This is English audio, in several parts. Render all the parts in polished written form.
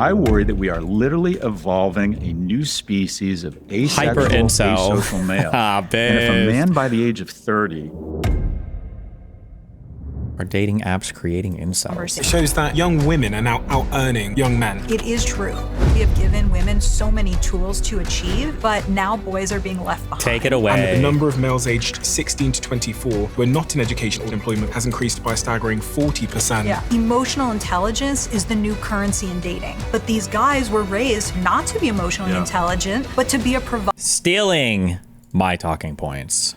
I worry that we are literally evolving a new species of asexual, asocial male. And if a man by the age of 30... Are dating apps creating incels? It shows that young women are now out-earning young men. It is true. We have given women so many tools to achieve, but now boys are being left behind. Take it away. And the number of males aged 16 to 24 who are not in education or employment has increased by a staggering 40%. Yeah. Emotional intelligence is the new currency in dating. But these guys were raised not to be emotionally intelligent, but to be a provider. Stealing my talking points.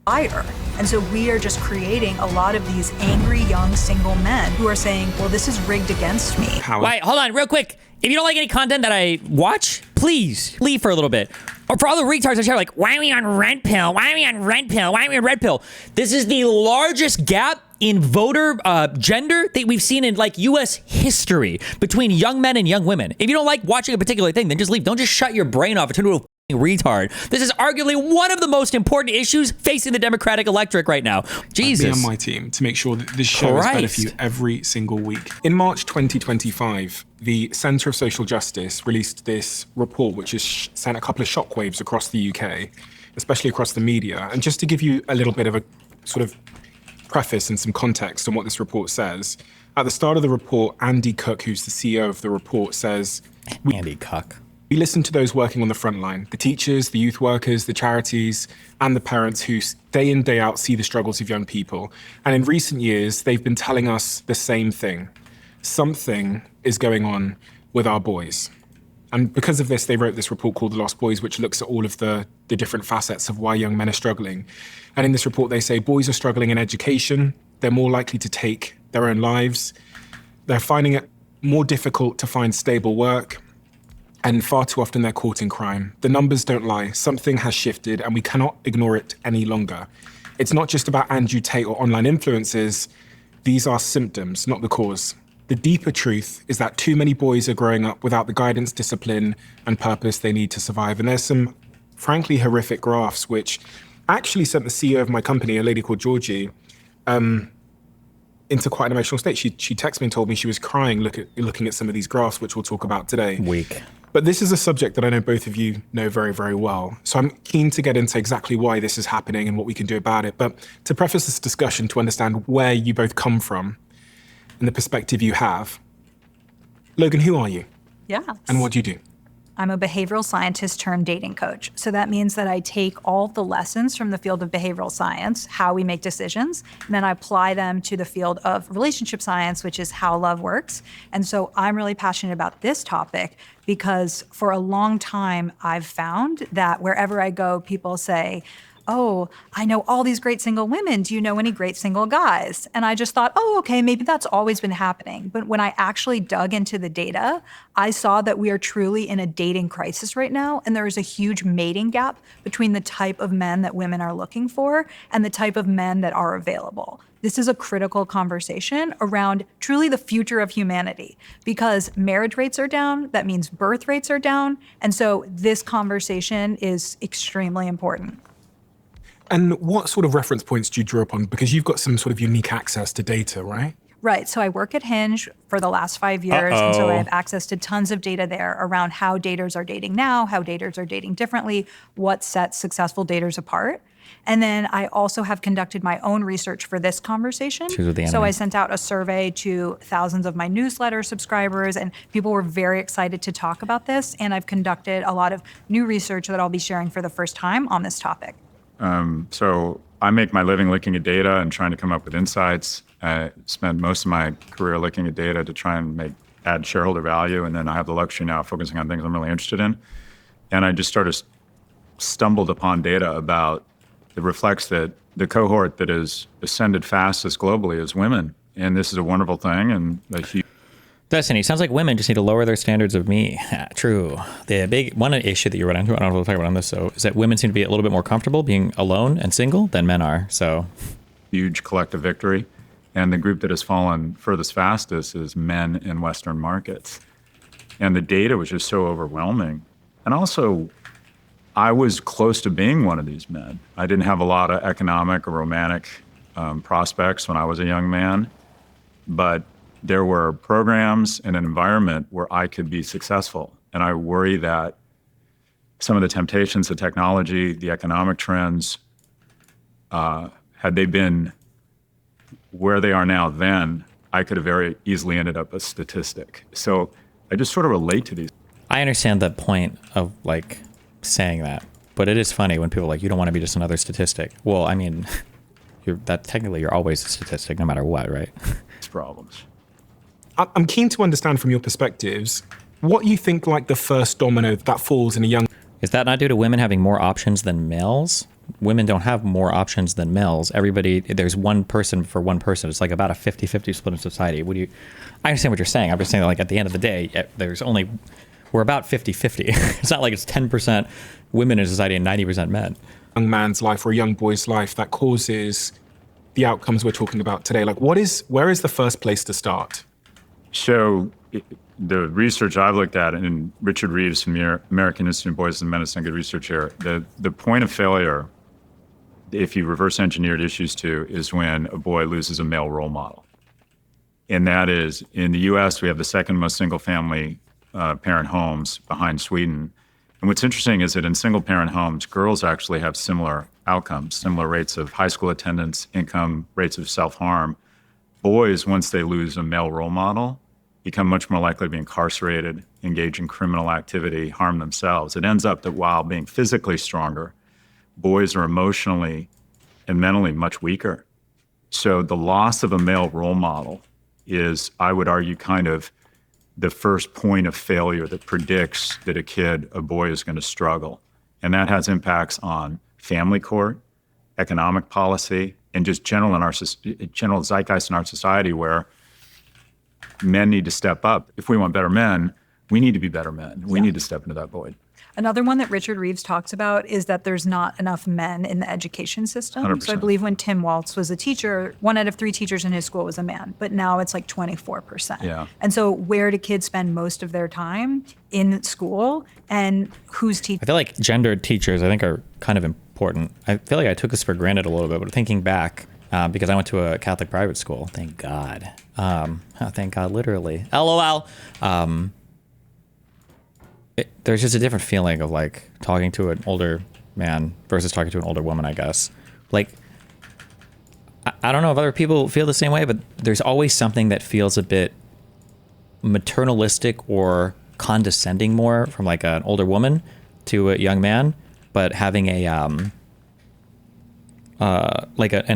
And so we are just creating a lot of these angry young single men who are saying, well, this is rigged against me. Wait, hold on real quick. If you don't like any content that I watch, please leave for a little bit. Or for all the retards that share, like, why are we on Redpill? Why are we on Redpill? Why are we on Redpill? This is the largest gap in voter gender that we've seen in like US history between young men and young women. If you don't like watching a particular thing, then just leave. Don't just shut your brain off and turn into a retard. This is arguably one of the most important issues facing the Democratic electorate right now. Jesus. Be on my team to make sure that this show is better for you every single week. In March 2025, the Centre of Social Justice released this report, which has sent a couple of shockwaves across the UK, especially across the media. And just to give you a little bit of a sort of preface and some context on what this report says, at the start of the report, Andy Cook, who's the CEO of the report, says... Andy Cook. We listen to those working on the front line, the teachers, the youth workers, the charities, and the parents who day in, day out see the struggles of young people. And in recent years, they've been telling us the same thing. Something is going on with our boys. And because of this, they wrote this report called The Lost Boys, which looks at all of the different facets of why young men are struggling. And in this report, they say boys are struggling in education. They're more likely to take their own lives. They're finding it more difficult to find stable work. And far too often they're caught in crime. The numbers don't lie. Something has shifted and we cannot ignore it any longer. It's not just about Andrew Tate or online influencers. These are symptoms, not the cause. The deeper truth is that too many boys are growing up without the guidance, discipline, and purpose they need to survive. And there's some frankly horrific graphs, which actually sent the CEO of my company, a lady called Georgie, into quite an emotional state. She texted me and told me she was crying looking at some of these graphs, which we'll talk about today. Weak. But this is a subject that I know both of you know very, very well. So I'm keen to get into exactly why this is happening and what we can do about it. But to preface this discussion, to understand where you both come from and the perspective you have, Logan, who are you? Yes. And what do you do? I'm a behavioral scientist turned dating coach. So that means that I take all the lessons from the field of behavioral science, how we make decisions, and then I apply them to the field of relationship science, which is how love works. And so I'm really passionate about this topic because for a long time, I've found that wherever I go, people say, oh, I know all these great single women. Do you know any great single guys? And I just thought, oh, okay, maybe that's always been happening. But when I actually dug into the data, I saw that we are truly in a dating crisis right now. And there is a huge mating gap between the type of men that women are looking for and the type of men that are available. This is a critical conversation around truly the future of humanity because marriage rates are down, that means birth rates are down. And so this conversation is extremely important. And what sort of reference points do you draw upon? Because you've got some sort of unique access to data, right? Right. So I work at Hinge for the last 5 years. And so I have access to tons of data there around how daters are dating now, how daters are dating differently, what sets successful daters apart. And then I also have conducted my own research for this conversation. So I sent out a survey to thousands of my newsletter subscribers, and people were very excited to talk about this. And I've conducted a lot of new research that I'll be sharing for the first time on this topic. So I make my living looking at data and trying to come up with insights. I spent most of my career looking at data to try and add shareholder value. And then I have the luxury now of focusing on things I'm really interested in. And I just stumbled upon data that reflects that the cohort that is ascended fastest globally is women. And this is a wonderful thing and a huge... Destiny, sounds like women just need to lower their standards of me. True. The big one issue that you run into, I don't know if we'll talk about on this, so is that women seem to be a little bit more comfortable being alone and single than men are. So huge collective victory. And the group that has fallen furthest fastest is men in Western markets. And the data was just so overwhelming. And also, I was close to being one of these men. I didn't have a lot of economic or romantic prospects when I was a young man, but there were programs and an environment where I could be successful. And I worry that some of the temptations of technology, the economic trends, had they been where they are now then, I could have very easily ended up a statistic. So I just sort of relate to these. I understand the point of like saying that, but it is funny when people are like, you don't want to be just another statistic. Well, I mean, technically you're always a statistic no matter what, right? Problems. I'm keen to understand from your perspectives what you think like the first domino that falls in a young. Is that not due to women having more options than males? Women don't have more options than males. There's one person for one person. It's like about a 50-50 split in society. I understand what you're saying. I'm just saying that like at the end of the day, we're about 50-50. It's not like it's 10% women in society and 90% men. Young man's life or a young boy's life that causes the outcomes we're talking about today. Like where is the first place to start? So the research I've looked at, and Richard Reeves from the American Institute of Boys and Men has done good research here, the point of failure, if you reverse engineered issues to, is when a boy loses a male role model. And that is, in the US, we have the second most single family parent homes behind Sweden. And what's interesting is that in single parent homes, girls actually have similar outcomes, similar rates of high school attendance, income, rates of self-harm. Boys, once they lose a male role model, become much more likely to be incarcerated, engage in criminal activity, harm themselves. It ends up that while being physically stronger, boys are emotionally and mentally much weaker. So the loss of a male role model is, I would argue, kind of the first point of failure that predicts that a boy is going to struggle. And that has impacts on family court, economic policy, and just general zeitgeist in our society where men need to step up. If we want better men, we need to be better men. We need to step into that void. Another one that Richard Reeves talks about is that there's not enough men in the education system. 100%. So I believe when Tim Waltz was a teacher, 1 out of 3 teachers in his school was a man, but now it's like 24%. Yeah. And so where do kids spend most of their time? In school, and who's teaching? I feel like gendered teachers, I think, are kind of important. I feel like I took this for granted a little bit, but thinking back, because I went to a Catholic private school, thank God. Thank God, literally. LOL. There's just a different feeling of like talking to an older man versus talking to an older woman, I guess. Like, I don't know if other people feel the same way, but there's always something that feels a bit maternalistic or condescending more from like an older woman to a young man, but having an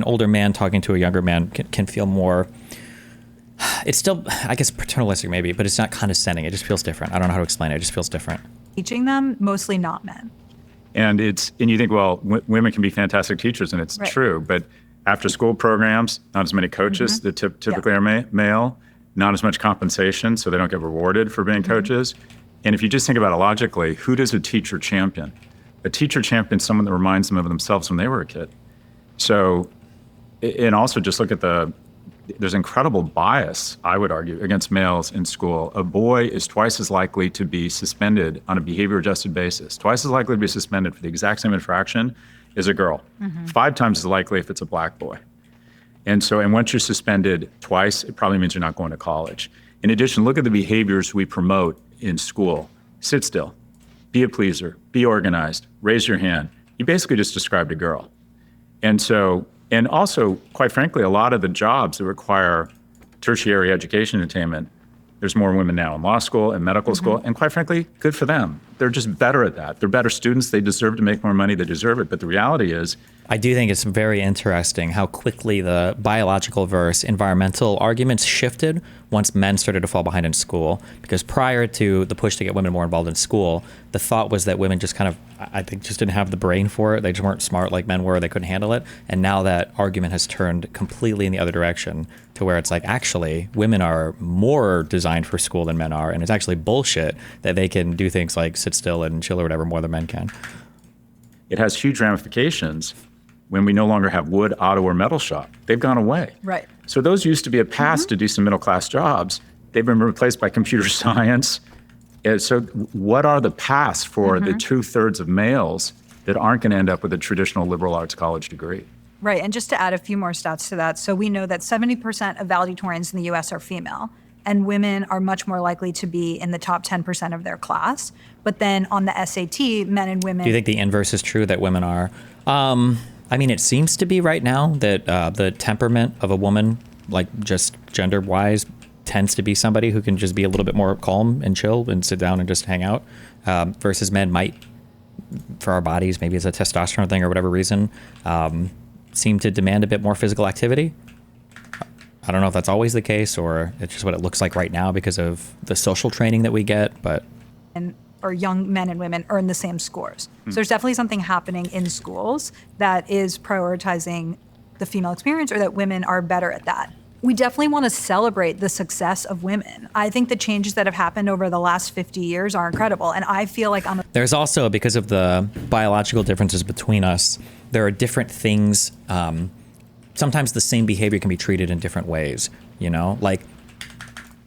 older man talking to a younger man can feel more. It's still, I guess, paternalistic maybe, but it's not condescending. It just feels different. I don't know how to explain it. It just feels different. Teaching them, mostly not men. And you think, well, women can be fantastic teachers, and it's right. true. But after school programs, not as many coaches that typically are male, not as much compensation, so they don't get rewarded for being coaches. And if you just think about it logically, who does a teacher champion? A teacher champions someone that reminds them of themselves when they were a kid. So, and also just look at there's incredible bias, I would argue, against males in school. A boy is twice as likely to be suspended on a behavior-adjusted basis, twice as likely to be suspended for the exact same infraction as a girl, 5 times as likely if it's a black boy. And once you're suspended twice, it probably means you're not going to college. In addition, look at the behaviors we promote in school. Sit still, be a pleaser, be organized, raise your hand. You basically just described a girl. And also, quite frankly, a lot of the jobs that require tertiary education attainment, there's more women now in law school and medical school, and quite frankly, good for them. They're just better at that. They're better students. They deserve to make more money. They deserve it. But the reality is, I do think it's very interesting how quickly the biological versus environmental arguments shifted once men started to fall behind in school. Because prior to the push to get women more involved in school, the thought was that women just kind of, I think, just didn't have the brain for it. They just weren't smart like men were. They couldn't handle it. And now that argument has turned completely in the other direction to where it's like, actually, women are more designed for school than men are. And it's actually bullshit that they can do things like sit still and chill or whatever more than men can. It has huge ramifications when we no longer have wood, auto, or metal shop. They've gone away. Right. So those used to be a path to decent middle-class jobs. They've been replaced by computer science. And so what are the paths for the 2/3 of males that aren't going to end up with a traditional liberal arts college degree? Right, and just to add a few more stats to that, so we know that 70% of valedictorians in the U.S. are female. and women are much more likely to be in the top 10% of their class. But then on the SAT, men and women. Do you think the inverse is true, that women are? I mean, it seems to be right now that the temperament of a woman, like just gender-wise, tends to be somebody who can just be a little bit more calm and chill and sit down and just hang out, versus men might, for our bodies, maybe it's a testosterone thing or whatever reason, seem to demand a bit more physical activity. I don't know if that's always the case or it's just what it looks like right now because of the social training that we get, but... or young men and women earn the same scores. So there's definitely something happening in schools that is prioritizing the female experience, or that women are better at that. We definitely want to celebrate the success of women. I think the changes that have happened over the last 50 years are incredible. And I feel like There's also, because of the biological differences between us, there are different things. Sometimes the same behavior can be treated in different ways, you know? Like,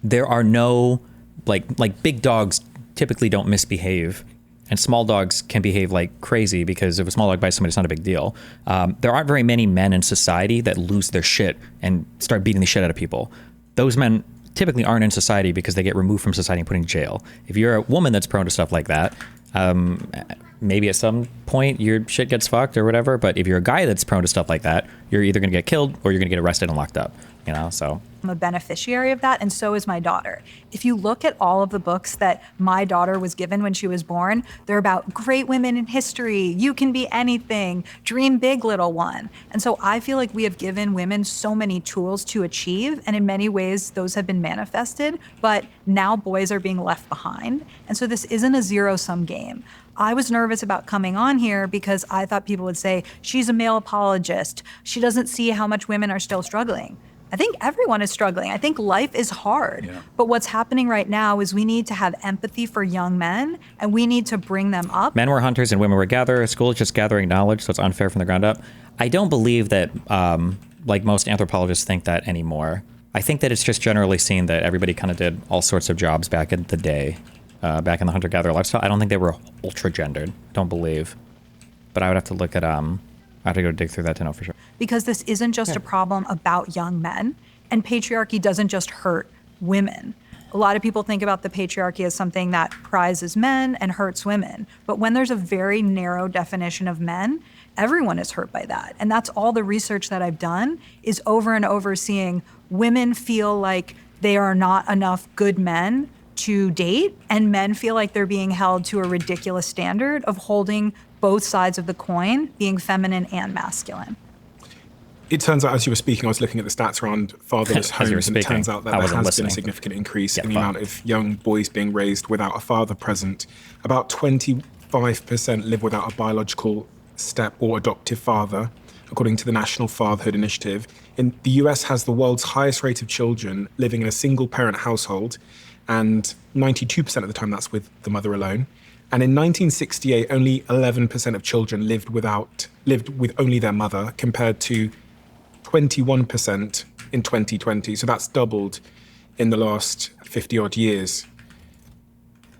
there are no, like big dogs typically don't misbehave, and small dogs can behave like crazy because if a small dog bites somebody, it's not a big deal. There aren't very many men in society that lose their shit and start beating the shit out of people. Those men typically aren't in society because they get removed from society and put in jail. If you're a woman that's prone to stuff like that, maybe at some point your shit gets fucked or whatever, but if you're a guy that's prone to stuff like that, you're either gonna get killed or you're gonna get arrested and locked up, you know, so... I'm a beneficiary of that, and so is my daughter. If you look at all of the books that my daughter was given when she was born, they're about great women in history, you can be anything, dream big, little one. And so I feel like we have given women so many tools to achieve, and in many ways those have been manifested, but now boys are being left behind. And so this isn't a zero-sum game. I was nervous about coming on here because I thought people would say, she's a male apologist, she doesn't see how much women are still struggling. I think everyone is struggling. I think life is hard. Yeah. But what's happening right now is we need to have empathy for young men, and we need to bring them up. Men were hunters and women were gatherers. School is just gathering knowledge, so it's unfair from the ground up. I don't believe that, like most anthropologists think that anymore. I think that it's just generally seen that everybody kind of did all sorts of jobs back in the day, back in the hunter-gatherer lifestyle. I don't think they were ultra-gendered. Don't believe. But I would have to look at... I have to go dig through that to know for sure. Because this isn't just a problem about young men, and patriarchy doesn't just hurt women. A lot of people think about the patriarchy as something that prizes men and hurts women. But when there's a very narrow definition of men, everyone is hurt by that. And that's all the research that I've done is over and over seeing women feel like they are not enough good men to date, and men feel like they're being held to a ridiculous standard of holding both sides of the coin, being feminine and masculine. It turns out, as you were speaking, I was looking at the stats around fatherless homes, and it turns out that there has been a significant increase in the amount of young boys being raised without a father present. About 25% live without a biological step or adoptive father, according to the National Fatherhood Initiative. In the US has the world's highest rate of children living in a single-parent household, and 92% of the time that's with the mother alone. And in 1968, only 11% of children lived with only their mother, compared to 21% in 2020. So that's doubled in the last 50-odd years,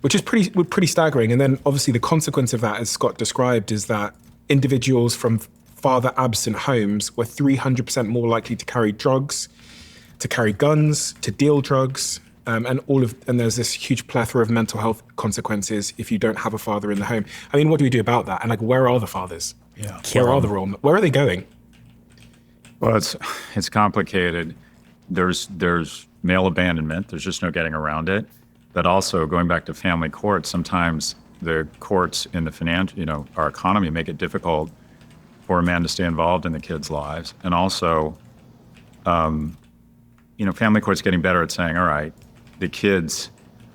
which is pretty staggering. And then obviously the consequence of that, as Scott described, is that individuals from father-absent homes were 300% more likely to carry drugs, to carry guns, to deal drugs, and there's this huge plethora of mental health consequences if you don't have a father in the home. I mean, what do we do about that? And like, where are the fathers? Yeah. Where are they going? Well, it's complicated. There's male abandonment. There's just no getting around it. But also going back to family courts, sometimes the courts in the our economy make it difficult for a man to stay involved in the kids' lives. And also, family courts getting better at saying, all right, the kids,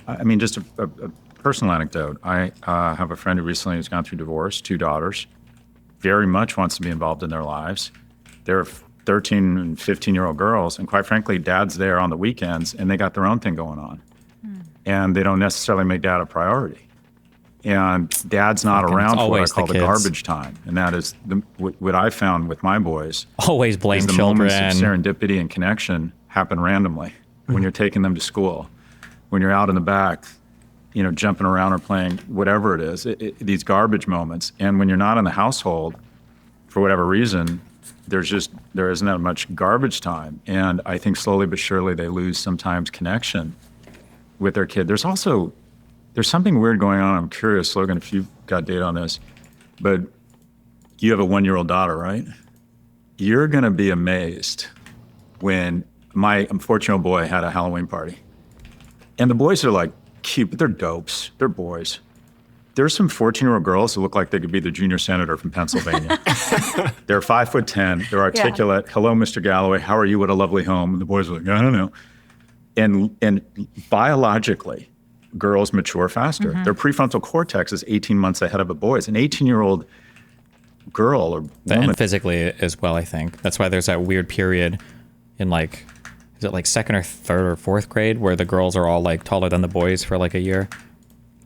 I mean, just a personal anecdote. I have a friend who recently has gone through divorce, 2 daughters, very much wants to be involved in their lives. They're 13 and 15-year-old girls, and quite frankly, dad's there on the weekends, and they got their own thing going on. And they don't necessarily make dad a priority. And dad's not around for what I call the garbage time. And that is what I found with my boys. Always blame is the children. Moments of serendipity and connection happen randomly when you're taking them to school, when you're out in the back, jumping around or playing whatever it is, these garbage moments. And when you're not in the household, for whatever reason, there isn't that much garbage time. And I think slowly but surely they lose sometimes connection with their kid. There's something weird going on. I'm curious, Logan, if you've got data on this, but you have a 1-year-old daughter, right? You're going to be amazed when my 14-year-old boy had a Halloween party. And the boys are like cute, but they're dopes. They're boys. There's some 14-year-old girls who look like they could be the junior senator from Pennsylvania. They're 5'10". They're articulate. Yeah. Hello, Mr. Galloway. How are you? What a lovely home. And the boys are like, I don't know. And biologically, girls mature faster. Their prefrontal cortex is 18 months ahead of a boy's. An 18-year-old girl or woman. And physically as well, I think. That's why there's that weird period in like, is it like second or third or fourth grade where the girls are all like taller than the boys for like a year?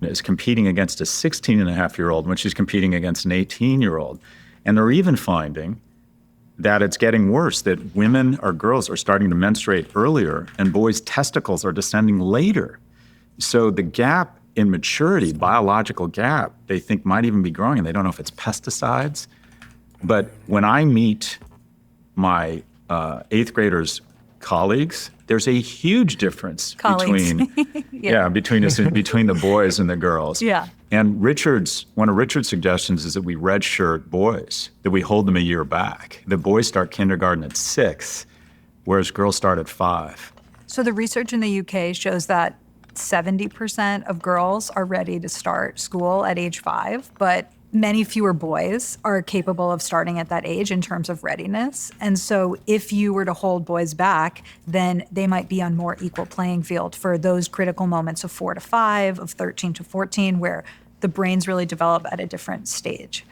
Is competing against a 16-and-a-half-year-old when she's competing against an 18-year-old. And they're even finding that it's getting worse, that women or girls are starting to menstruate earlier and boys' testicles are descending later. So the gap in maturity, biological gap, they think might even be growing, and they don't know if it's pesticides. But when I meet my 8th graders' colleagues, there's a huge difference between between the boys and the girls. Yeah. And one of Richard's suggestions is that we redshirt boys, that we hold them a year back. The boys start kindergarten at 6, whereas girls start at 5. So the research in the UK shows that 70% of girls are ready to start school at age 5, but many fewer boys are capable of starting at that age in terms of readiness. And so if you were to hold boys back, then they might be on more equal playing field for those critical moments of 4 to 5, of 13 to 14, where the brains really develop at a different stage.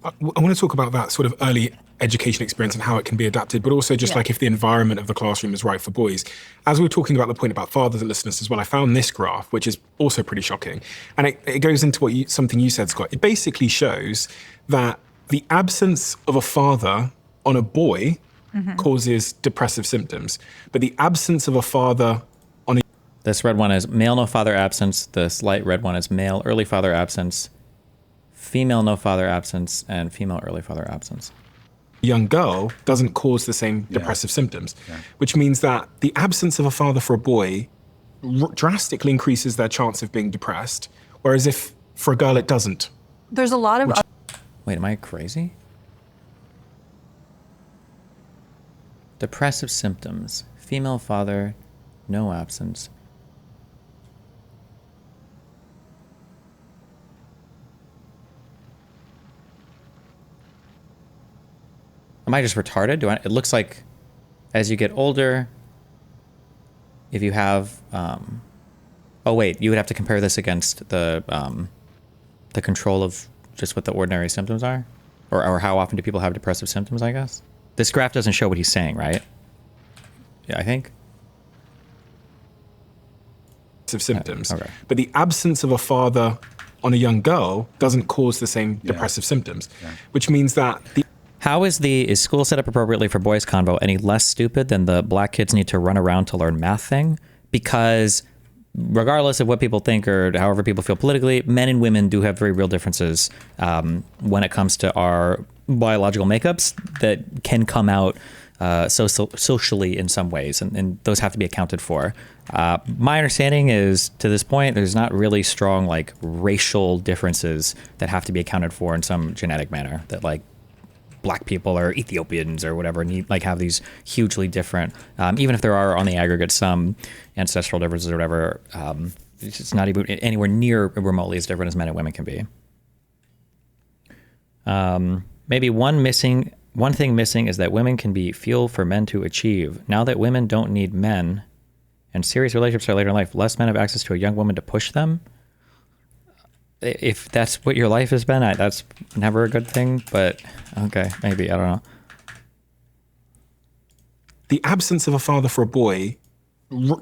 I want to talk about that sort of early education experience and how it can be adapted, but also just like if the environment of the classroom is right for boys. As we were talking about the point about fathers and listeners as well, I found this graph, which is also pretty shocking. And it goes into something you said, Scott. It basically shows that the absence of a father on a boy causes depressive symptoms, but the absence of a father on a... This red one is male no father absence. This light red one is male early father absence, female no father absence, and female early father absence. Young girl doesn't cause the same depressive symptoms, which means that the absence of a father for a boy drastically increases their chance of being depressed, whereas if for a girl it doesn't. There's a lot of... Wait, am I crazy? Depressive symptoms. Female father, no absence. Am I just retarded? It looks like as you get older, if you have, oh wait, you would have to compare this against the control of just what the ordinary symptoms are, or how often do people have depressive symptoms, I guess. This graph doesn't show what he's saying, right? Yeah, I think. Of symptoms, okay. But the absence of a father on a young girl doesn't cause the same depressive symptoms, which means that the... How is school set up appropriately for boys convo any less stupid than the black kids need to run around to learn math thing? Because regardless of what people think or however people feel politically, men and women do have very real differences when it comes to our biological makeups that can come out socially in some ways, and those have to be accounted for. My understanding is, to this point, there's not really strong like racial differences that have to be accounted for in some genetic manner, that like black people or Ethiopians or whatever need like have these hugely different, even if there are on the aggregate some ancestral differences or whatever, it's just not even anywhere near remotely as different as men and women can be. Maybe one thing missing is that women can be fuel for men to achieve. Now that women don't need men and serious relationships are later in life, less men have access to a young woman to push them. If that's what your life has been, that's never a good thing, but okay, maybe, I don't know. The absence of a father for a boy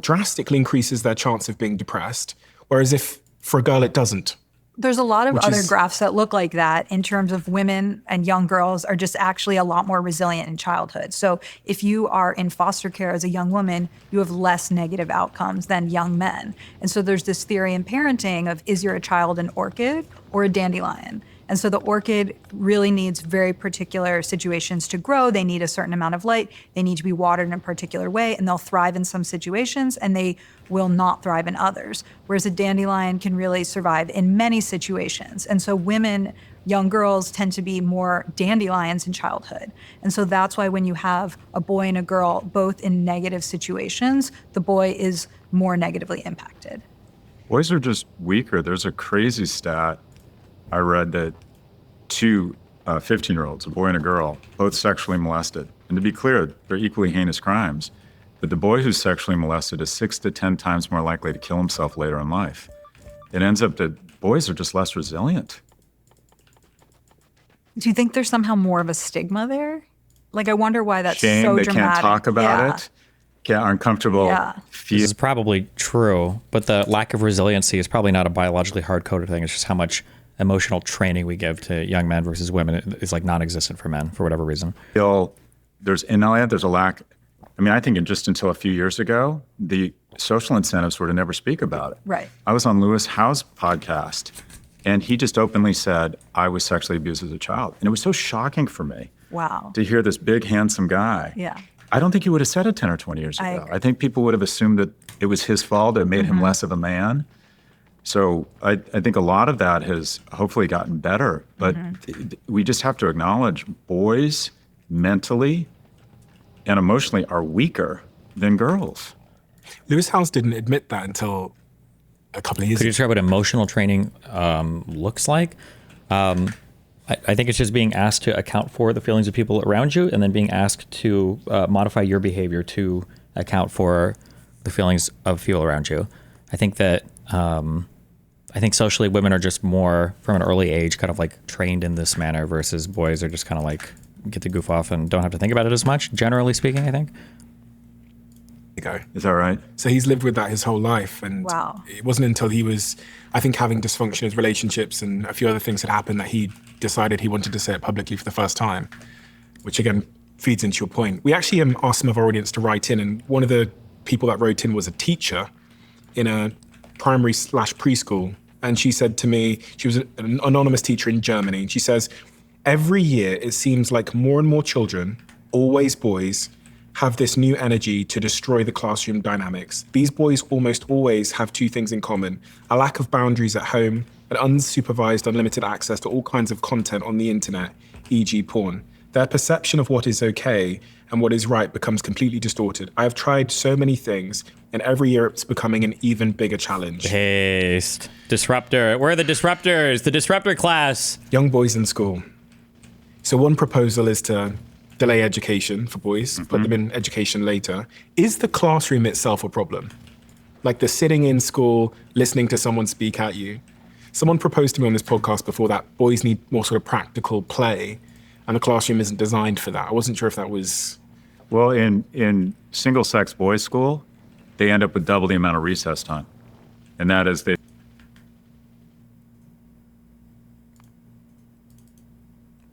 drastically increases their chance of being depressed, whereas if for a girl it doesn't. There's a lot of other graphs that look like that in terms of women and young girls are just actually a lot more resilient in childhood. So if you are in foster care as a young woman, you have less negative outcomes than young men. And so there's this theory in parenting of, is your child an orchid or a dandelion? And so the orchid really needs very particular situations to grow. They need a certain amount of light. They need to be watered in a particular way, and they'll thrive in some situations and they will not thrive in others. Whereas a dandelion can really survive in many situations. And so women, young girls tend to be more dandelions in childhood. And so that's why when you have a boy and a girl both in negative situations, the boy is more negatively impacted. Boys are just weaker. There's a crazy stat I read that two 15-year-olds, a boy and a girl, both sexually molested. And to be clear, they're equally heinous crimes. But the boy who's sexually molested is 6 to 10 times more likely to kill himself later in life. It ends up that boys are just less resilient. Do you think there's somehow more of a stigma there? Like, I wonder why that's Shame, so they dramatic. can't talk about it. Get uncomfortable. Yeah. This is probably true, but the lack of resiliency is probably not a biologically hard-coded thing. It's just how much emotional training we give to young men versus women is like non-existent for men for whatever reason. There's a lack. I mean, I think just until a few years ago, the social incentives were to never speak about it. Right. I was on Lewis Howe's podcast, and he just openly said, I was sexually abused as a child. And it was so shocking for me Wow. to hear this big, handsome guy. Yeah. I don't think he would have said it 10 or 20 years I ago. agree. I think people would have assumed that it was his fault. It made him less of a man. So I think a lot of that has hopefully gotten better. But we just have to acknowledge boys mentally and emotionally are weaker than girls. Lewis House didn't admit that until a couple of years Could you ago. describe what emotional training looks like? I think it's just being asked to account for the feelings of people around you and then being asked to modify your behavior to account for the feelings of people around you. I think that I think socially women are just more from an early age kind of like trained in this manner versus boys are just kind of like get to goof off and don't have to think about it as much, generally speaking, I think. Ago. Is that right? So he's lived with that his whole life. And Wow. it wasn't until he was, I think, having dysfunction in his relationships and a few other things had happened that he decided he wanted to say it publicly for the first time, which again feeds into your point. We actually asked some of our audience to write in, and one of the people that wrote in was a teacher in a primary/preschool. And she said to me, she was an anonymous teacher in Germany, and she says, every year it seems like more and more children, always boys, have this new energy to destroy the classroom dynamics. These boys almost always have two things in common: a lack of boundaries at home and unsupervised, unlimited access to all kinds of content on the internet, e.g. porn. Their perception of what is okay and what is right becomes completely distorted. I have tried so many things, and every year it's becoming an even bigger challenge. Paste. Disruptor. We're the disruptors. The disruptor class. Young boys in school. So one proposal is to delay education for boys, put them in education later. Is the classroom itself a problem? Like the sitting in school, listening to someone speak at you. Someone proposed to me on this podcast before that boys need more sort of practical play, and the classroom isn't designed for that. I wasn't sure if that was... Well, in single-sex boys' school, they end up with double the amount of recess time. And that is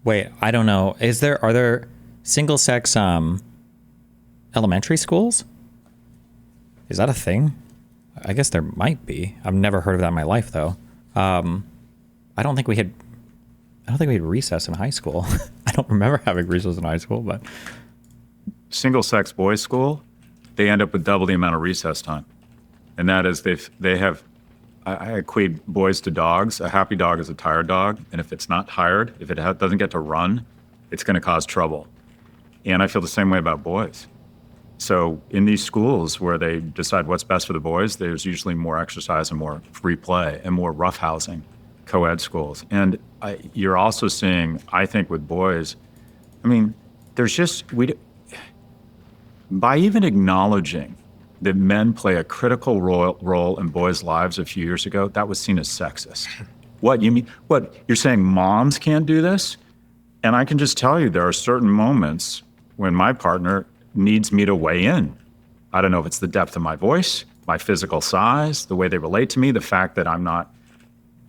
Wait, I don't know. Are there single sex elementary schools? Is that a thing? I guess there might be. I've never heard of that in my life though. I don't think we had recess in high school. I don't remember having recess in high school, but single-sex boys' school, they end up with double the amount of recess time. And that is I equate boys to dogs. A happy dog is a tired dog. And if it's not tired, if it doesn't get to run, it's going to cause trouble. And I feel the same way about boys. So in these schools where they decide what's best for the boys, there's usually more exercise and more free play and more roughhousing, co-ed schools. And you're also seeing, I think with boys, I mean, there's just, by even acknowledging that men play a critical role in boys' lives a few years ago, that was seen as sexist. What, you mean, what, you're saying moms can't do this? And I can just tell you there are certain moments when my partner needs me to weigh in. I don't know if it's the depth of my voice, my physical size, the way they relate to me, the fact that I'm not,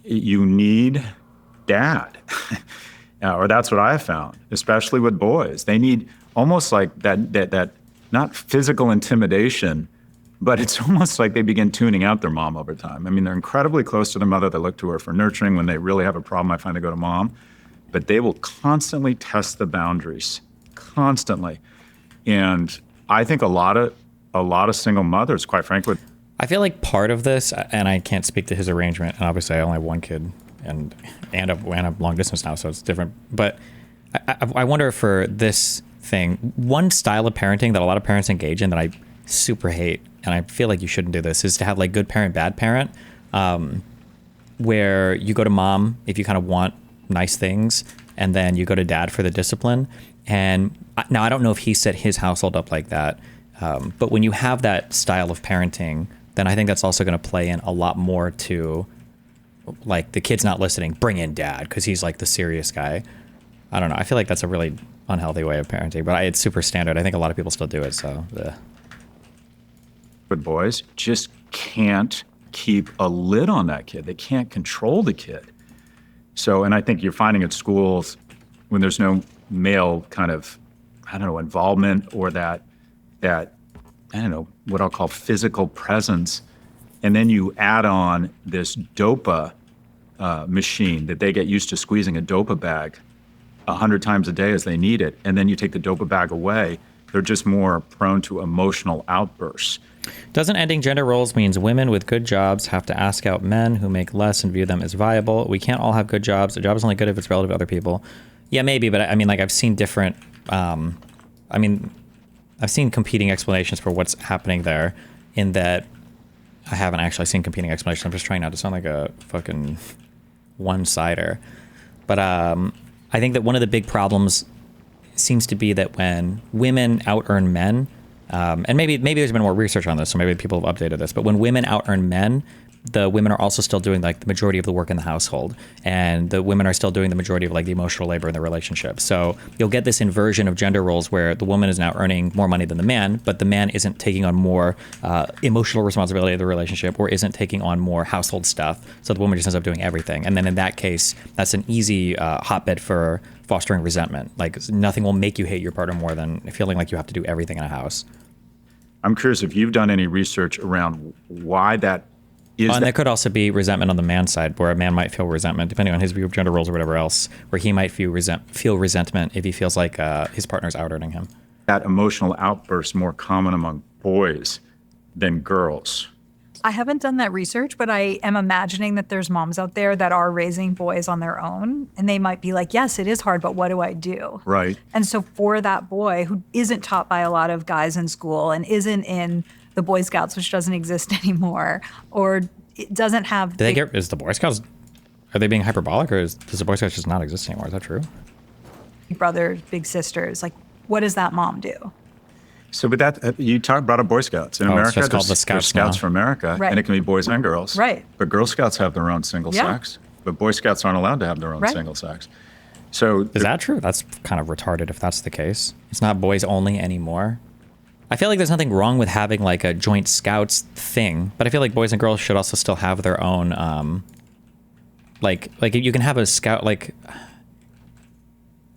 you need dad. Or that's what I have found, especially with boys. They need almost like that not physical intimidation, But it's almost like they begin tuning out their mom over time. I mean, they're incredibly close to their mother. They look to her for nurturing. When they really have a problem, I find they go to mom. But they will constantly test the boundaries, constantly. And I think a lot of single mothers, quite frankly. I feel like part of this, and I can't speak to his arrangement, and obviously I only have one kid and a long distance now, so it's different. But I wonder for this thing, one style of parenting that a lot of parents engage in that I super hate, and I feel like you shouldn't do this, is to have like good parent, bad parent, where you go to mom if you kind of want nice things, and then you go to dad for the discipline. And now I don't know if he set his household up like that, but when you have that style of parenting, then I think that's also going to play in a lot more to like the kid's not listening, bring in dad because he's like the serious guy. I don't know. I feel like that's a really unhealthy way of parenting, but it's super standard. I think a lot of people still do it. So, But boys just can't keep a lid on that kid. They can't control the kid. So, and I think you're finding at schools when there's no male kind of, I don't know, involvement or that I don't know, what I'll call physical presence. And then you add on this dopa machine that they get used to squeezing a dopa bag 100 times a day as they need it. And then you take the dopa bag away, they're just more prone to emotional outbursts. Doesn't ending gender roles means women with good jobs have to ask out men who make less and view them as viable? We can't all have good jobs. A job is only good if it's relative to other people. Yeah, maybe, but I mean, like I've seen different, I've seen competing explanations for what's happening there, in that I haven't actually seen competing explanations. I'm just trying not to sound like a fucking one-sider. But I think that one of the big problems seems to be that when women out-earn men, and maybe there's been more research on this, so maybe people have updated this, but when women out-earn men, the women are also still doing like the majority of the work in the household, and the women are still doing the majority of like the emotional labor in the relationship. So you'll get this inversion of gender roles where the woman is now earning more money than the man, but the man isn't taking on more emotional responsibility of the relationship, or isn't taking on more household stuff. So the woman just ends up doing everything. And then in that case, that's an easy hotbed for fostering resentment. Like nothing will make you hate your partner more than feeling like you have to do everything in a house. I'm curious if you've done any research around why that is. And there could also be resentment on the man's side, where a man might feel resentment, depending on his view of gender roles or whatever else, where he might feel resentment if he feels like his partner's out-earning him. That emotional outburst more common among boys than girls. I haven't done that research, but I am imagining that there's moms out there that are raising boys on their own, and they might be like, yes, it is hard, but what do I do? Right. And so for that boy who isn't taught by a lot of guys in school and isn't in the Boy Scouts, which doesn't exist anymore, or it doesn't have... Is the Boy Scouts, are they being hyperbolic, or does the Boy Scouts just not exist anymore? Is that true? Big brothers, big sisters, like what does that mom do? So, but that you brought up Boy Scouts in America. It's just called the there's Scouts Scouts now. for America, Right. and it can be boys and girls. Right. But Girl Scouts have their own single Yeah. sex, but Boy Scouts aren't allowed to have their own Right. single sex. So, Is that true? That's kind of retarded if that's the case. It's not boys only anymore. I feel like there's nothing wrong with having like a joint scouts thing, but I feel like boys and girls should also still have their own, like you can have a scout, like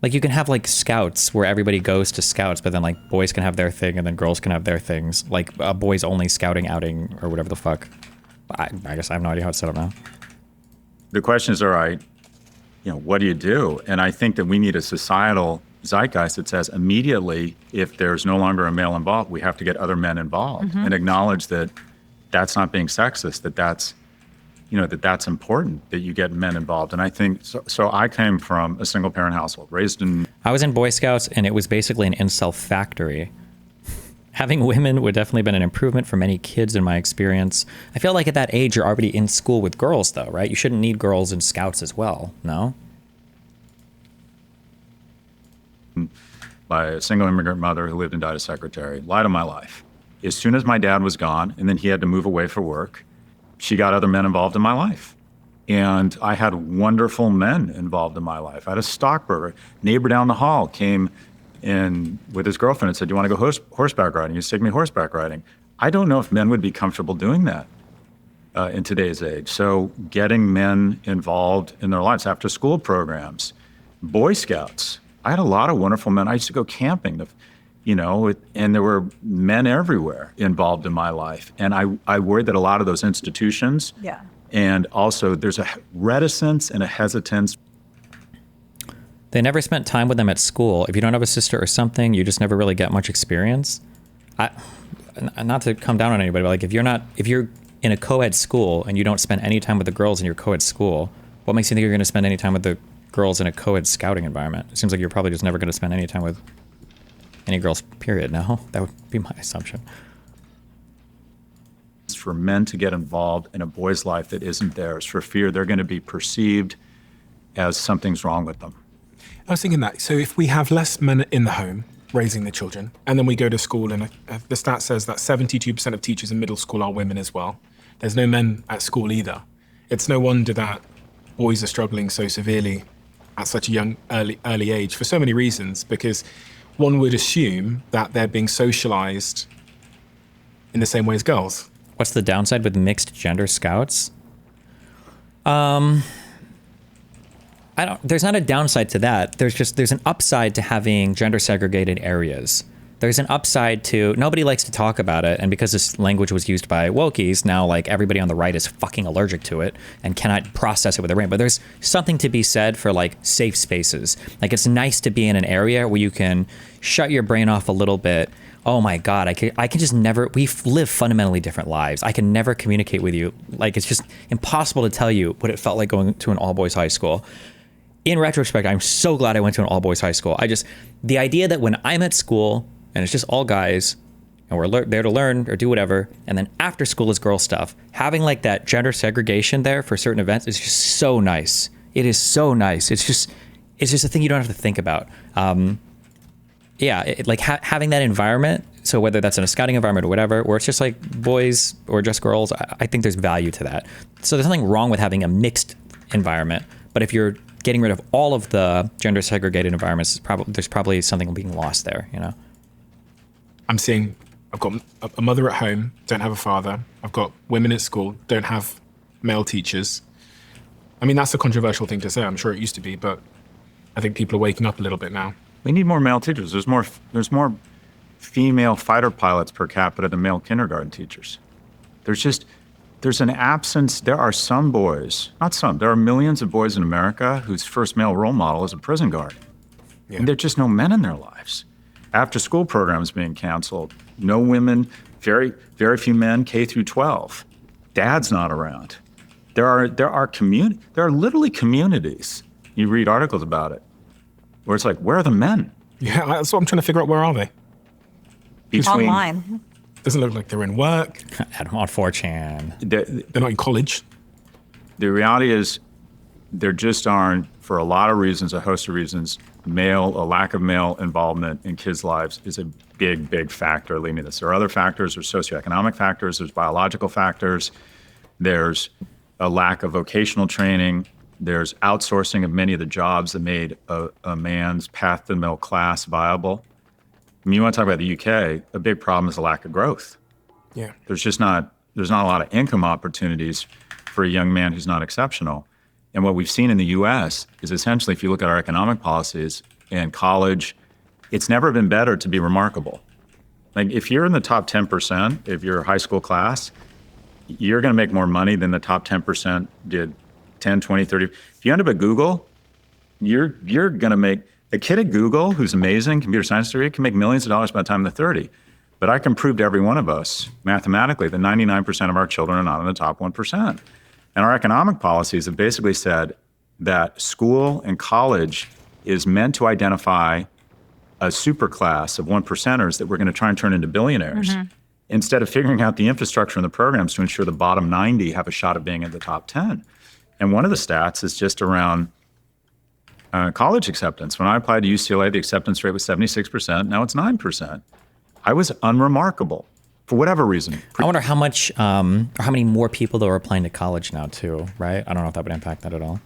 you can have like scouts where everybody goes to scouts, but then like boys can have their thing and then girls can have their things, like a boys only scouting outing or whatever the fuck. I guess I have no idea how it's set up now. the question is, all right, what do you do? And I think that we need a societal zeitgeist that says immediately, if there's no longer a male involved, we have to get other men involved and acknowledge that that's not being sexist, that's important, that you get men involved. And I think, so I came from a single parent household, raised in... I was in Boy Scouts, and it was basically an incel factory. Having women would definitely been an improvement for many kids in my experience. I feel like at that age, you're already in school with girls, though, right? You shouldn't need girls in Scouts as well, no? By a single immigrant mother who lived and died as secretary, light of my life. As soon as my dad was gone, and then he had to move away for work, she got other men involved in my life. And I had wonderful men involved in my life. I had a stockbroker. Neighbor down the hall came in with his girlfriend and said, do you want to go horseback riding? You take me horseback riding. I don't know if men would be comfortable doing that in today's age. So getting men involved in their lives, after school programs, Boy Scouts. I had a lot of wonderful men. I used to go camping. and there were men everywhere involved in my life. And I worried that a lot of those institutions, Yeah. and also there's a reticence and a hesitance. They never spent time with them at school. If you don't have a sister or something, you just never really get much experience. Not to come down on anybody, but like if you're in a co-ed school and you don't spend any time with the girls in your co-ed school, what makes you think you're going to spend any time with the girls in a co-ed scouting environment? It seems like you're probably just never going to spend any time with any girls, period. No, that would be my assumption. It's for men to get involved in a boy's life that isn't theirs, for fear they're going to be perceived as something's wrong with them. I was thinking that. So if we have less men in the home raising the children, and then we go to school, and the stat says that 72% of teachers in middle school are women as well. There's no men at school either. It's no wonder that boys are struggling so severely at such a young, early age for so many reasons, because one would assume that they're being socialized in the same way as girls. What's the downside with mixed gender scouts? There's not a downside to that. There's an upside to having gender segregated areas. There's an upside to, nobody likes to talk about it, and because this language was used by wokies, now like everybody on the right is fucking allergic to it and cannot process it with their brain. But there's something to be said for like safe spaces. Like it's nice to be in an area where you can shut your brain off a little bit. Oh my God, I can just never, we live fundamentally different lives. I can never communicate with you. Like it's just impossible to tell you what it felt like going to an all-boys high school. In retrospect, I'm so glad I went to an all-boys high school. The idea that when I'm at school and it's just all guys and we're there to learn or do whatever, and then after school is girl stuff, having like that gender segregation there for certain events is just so nice. It is so nice. It's just a thing you don't have to think about. Having that environment, so whether that's in a scouting environment or whatever, where it's just like boys or just girls, I think there's value to that. So there's nothing wrong with having a mixed environment, but if you're getting rid of all of the gender segregated environments, there's probably something being lost there, I'm seeing, I've got a mother at home, don't have a father. I've got women at school, don't have male teachers. I mean, that's a controversial thing to say. I'm sure it used to be, but I think people are waking up a little bit now. We need more male teachers. There's more female fighter pilots per capita than male kindergarten teachers. There's an absence. There are some boys, not some, there are millions of boys in America whose first male role model is a prison guard. Yeah. And there are just no men in their lives. After school programs being canceled, no women, very, very few men, K through 12. Dad's not around. There are literally communities, you read articles about it, where it's like, where are the men? Yeah, that's what I'm trying to figure out. Where are they? Online. Doesn't look like they're in work. On 4chan. They're not in college. The reality is there just aren't, for a lot of reasons, a host of reasons, a lack of male involvement in kids' lives is a big, big factor leading to this. There are other factors, there's socioeconomic factors, there's biological factors, there's a lack of vocational training, there's outsourcing of many of the jobs that made a man's path to the middle class viable. I mean, you want to talk about the UK, a big problem is the lack of growth. Yeah. There's not a lot of income opportunities for a young man who's not exceptional. And what we've seen in the US is essentially, if you look at our economic policies and college, it's never been better to be remarkable. Like if you're in the top 10%, if you're a high school class, you're going to make more money than the top 10% did 10, 20, 30. If you end up at Google, you're going to make, a kid at Google who's amazing, computer science degree, can make millions of dollars by the time they're 30. But I can prove to every one of us, mathematically, that 99% of our children are not in the top 1%. And our economic policies have basically said that school and college is meant to identify a superclass of 1%ers that we're going to try and turn into billionaires, instead of figuring out the infrastructure and the programs to ensure the bottom 90 have a shot of being in the top 10. And one of the stats is just around college acceptance. When I applied to UCLA, the acceptance rate was 76%. Now it's 9%. I was unremarkable for whatever reason. I wonder how much, or how many more people that are applying to college now too, right? I don't know if that would impact that at all.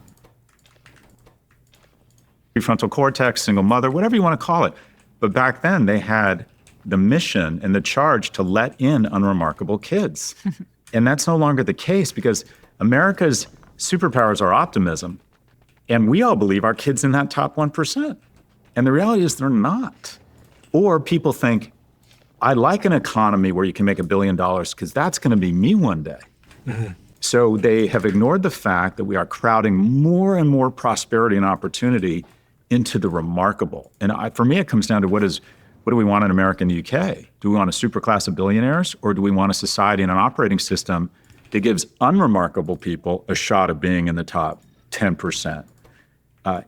Prefrontal cortex, single mother, whatever you want to call it. But back then they had the mission and the charge to let in unremarkable kids. And that's no longer the case because America's superpowers are optimism. And we all believe our kids in that top 1%. And the reality is they're not. Or people think, I like an economy where you can make $1 billion because that's going to be me one day. So they have ignored the fact that we are crowding more and more prosperity and opportunity into the remarkable. And for me, it comes down to what do we want in America and the UK? Do we want a super class of billionaires, or do we want a society and an operating system that gives unremarkable people a shot of being in the top 10%?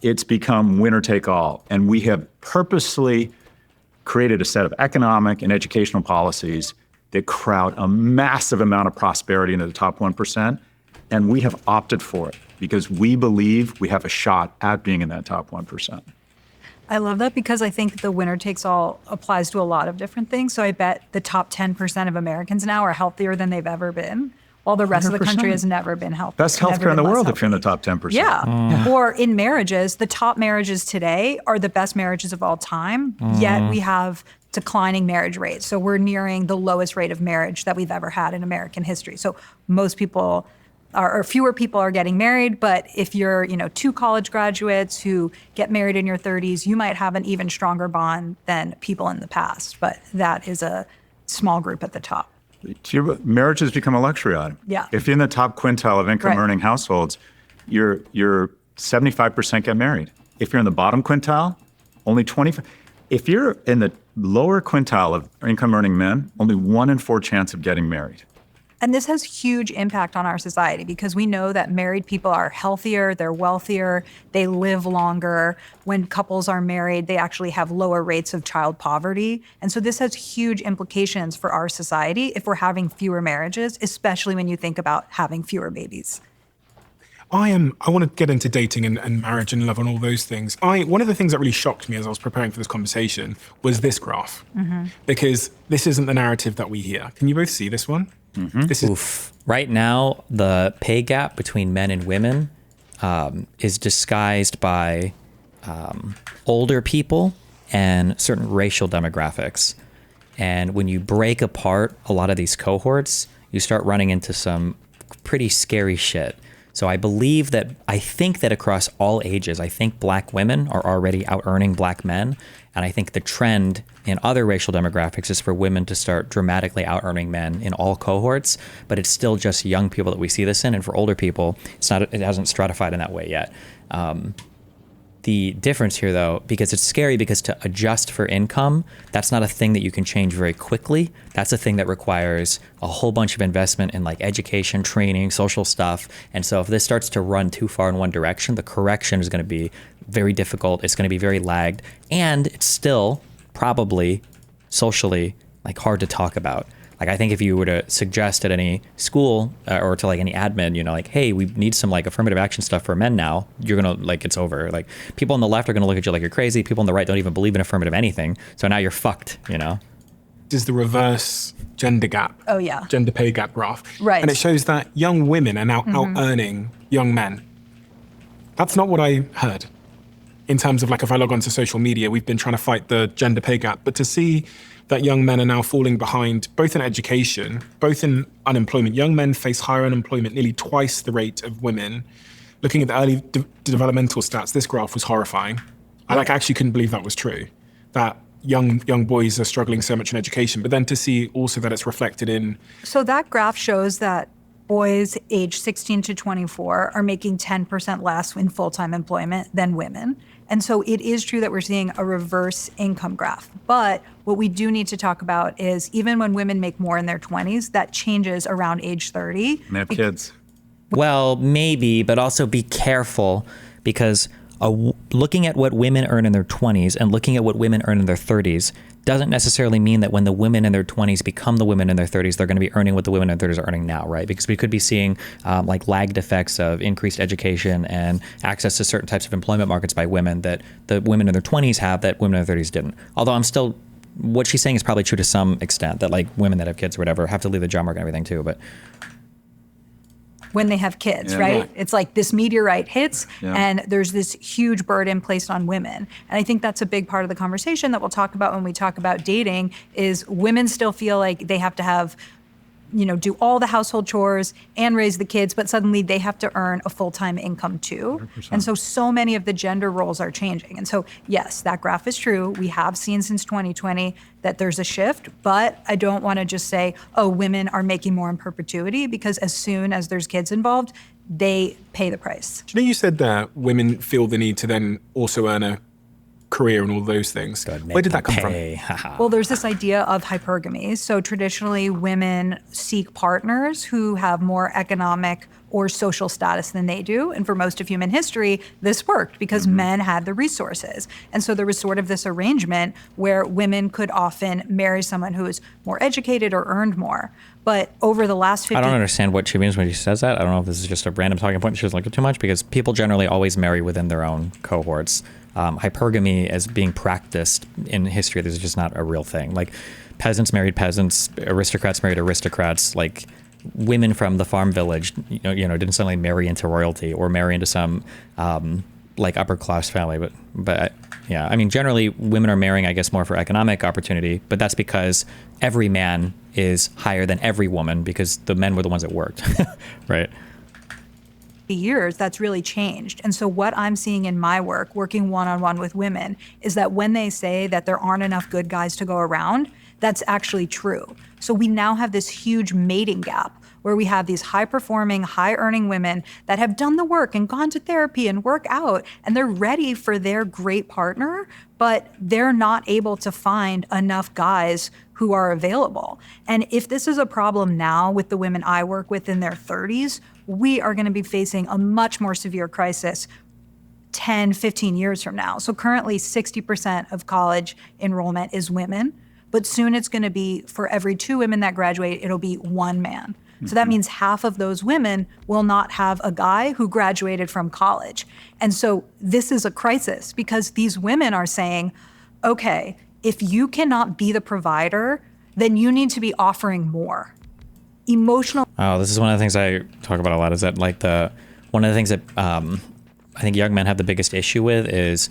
It's become winner take all. And we have purposely created a set of economic and educational policies that crowd a massive amount of prosperity into the top 1%. And we have opted for it because we believe we have a shot at being in that top 1%. I love that because I think the winner takes all applies to a lot of different things. So I bet the top 10% of Americans now are healthier than they've ever been, while the rest of the country 100%. has never been healthy. Best healthcare in the world if you're in the top 10%. Yeah. Or in marriages, the top marriages today are the best marriages of all time, yet we have declining marriage rates. So we're nearing the lowest rate of marriage that we've ever had in American history. So most people or fewer people are getting married, but if you're, 2 college graduates who get married in your 30s, you might have an even stronger bond than people in the past. But that is a small group at the top. Marriage has become a luxury item. Yeah. If you're in the top quintile of income earning households, you're 75% get married. If you're in the bottom quintile, only 20%. If you're in the lower quintile of income earning men, only 1 in 4 chance of getting married. And this has huge impact on our society because we know that married people are healthier, they're wealthier, they live longer. When couples are married, they actually have lower rates of child poverty. And so this has huge implications for our society if we're having fewer marriages, especially when you think about having fewer babies. I want to get into dating and marriage and love and all those things. One of the things that really shocked me as I was preparing for this conversation was this graph, because this isn't the narrative that we hear. Can you both see this one? This is Right now, the pay gap between men and women is disguised by older people and certain racial demographics. And when you break apart a lot of these cohorts, you start running into some pretty scary shit. So I think that across all ages, I think black women are already out earning black men. And I think the trend in other racial demographics is for women to start dramatically out earning men in all cohorts, but it's still just young people that we see this in. And for older people, it hasn't stratified in that way yet. The difference here, though, because it's scary, because to adjust for income, that's not a thing that you can change very quickly. That's a thing that requires a whole bunch of investment in like education, training, social stuff. And so if this starts to run too far in one direction, the correction is going to be very difficult. It's going to be very lagged. And it's still probably socially like hard to talk about. Like, I think if you were to suggest at any school or to like any admin, like, hey, we need some like affirmative action stuff for men now, you're going to like, it's over. Like, people on the left are going to look at you like you're crazy. People on the right don't even believe in affirmative anything. So now you're fucked, This is the reverse gender gap. Oh, yeah. Gender pay gap graph. Right. And it shows that young women are now out earning young men. That's not what I heard. In terms of like, if I log onto social media, we've been trying to fight the gender pay gap, but to see that young men are now falling behind, both in education, both in unemployment. Young men face higher unemployment, nearly twice the rate of women. Looking at the early developmental stats, this graph was horrifying. I actually couldn't believe that was true, that young boys are struggling so much in education, but then to see also that it's reflected in... So that graph shows that boys aged 16 to 24 are making 10% less in full-time employment than women. And so it is true that we're seeing a reverse income graph. But what we do need to talk about is even when women make more in their 20s, that changes around age 30. And they have kids. Well, maybe, but also be careful, because looking at what women earn in their 20s and looking at what women earn in their 30s doesn't necessarily mean that when the women in their 20s become the women in their 30s, they're going to be earning what the women in their 30s are earning now, right? Because we could be seeing like lagged effects of increased education and access to certain types of employment markets by women that the women in their 20s have that women in their 30s didn't. Although what she's saying is probably true to some extent, that like women that have kids or whatever have to leave the job market and everything too, but... when they have kids, Yeah. right? Right. It's like this meteorite hits Yeah. and there's this huge burden placed on women. And I think that's a big part of the conversation that we'll talk about when we talk about dating is women still feel like they have to have do all the household chores and raise the kids, but suddenly they have to earn a full-time income too. 100%. And so many of the gender roles are changing. And so, yes, that graph is true. We have seen since 2020 that there's a shift, but I don't want to just say, oh, women are making more in perpetuity, because as soon as there's kids involved, they pay the price. Do you know you said that women feel the need to then also earn a career and all those things? Where did that come from? Well, there's this idea of hypergamy. So traditionally, women seek partners who have more economic or social status than they do. And for most of human history, this worked because men had the resources. And so there was sort of this arrangement where women could often marry someone who is more educated or earned more. But over the last 50 I don't understand what she means when she says that. I don't know if this is just a random talking point she doesn't like it too much, because people generally always marry within their own cohorts. Hypergamy as being practiced in history, this is just not a real thing. Like peasants married peasants, aristocrats married aristocrats, like women from the farm village, didn't suddenly marry into royalty or marry into some like upper class family. But yeah, I mean, generally women are marrying, I guess, more for economic opportunity, but that's because every man is higher than every woman because the men were the ones that worked, right? years, that's really changed. And so what I'm seeing in my work, working one-on-one with women, is that when they say that there aren't enough good guys to go around, that's actually true. So we now have this huge mating gap where we have these high-performing, high-earning women that have done the work and gone to therapy and work out, and they're ready for their great partner, but they're not able to find enough guys who are available. And if this is a problem now with the women I work with in their 30s, we are going to be facing a much more severe crisis 10, 15 years from now. So currently 60% of college enrollment is women, but soon it's going to be for every 2 women that graduate, it'll be 1 man. So that means half of those women will not have a guy who graduated from college. And so this is a crisis because these women are saying, okay, if you cannot be the provider, then you need to be offering more. Emotional. Oh, this is one of the things I talk about a lot, is that like one of the things that I think young men have the biggest issue with is,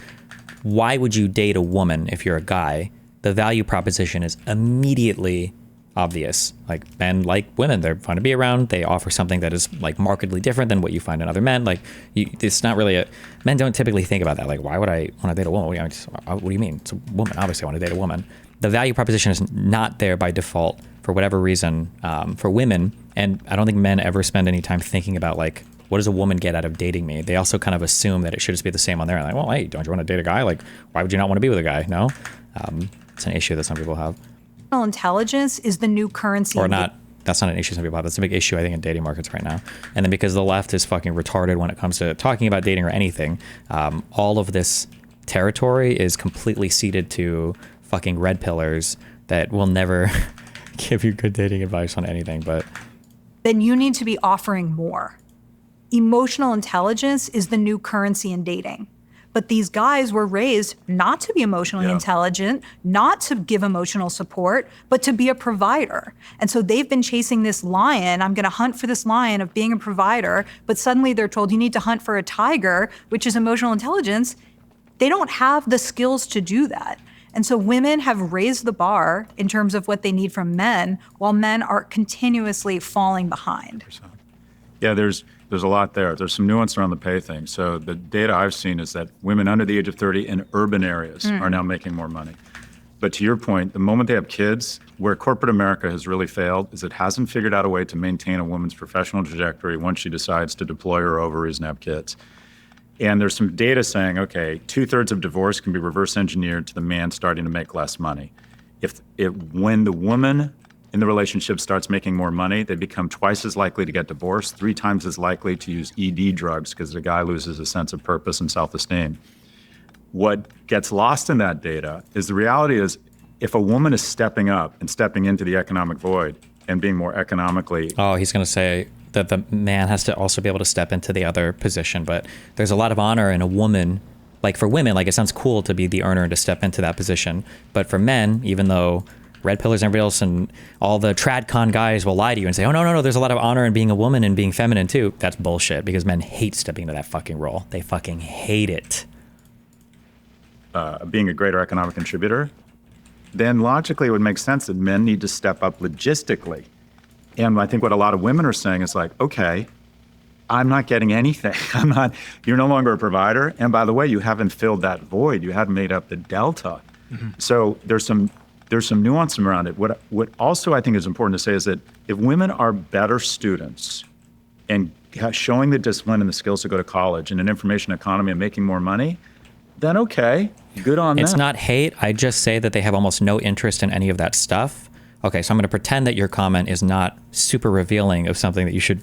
why would you date a woman if you're a guy? The value proposition is immediately obvious. Like, men like women, they're fun to be around. They offer something that is like markedly different than what you find in other men. Like, it's not really men don't typically think about that. Like, why would I want to date a woman? What do you mean? It's a woman. Obviously, I want to date a woman. The value proposition is not there by default for whatever reason for women. And I don't think men ever spend any time thinking about, like, what does a woman get out of dating me? They also kind of assume that it should just be the same on their end. Like, well, hey, don't you want to date a guy? Like, why would you not want to be with a guy? No? It's an issue that some people have. Intelligence is the new currency. Or not. That's not an issue some people have. That's a big issue, I think, in dating markets right now. And then because the left is fucking retarded when it comes to talking about dating or anything, all of this territory is completely ceded to fucking red pillars that will never give you good dating advice on anything. But then you need to be offering more. Emotional intelligence is the new currency in dating. But these guys were raised not to be emotionally intelligent, not to give emotional support, but to be a provider. And so they've been chasing this lion. I'm going to hunt for this lion of being a provider. But suddenly they're told you need to hunt for a tiger, which is emotional intelligence. They don't have the skills to do that. And so women have raised the bar in terms of what they need from men, while men are continuously falling behind. Yeah, there's a lot there. There's some nuance around the pay thing. So the data I've seen is that women under the age of 30 in urban areas are now making more money. But to your point, the moment they have kids, where corporate America has really failed is it hasn't figured out a way to maintain a woman's professional trajectory once she decides to deploy her ovaries and have kids. And there's some data saying, okay, 2/3 of divorce can be reverse engineered to the man starting to make less money. When the woman in the relationship starts making more money, they become twice as likely to get divorced, 3 times as likely to use ED drugs because the guy loses a sense of purpose and self-esteem. What gets lost in that data is the reality is, if a woman is stepping up and stepping into the economic void and being more economically... Oh, he's going to say that the man has to also be able to step into the other position. But there's a lot of honor in a woman. Like, for women, like, it sounds cool to be the earner and to step into that position. But for men, even though red pillars and everybody else and all the tradcon guys will lie to you and say, oh, no, there's a lot of honor in being a woman and being feminine too. That's bullshit, because men hate stepping into that fucking role. They fucking hate it. Being a greater economic contributor, then logically it would make sense that men need to step up logistically And I think what a lot of women are saying is like, okay, I'm not getting anything. You're no longer a provider. And by the way, you haven't filled that void. You haven't made up the delta. So there's some nuance around it. What also I think is important to say is that if women are better students and showing the discipline and the skills to go to college and an information economy and making more money, then okay, good on them. It's not hate. I just say that they have almost no interest in any of that stuff. Okay, so I'm going to pretend that your comment is not super revealing of something that you should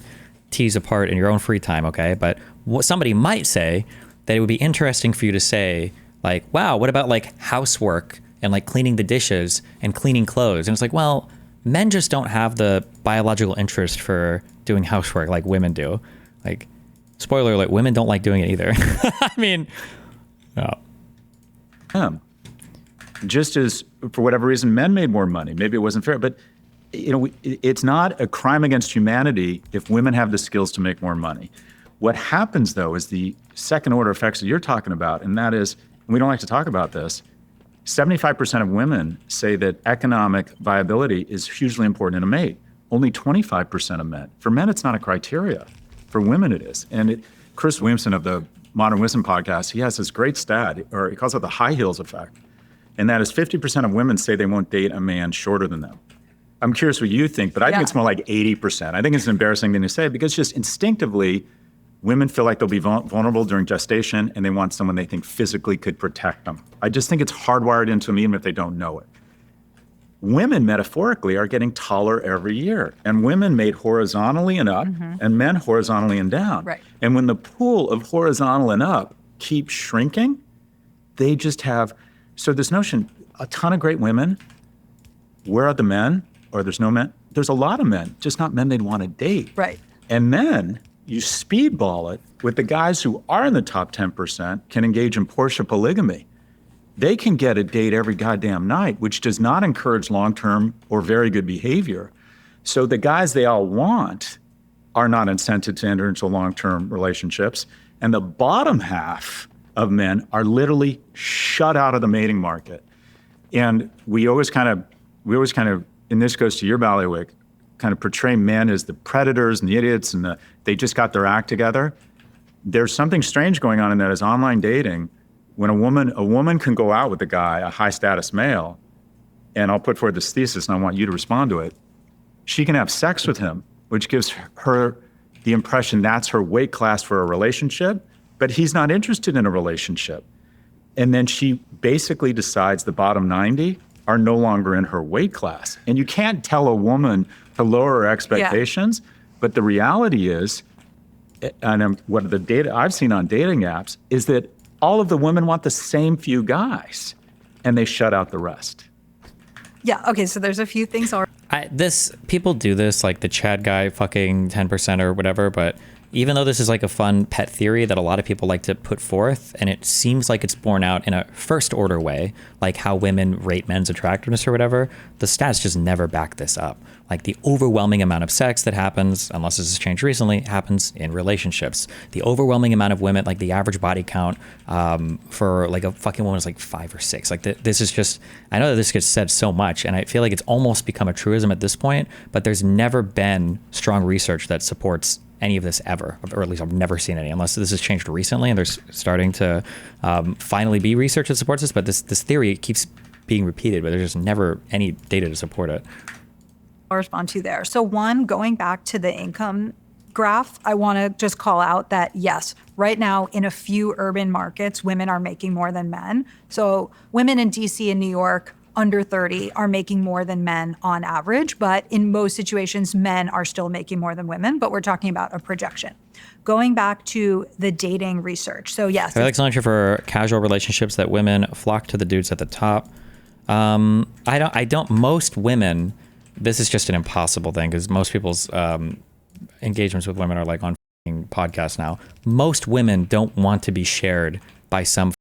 tease apart in your own free time, okay? But what somebody might say that it would be interesting for you to say, like, wow, what about like housework and like cleaning the dishes and cleaning clothes? And it's like, well, men just don't have the biological interest for doing housework like women do. Like, spoiler alert, women don't like doing it either. I mean, no. Just as, for whatever reason, men made more money. Maybe it wasn't fair, but it's not a crime against humanity if women have the skills to make more money. What happens, though, is the second order effects that you're talking about, and that is, and we don't like to talk about this, 75% of women say that economic viability is hugely important in a mate. Only 25% of men. For men, it's not a criteria. For women, it is. And Chris Williamson of the Modern Wisdom podcast, he has this great stat, or he calls it the high heels effect. And that is 50% of women say they won't date a man shorter than them. I'm curious what you think, but I think it's more like 80%. I think it's an embarrassing thing to say because just instinctively, women feel like they'll be vulnerable during gestation and they want someone they think physically could protect them. I just think it's hardwired into them even if they don't know it. Women, metaphorically, are getting taller every year. And women made horizontally and up and men horizontally and down. Right. And when the pool of horizontal and up keeps shrinking, they just have, so this notion, a ton of great women, where are the men? Or there's no men? There's a lot of men, just not men they'd want to date. Right. And then you speedball it with the guys who are in the top 10% can engage in Porsche polygamy. They can get a date every goddamn night, which does not encourage long-term or very good behavior. So the guys they all want are not incented to enter into long-term relationships. And the bottom half of men are literally shut out of the mating market. And we always kind of, and this goes to your ballywick, kind of portray men as the predators and the idiots and they just got their act together. There's something strange going on in that is online dating. When a woman can go out with a guy, a high status male, and I'll put forward this thesis and I want you to respond to it. She can have sex with him, which gives her the impression that's her weight class for a relationship, but he's not interested in a relationship. And then she basically decides the bottom 90 are no longer in her weight class. And you can't tell a woman to lower her expectations, but the reality is, and what the data I've seen on dating apps is that all of the women want the same few guys and they shut out the rest. Yeah, okay, so there's a few things. People do this, like the Chad guy fucking 10% or whatever, but even though this is like a fun pet theory that a lot of people like to put forth, and it seems like it's borne out in a first order way, like how women rate men's attractiveness or whatever, the stats just never back this up. Like the overwhelming amount of sex that happens, unless this has changed recently, happens in relationships. The overwhelming amount of women, like the average body count for like a fucking woman is like 5 or 6. Like this is just, I know that this gets said so much, and I feel like it's almost become a truism at this point, but there's never been strong research that supports any of this ever, or at least I've never seen any, unless this has changed recently and there's starting to finally be research that supports this. But this theory keeps being repeated, but there's just never any data to support it. I'll respond to there. So one, going back to the income graph, I want to just call out that yes, right now in a few urban markets, women are making more than men. So women in DC and New York under 30 are making more than men on average, but in most situations, men are still making more than women, but we're talking about a projection. Going back to the dating research. So yes. I like so much for casual relationships that women flock to the dudes at the top. Most women, this is just an impossible thing because most people's engagements with women are like on podcasts now. Most women don't want to be shared by some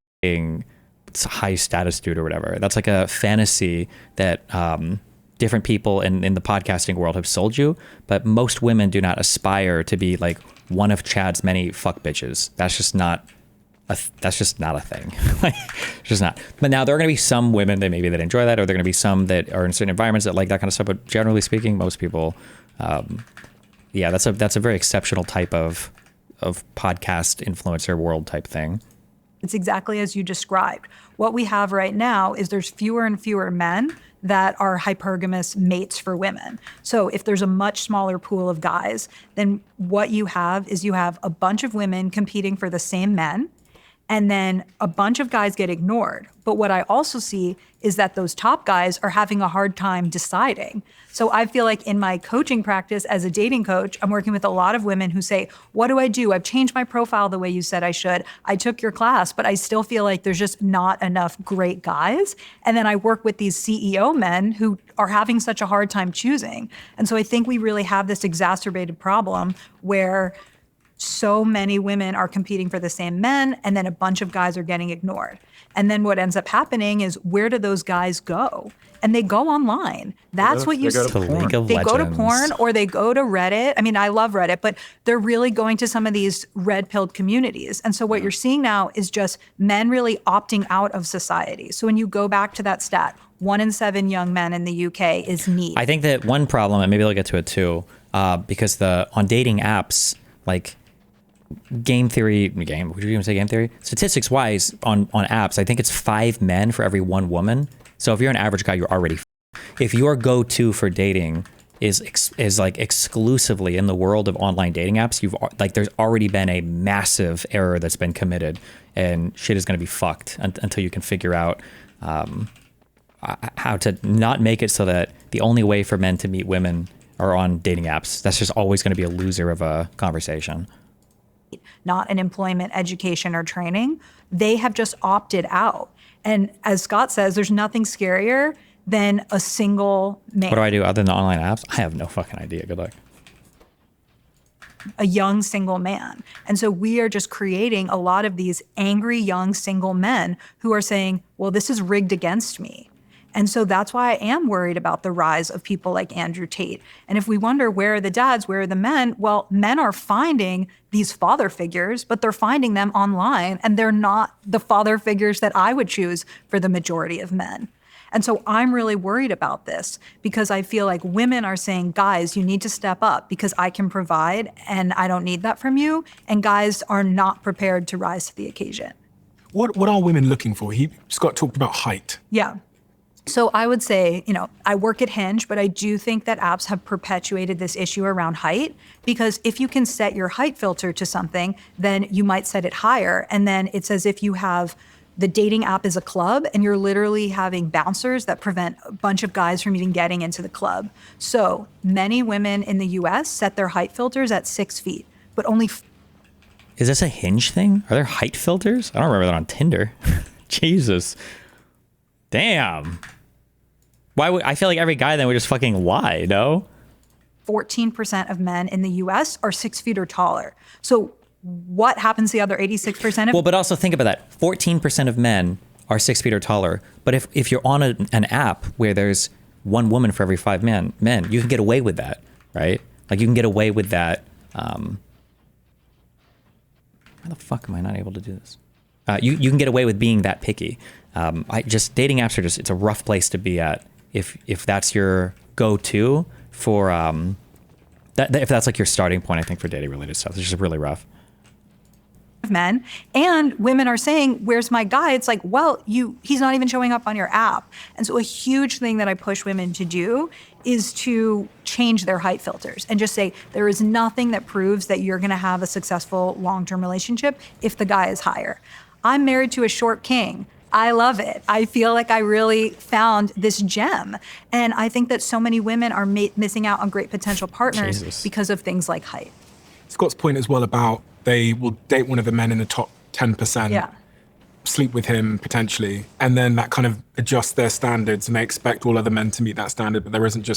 high status dude or whatever. That's like a fantasy that different people in the podcasting world have sold you, but most women do not aspire to be like one of Chad's many fuck bitches. That's just not a thing. Like, just not. But now there are going to be some women that maybe that enjoy that, or there are going to be some that are in certain environments that like that kind of stuff. But generally speaking, most people Yeah, that's a very exceptional type of podcast influencer world type thing. It's exactly as you described. What we have right now is there's fewer and fewer men that are hypergamous mates for women. So if there's a much smaller pool of guys, then what you have is you have a bunch of women competing for the same men, and then a bunch of guys get ignored. But what I also see is that those top guys are having a hard time deciding. So I feel like in my coaching practice as a dating coach, I'm working with a lot of women who say, what do I do? I've changed my profile the way you said I should. I took your class, but I still feel like there's just not enough great guys. And then I work with these CEO men who are having such a hard time choosing. And so I think we really have this exacerbated problem where so many women are competing for the same men, and then a bunch of guys are getting ignored. And then what ends up happening is, where do those guys go? And they go online. That's what you see. To League of They go to Legends. porn or they go to Reddit. I mean, I love Reddit, but they're really going to some of these red-pilled communities. And so what you're seeing now is just men really opting out of society. So when you go back to that stat, 1 in 7 young men in the UK is need. I think that one problem, and maybe I'll get to it too, because on dating apps, like would you even say game theory? Statistics wise, on apps, I think it's 5 men for every 1 woman. So if you're an average guy, you're already. If your go-to for dating is like exclusively in the world of online dating apps, there's already been a massive error that's been committed, and shit is going to be fucked until you can figure out how to not make it so that the only way for men to meet women are on dating apps. That's just always going to be a loser of a conversation. Not an employment, education, or training. They have just opted out. And as Scott says, there's nothing scarier than a single man. What do I do other than online apps? I have no fucking idea. Good luck. A young single man. And so we are just creating a lot of these angry young single men who are saying, well, this is rigged against me. And so that's why I am worried about the rise of people like Andrew Tate. And if we wonder, where are the dads, where are the men? Well, men are finding these father figures, but they're finding them online, and they're not the father figures that I would choose for the majority of men. And so I'm really worried about this because I feel like women are saying, guys, you need to step up because I can provide and I don't need that from you. And guys are not prepared to rise to the occasion. What are women looking for? Scott talked about height. Yeah. So I would say, I work at Hinge, but I do think that apps have perpetuated this issue around height, because if you can set your height filter to something, then you might set it higher. And then it's as if you have the dating app is a club and you're literally having bouncers that prevent a bunch of guys from even getting into the club. So many women in the US set their height filters at 6 feet, but only. Is this a Hinge thing? Are there height filters? I don't remember that on Tinder. Jesus. Damn. I feel like every guy then would just fucking lie, no? 14% of men in the US are 6 feet or taller. So what happens to the other 86% of? Well, but also think about that. 14% of men are 6 feet or taller. But if you're on an app where there's 1 woman for every 5 men, you can get away with that, right? Like you can get away with that. How the fuck am I not able to do this? You can get away with being that picky. Dating apps are it's a rough place to be at if that's your go-to for if that's like your starting point, I think, for dating related stuff. It's just really rough. Men and women are saying, where's my guy? It's like, well, he's not even showing up on your app. And so a huge thing that I push women to do is to change their height filters and just say, there is nothing that proves that you're going to have a successful long-term relationship if the guy is higher. I'm married to a short king. I love it. I feel like I really found this gem. And I think that so many women are missing out on great potential partners because of things like height. Scott's point as well about they will date one of the men in the top 10%, sleep with him potentially, and then that kind of adjusts their standards and they expect all other men to meet that standard, but there isn't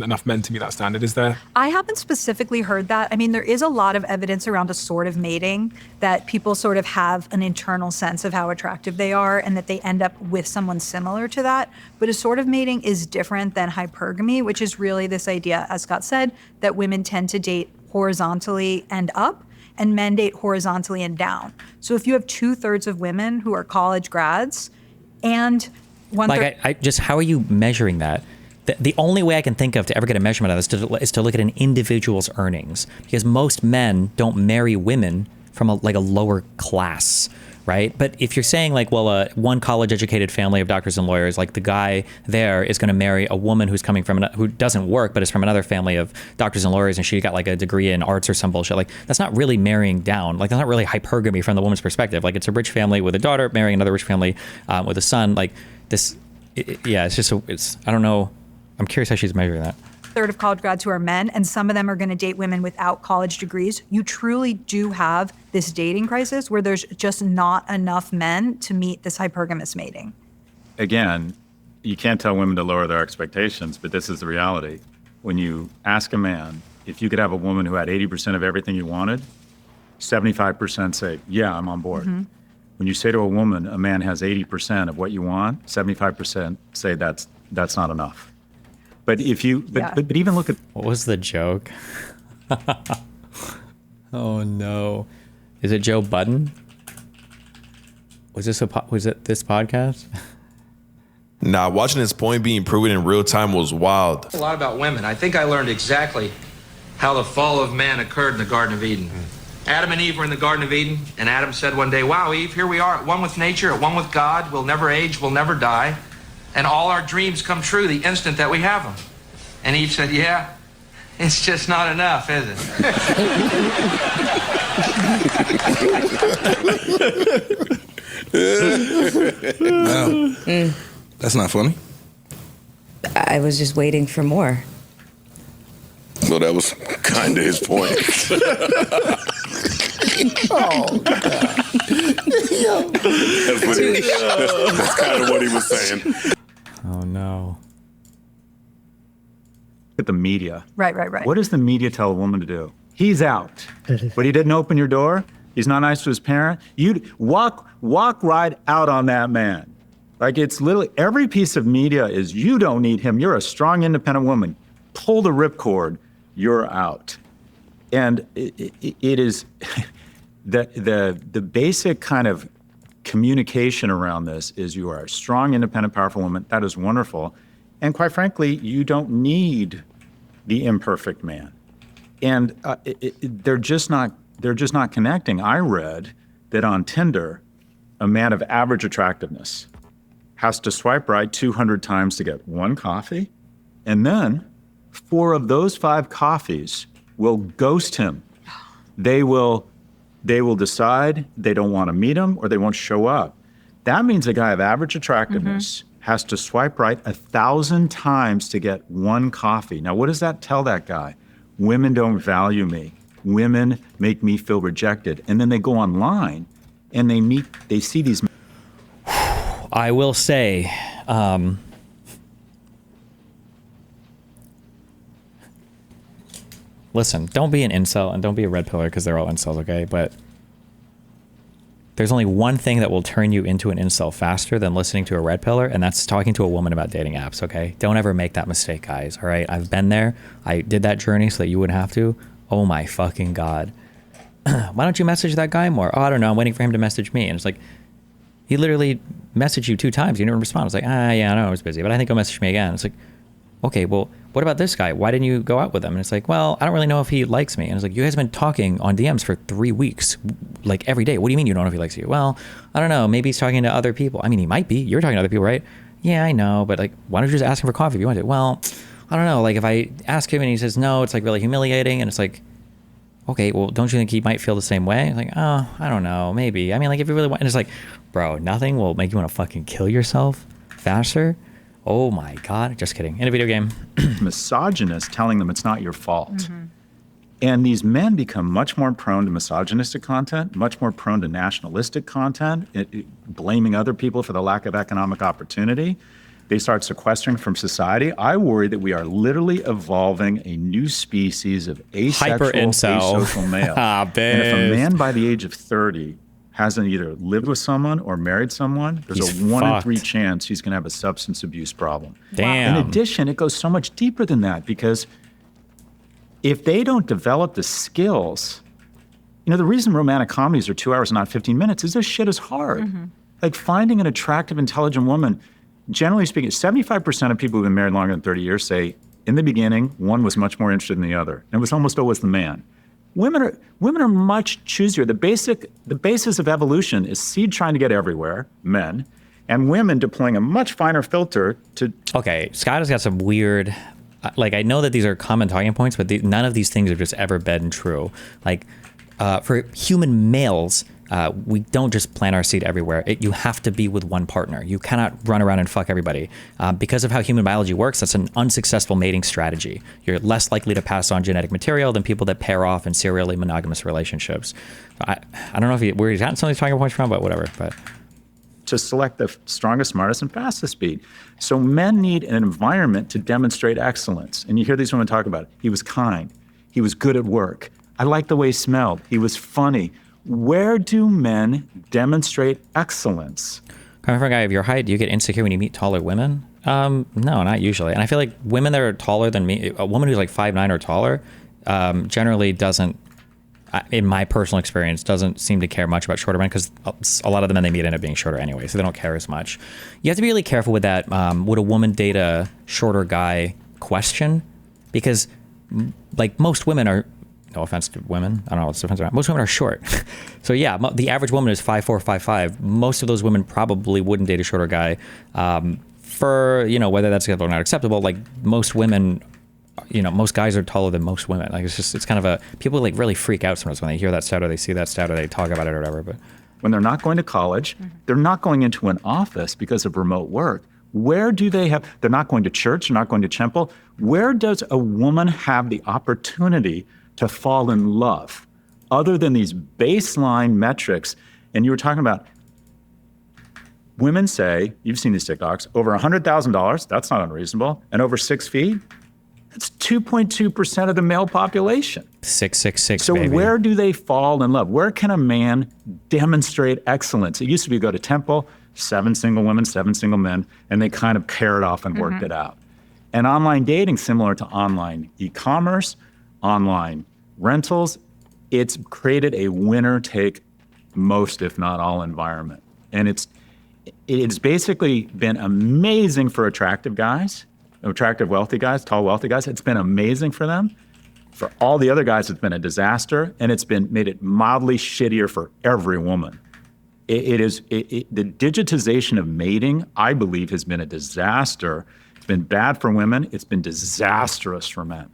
enough men to meet that standard, is there? I haven't specifically heard that. I mean, there is a lot of evidence around assortive mating that people sort of have an internal sense of how attractive they are and that they end up with someone similar to that. But assortive mating is different than hypergamy, which is really this idea, as Scott said, that women tend to date horizontally and up, and men date horizontally and down. So if you have 2/3 of women who are college grads and 1/3... How are you measuring that? the only way I can think of to ever get a measurement of this is to look at an individual's earnings, because most men don't marry women from a lower class, right? But if you're saying like, well, one college-educated family of doctors and lawyers, like the guy there is going to marry a woman who's coming from who doesn't work, but is from another family of doctors and lawyers, and she got like a degree in arts or some bullshit. Like that's not really marrying down. Like that's not really hypergamy from the woman's perspective. Like it's a rich family with a daughter marrying another rich family with a son. Like this, it's just I don't know. I'm curious how she's measuring that. Third of college grads who are men, and some of them are going to date women without college degrees. You truly do have this dating crisis where there's just not enough men to meet this hypergamous mating. Again, you can't tell women to lower their expectations, but this is the reality. When you ask a man if you could have a woman who had 80% of everything you wanted, 75% say, yeah, I'm on board. Mm-hmm. When you say to a woman, a man has 80% of what you want, 75% say that's not enough. But if you, but even look at what was the joke? Oh no, is it Joe Budden? Was it this podcast? Nah, watching his point being proven in real time was wild. A lot about women. I think I learned exactly how the fall of man occurred in the Garden of Eden. Adam and Eve were in the Garden of Eden, and Adam said one day, wow, Eve, here we are at one with nature, at one with God. We'll never age, we'll never die. And all our dreams come true the instant that we have them. And Eve said, yeah, it's just not enough, is it? No, that's not funny. I was just waiting for more. So that was kind of his point. Oh, God. That's kind of what he was saying. Oh, no. Look at the media. Right. What does the media tell a woman to do? He's out, but he didn't open your door. He's not nice to his parent. You'd walk right out on that man. Like it's literally every piece of media is you don't need him. You're a strong, independent woman. Pull the ripcord. You're out. And it is the basic kind of communication around this is you are a strong, independent, powerful woman. That is wonderful. And quite frankly, you don't need the imperfect man. And they're just not connecting. I read that on Tinder, a man of average attractiveness has to swipe right 200 times to get one coffee, and then 4 of those 5 coffees will ghost him. They will decide they don't want to meet him or they won't show up. That means a guy of average attractiveness has to swipe right 1,000 times to get one coffee. Now, what does that tell that guy? Women don't value me. Women make me feel rejected. And then they go online and they see these. I will say, listen, don't be an incel and don't be a red pillar because they're all incels, okay? But there's only one thing that will turn you into an incel faster than listening to a red pillar, and that's talking to a woman about dating apps, okay? Don't ever make that mistake, guys, all right? I've been there. I did that journey so that you wouldn't have to. Oh my fucking God. Why don't you message that guy more? Oh, I don't know. I'm waiting for him to message me. And it's like, he literally messaged you 2 times. You didn't respond. I was like, yeah, I know I was busy, but I think he'll message me again. It's like, okay, well, what about this guy? Why didn't you go out with him? And it's like, well, I don't really know if he likes me. And it's like, you guys have been talking on DMs for 3 weeks, like every day. What do you mean you don't know if he likes you? Well, I don't know. Maybe he's talking to other people. I mean, he might be. You're talking to other people, right? Yeah, I know. But like, why don't you just ask him for coffee if you want to? Well, I don't know. Like if I ask him and he says no, it's like really humiliating. And it's like, okay, well, don't you think he might feel the same way? It's like, oh, I don't know. Maybe. I mean, like if you really want, and it's like, bro, nothing will make you want to fucking kill yourself faster. Oh my God. Just kidding. In a video game. Misogynist telling them it's not your fault. And these men become much more prone to misogynistic content, much more prone to nationalistic content, blaming other people for the lack of economic opportunity. They start sequestering from society. I worry that we are literally evolving a new species of asexual, asocial male. And if a man by the age of 30 hasn't either lived with someone or married someone, there's He's a 1 in fucked. 3 chance he's going to have a substance abuse problem. Damn. In addition, it goes so much deeper than that because if they don't develop the skills, the reason romantic comedies are 2 hours, not 15 minutes, is this shit is hard. Like finding an attractive, intelligent woman, generally speaking, 75% of people who've been married longer than 30 years say in the beginning, one was much more interested in the other. And it was almost always the man. Women are much choosier. The basis of evolution is seed trying to get everywhere, men, and women deploying a much finer filter to. Okay, Scott has got some weird. Like, I know that these are common talking points, but none of these things have just ever been true. Like, for human males, we don't just plant our seed everywhere. You have to be with one partner. You cannot run around and fuck everybody. Because of how human biology works, that's an unsuccessful mating strategy. You're less likely to pass on genetic material than people that pair off in serially monogamous relationships. I don't know where he's gotten some of these talking points from, but whatever. But to select the strongest, smartest, and fastest speed. So men need an environment to demonstrate excellence. And you hear these women talk about it. He was kind. He was good at work. I liked the way he smelled. He was funny. Where do men demonstrate excellence? Coming from a guy of your height, do you get insecure when you meet taller women? No, not usually. And I feel like women that are taller than me, a woman who's like 5'9" or taller, generally doesn't, in my personal experience, doesn't seem to care much about shorter men, because a lot of the men they meet end up being shorter anyway, so they don't care as much. You have to be really careful with that. Would a woman date a shorter guy question? Because like most women are, no offense to women, I don't know what's the offense around, most women are short. So yeah, the average woman is 5'4", 5'5". Most of those women probably wouldn't date a shorter guy. For, whether that's acceptable or not acceptable, like most women, most guys are taller than most women. Like it's kind of people like really freak out sometimes when they hear that stat or they see that stat or they talk about it or whatever. But when they're not going to college, they're not going into an office because of remote work. Where do they're not going to church, they're not going to temple. Where does a woman have the opportunity to fall in love other than these baseline metrics? And you were talking about women say, you've seen these TikToks, over $100,000, that's not unreasonable, and over 6 feet, that's 2.2% of the male population. 666, so baby. Where do they fall in love? Where can a man demonstrate excellence? It used to be go to temple, 7 single women, 7 single men, and they kind of paired off and worked it out. And online dating, similar to online e-commerce, online rentals, it's created a winner-take-most, if not all, environment. And it's basically been amazing for attractive guys, attractive wealthy guys, tall wealthy guys. It's been amazing for them. For all the other guys, it's been a disaster, and it's made it mildly shittier for every woman. The digitization of mating, I believe, has been a disaster. It's been bad for women. It's been disastrous for men.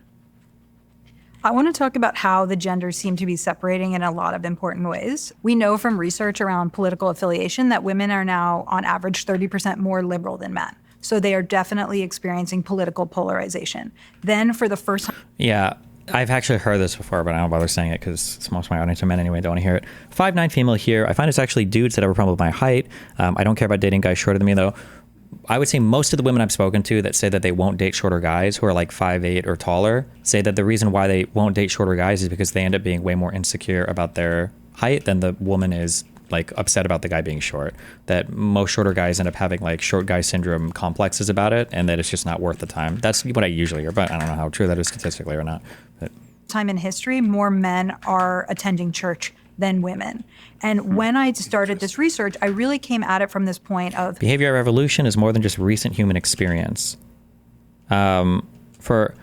I want to talk about how the genders seem to be separating in a lot of important ways. We know from research around political affiliation that women are now, on average, 30% more liberal than men. So they are definitely experiencing political polarization. Then for the first time... Yeah, I've actually heard this before, but I don't bother saying it because most of my audience are men anyway, don't want to hear it. 5'9" female here. I find it's actually dudes that have a problem with my height. I don't care about dating guys shorter than me, though. I would say most of the women I've spoken to that say that they won't date shorter guys who are like 5'8" or taller say that the reason why they won't date shorter guys is because they end up being way more insecure about their height than the woman is like upset about the guy being short. That most shorter guys end up having like short guy syndrome complexes about it, and that it's just not worth the time. That's what I usually hear, but I don't know how true that is statistically or not. But time in history, more men are attending church than women. And when I started this research, I really came at it from this point of... Behavioral evolution is more than just recent human experience. For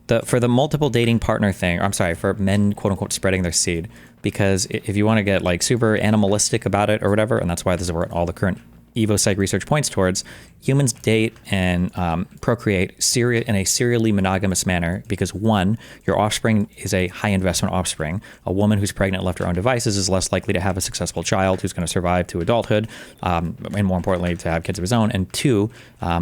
the multiple dating partner thing, for men, quote unquote, spreading their seed, because if you want to get like super animalistic about it or whatever, and that's why this is where all the current Evo Psych research points towards, humans date and procreate in a serially monogamous manner because, one, your offspring is a high investment offspring. A woman who's pregnant left her own devices is less likely to have a successful child who's going to survive to adulthood, and more importantly, to have kids of his own. And two,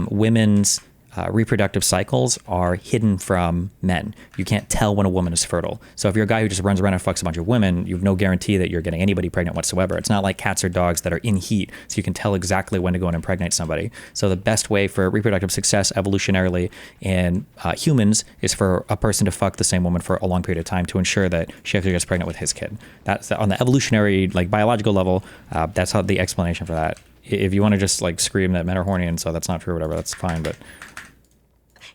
women's reproductive cycles are hidden from men. You can't tell when a woman is fertile. So if you're a guy who just runs around and fucks a bunch of women, you have no guarantee that you're getting anybody pregnant whatsoever. It's not like cats or dogs that are in heat, so you can tell exactly when to go and impregnate somebody. So the best way for reproductive success evolutionarily in humans is for a person to fuck the same woman for a long period of time to ensure that she actually gets pregnant with his kid. That's on the evolutionary, like biological level. That's how the explanation for that. If you want to just like scream that men are horny and so that's not true or whatever, that's fine, but...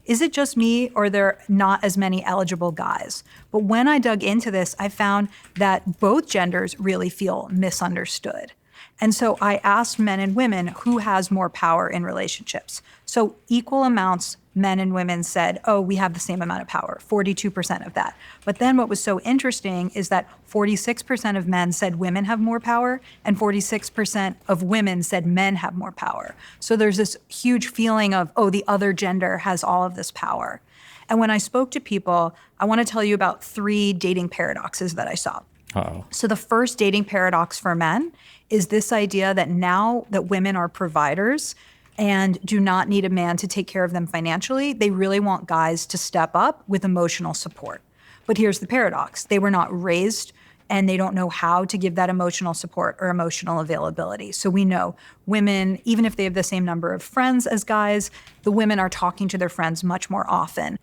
Is it just me or there are not as many eligible guys? But when I dug into this, I found that both genders really feel misunderstood. And so I asked men and women who has more power in relationships. So equal amounts, men and women said, oh, we have the same amount of power, 42% of that. But then what was so interesting is that 46% of men said women have more power, and 46% of women said men have more power. So there's this huge feeling of, oh, the other gender has all of this power. And when I spoke to people, I want to tell you about 3 dating paradoxes that I saw. Uh-oh. So the first dating paradox for men is this idea that now that women are providers and do not need a man to take care of them financially, they really want guys to step up with emotional support. But here's the paradox. They were not raised and they don't know how to give that emotional support or emotional availability. So we know women, even if they have the same number of friends as guys, the women are talking to their friends much more often.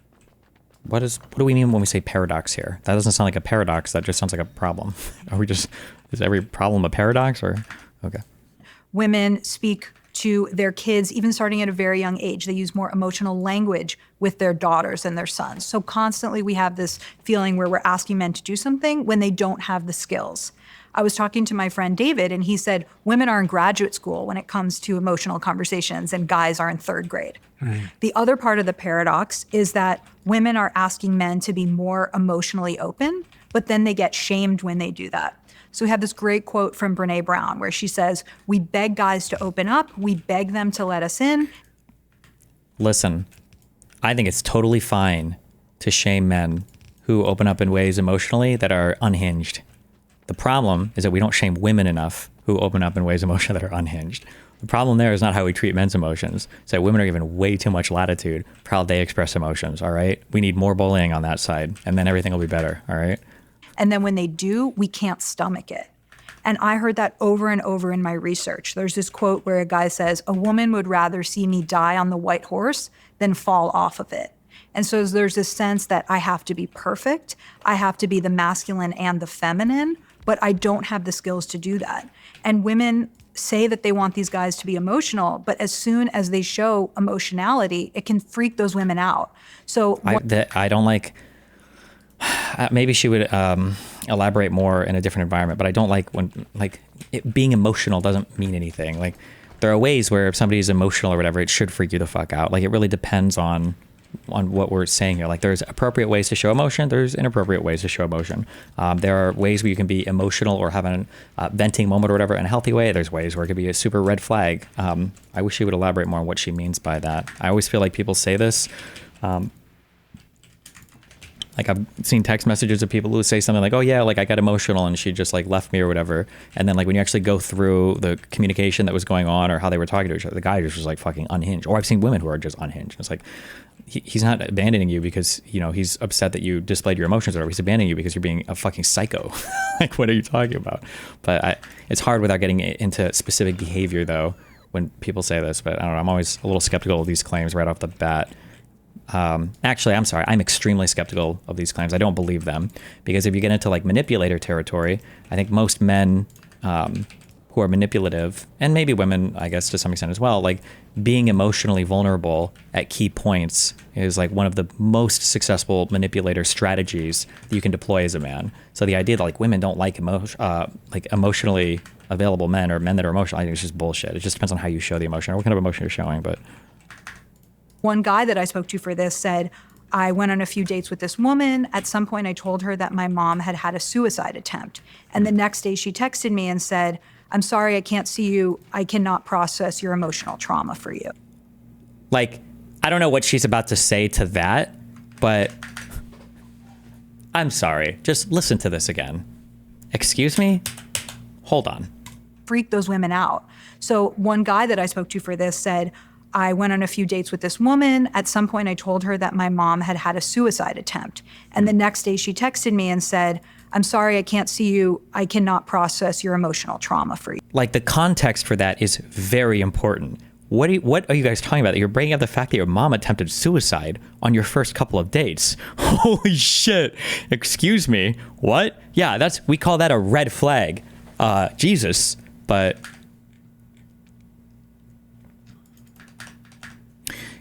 What do we mean when we say paradox here? That doesn't sound like a paradox. That just sounds like a problem. Is every problem a paradox or? Okay. Women speak to their kids, even starting at a very young age. They use more emotional language with their daughters and their sons. So constantly we have this feeling where we're asking men to do something when they don't have the skills. I was talking to my friend David, and he said women are in graduate school when it comes to emotional conversations, and guys are in 3rd grade. The other part of the paradox is that women are asking men to be more emotionally open, but then they get shamed when they do that. So we have this great quote from Brene Brown where she says, we beg guys to open up, we beg them to let us in. Listen, I think it's totally fine to shame men who open up in ways emotionally that are unhinged. The problem is that we don't shame women enough who open up in ways emotionally that are unhinged. The problem there is not how we treat men's emotions. It's that women are given way too much latitude for how they express emotions, all right? We need more bullying on that side, and then everything will be better, all right? And then when they do, we can't stomach it. And I heard that over and over in my research. There's this quote where a guy says, a woman would rather see me die on the white horse than fall off of it. And so there's this sense that I have to be perfect, I have to be the masculine and the feminine, but I don't have the skills to do that. And women say that they want these guys to be emotional, but as soon as they show emotionality, it can freak those women out. So I don't like, maybe she would elaborate more in a different environment, but I don't like when, being emotional doesn't mean anything. Like, there are ways where if somebody's emotional or whatever, it should freak you the fuck out. Like, it really depends on what we're saying here. Like, there's appropriate ways to show emotion, there's inappropriate ways to show emotion. There are ways where you can be emotional or have an venting moment or whatever in a healthy way. There's ways where it could be a super red flag. I wish she would elaborate more on what she means by that. I always feel like people say this. Like, I've seen text messages of people who say something like, oh yeah, like I got emotional and she just like left me or whatever. And then like when you actually go through the communication that was going on or how they were talking to each other, the guy just was like fucking unhinged. Or I've seen women who are just unhinged. It's like, he's not abandoning you because, you know, he's upset that you displayed your emotions or whatever. He's abandoning you because you're being a fucking psycho. Like, what are you talking about? But it's hard without getting into specific behavior though, when people say this, but I don't know, I'm always a little skeptical of these claims right off the bat. Actually, I'm sorry. I'm extremely skeptical of these claims. I don't believe them because if you get into like manipulator territory, I think most men who are manipulative, and maybe women, I guess to some extent as well, like being emotionally vulnerable at key points is like one of the most successful manipulator strategies that you can deploy as a man. So the idea that like women don't like emotionally available men or men that are emotional, I think it's just bullshit. It just depends on how you show the emotion or what kind of emotion you're showing, but. One guy that I spoke to for this said, I went on a few dates with this woman. At some point, I told her that my mom had had a suicide attempt. And the next day she texted me and said, I'm sorry, I can't see you. I cannot process your emotional trauma for you. Like, I don't know what she's about to say to that, but I'm sorry. Just listen to this again. Excuse me? Hold on. Freak those women out. So one guy that I spoke to for this said, I went on a few dates with this woman. At some point, I told her that my mom had had a suicide attempt. And the next day she texted me and said, I'm sorry, I can't see you. I cannot process your emotional trauma for you. Like, the context for that is very important. What are you guys talking about? You're bringing up the fact that your mom attempted suicide on your first couple of dates. Holy shit. Excuse me. What? Yeah, we call that a red flag. Jesus. But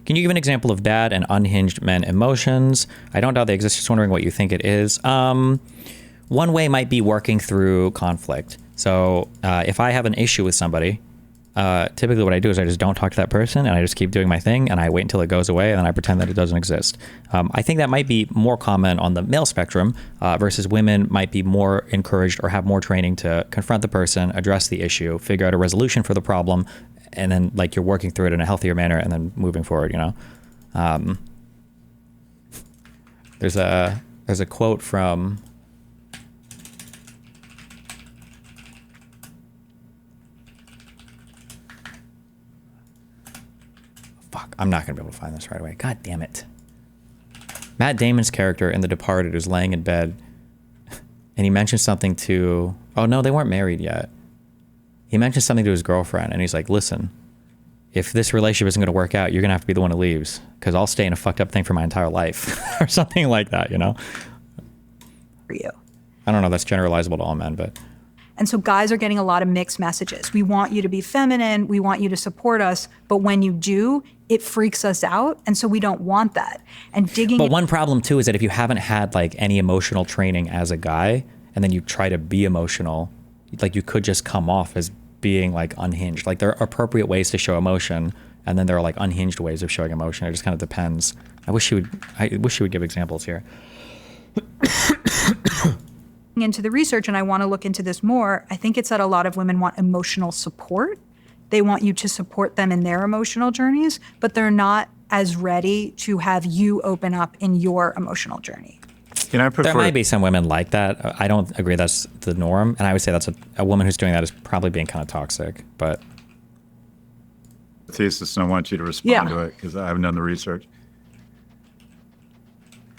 can you give an example of bad and unhinged men emotions? I don't doubt they exist. Just wondering what you think it is. One way might be working through conflict. So if I have an issue with somebody, typically what I do is I just don't talk to that person and I just keep doing my thing and I wait until it goes away and then I pretend that it doesn't exist. I think that might be more common on the male spectrum versus women might be more encouraged or have more training to confront the person, address the issue, figure out a resolution for the problem, and then like you're working through it in a healthier manner and then moving forward, you know? There's a quote from... Fuck, I'm not going to be able to find this right away. God damn it. Matt Damon's character in The Departed is laying in bed and he mentions something to... Oh, no, they weren't married yet. He mentions something to his girlfriend and he's like, listen, if this relationship isn't going to work out, you're going to have to be the one who leaves because I'll stay in a fucked up thing for my entire life or something like that, you know? For you. I don't know, that's generalizable to all men, but... And so guys are getting a lot of mixed messages. We want you to be feminine. We want you to support us. But when you do, it freaks us out. And so we don't want that. And digging... But one problem too is that if you haven't had like any emotional training as a guy, and then you try to be emotional, like you could just come off as being like unhinged. Like there are appropriate ways to show emotion, and then there are like unhinged ways of showing emotion. It just kind of depends. I wish you would give examples here. Into the research, and I want to look into this more, I think it's that a lot of women want emotional support. They want you to support them in their emotional journeys, but they're not as ready to have you open up in your emotional journey. I prefer... There might be some women like that. I don't agree that's the norm, and I would say that's a woman who's doing that is probably being kind of toxic, but... Thesis, and I want you to respond to it because I haven't done the research.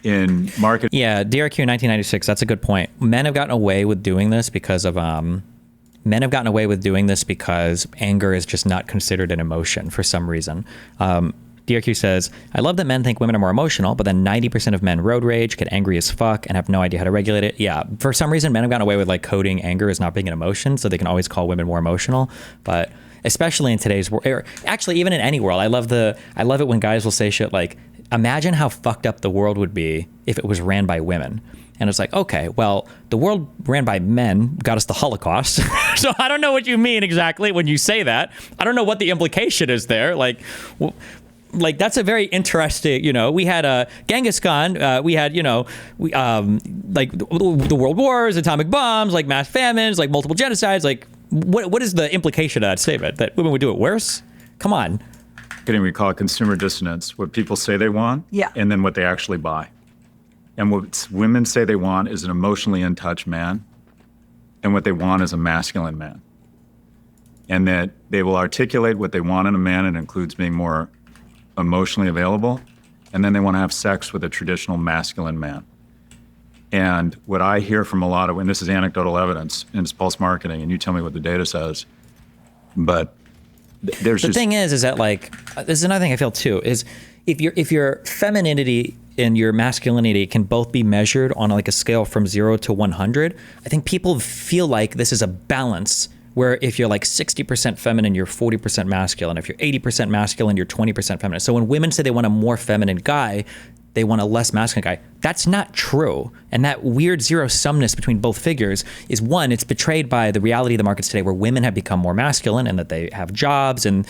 In market... Yeah, DRQ 1996, that's a good point. Men have gotten away with doing this because of... Men have gotten away with doing this because anger is just not considered an emotion for some reason. DRQ says, I love that men think women are more emotional, but then 90% of men road rage, get angry as fuck, and have no idea how to regulate it. Yeah, for some reason, men have gotten away with like coding anger as not being an emotion, so they can always call women more emotional. But especially in today's world, actually even in any world, I love it when guys will say shit like, imagine how fucked up the world would be if it was ran by women. And it's like, okay, well, the world ran by men got us the Holocaust. So I don't know what you mean exactly when you say that. I don't know what the implication is there. Like that's a very interesting, you know, we had Genghis Khan, we had, you know, like the world wars, atomic bombs, like mass famines, like multiple genocides. Like what is the implication of that statement? That women would do it worse? Come on. We call it consumer dissonance, what people say they want, and then what they actually buy. And what women say they want is an emotionally in touch man, and what they want is a masculine man. And that they will articulate what they want in a man, and it includes being more emotionally available, and then they want to have sex with a traditional masculine man. And what I hear from a lot of, and this is anecdotal evidence, and it's pulse marketing, and you tell me what the data says, but there's the thing is that like, this is another thing I feel too, is if your femininity and your masculinity can both be measured on like a scale from 0 to 100, I think people feel like this is a balance where if you're like 60% feminine, you're 40% masculine. If you're 80% masculine, you're 20% feminine. So when women say they want a more feminine guy, they want a less masculine guy. That's not true. And that weird zero-sumness between both figures is, one, it's betrayed by the reality of the markets today where women have become more masculine and that they have jobs and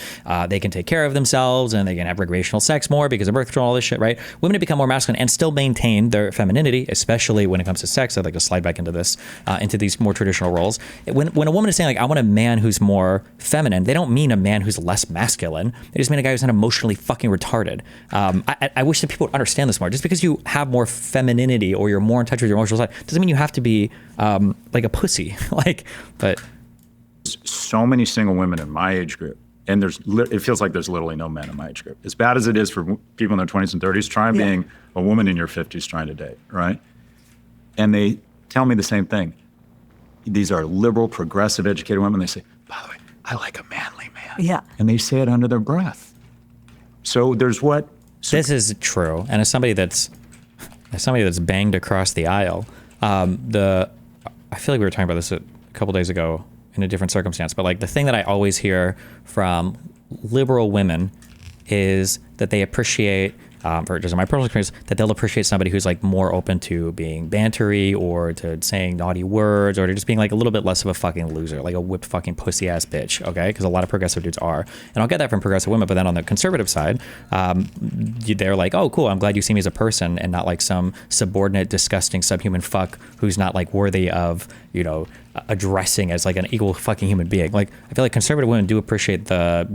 they can take care of themselves and they can have recreational sex more because of birth control, all this shit, right? Women have become more masculine and still maintain their femininity, especially when it comes to sex. I'd like to slide back into this, into these more traditional roles. When a woman is saying, like, I want a man who's more feminine, they don't mean a man who's less masculine. They just mean a guy who's not emotionally fucking retarded. I wish that people would understand this more. Just because you have more femininity or you're more in touch with your emotional side doesn't mean you have to be like a pussy. But so many single women in my age group, and it feels like there's literally no men in my age group. As bad as it is for people in their 20s and 30s, try being a woman in your 50s trying to date, right? And they tell me the same thing. These are liberal, progressive, educated women. They say, by the way, I like a manly man. Yeah. And they say it under their breath. So there's what... This is true, and as somebody that's banged across the aisle, I feel like we were talking about this a couple days ago in a different circumstance, but like the thing that I always hear from liberal women is that they appreciate for just my personal experience, that they'll appreciate somebody who's like more open to being bantery or to saying naughty words or to just being like a little bit less of a fucking loser, like a whipped fucking pussy ass bitch. Okay, because a lot of progressive dudes are, and I'll get that from progressive women. But then on the conservative side, they're like, oh cool, I'm glad you see me as a person and not like some subordinate, disgusting, subhuman fuck who's not like worthy of, you know, addressing as like an equal fucking human being. Like, I feel like conservative women do appreciate the,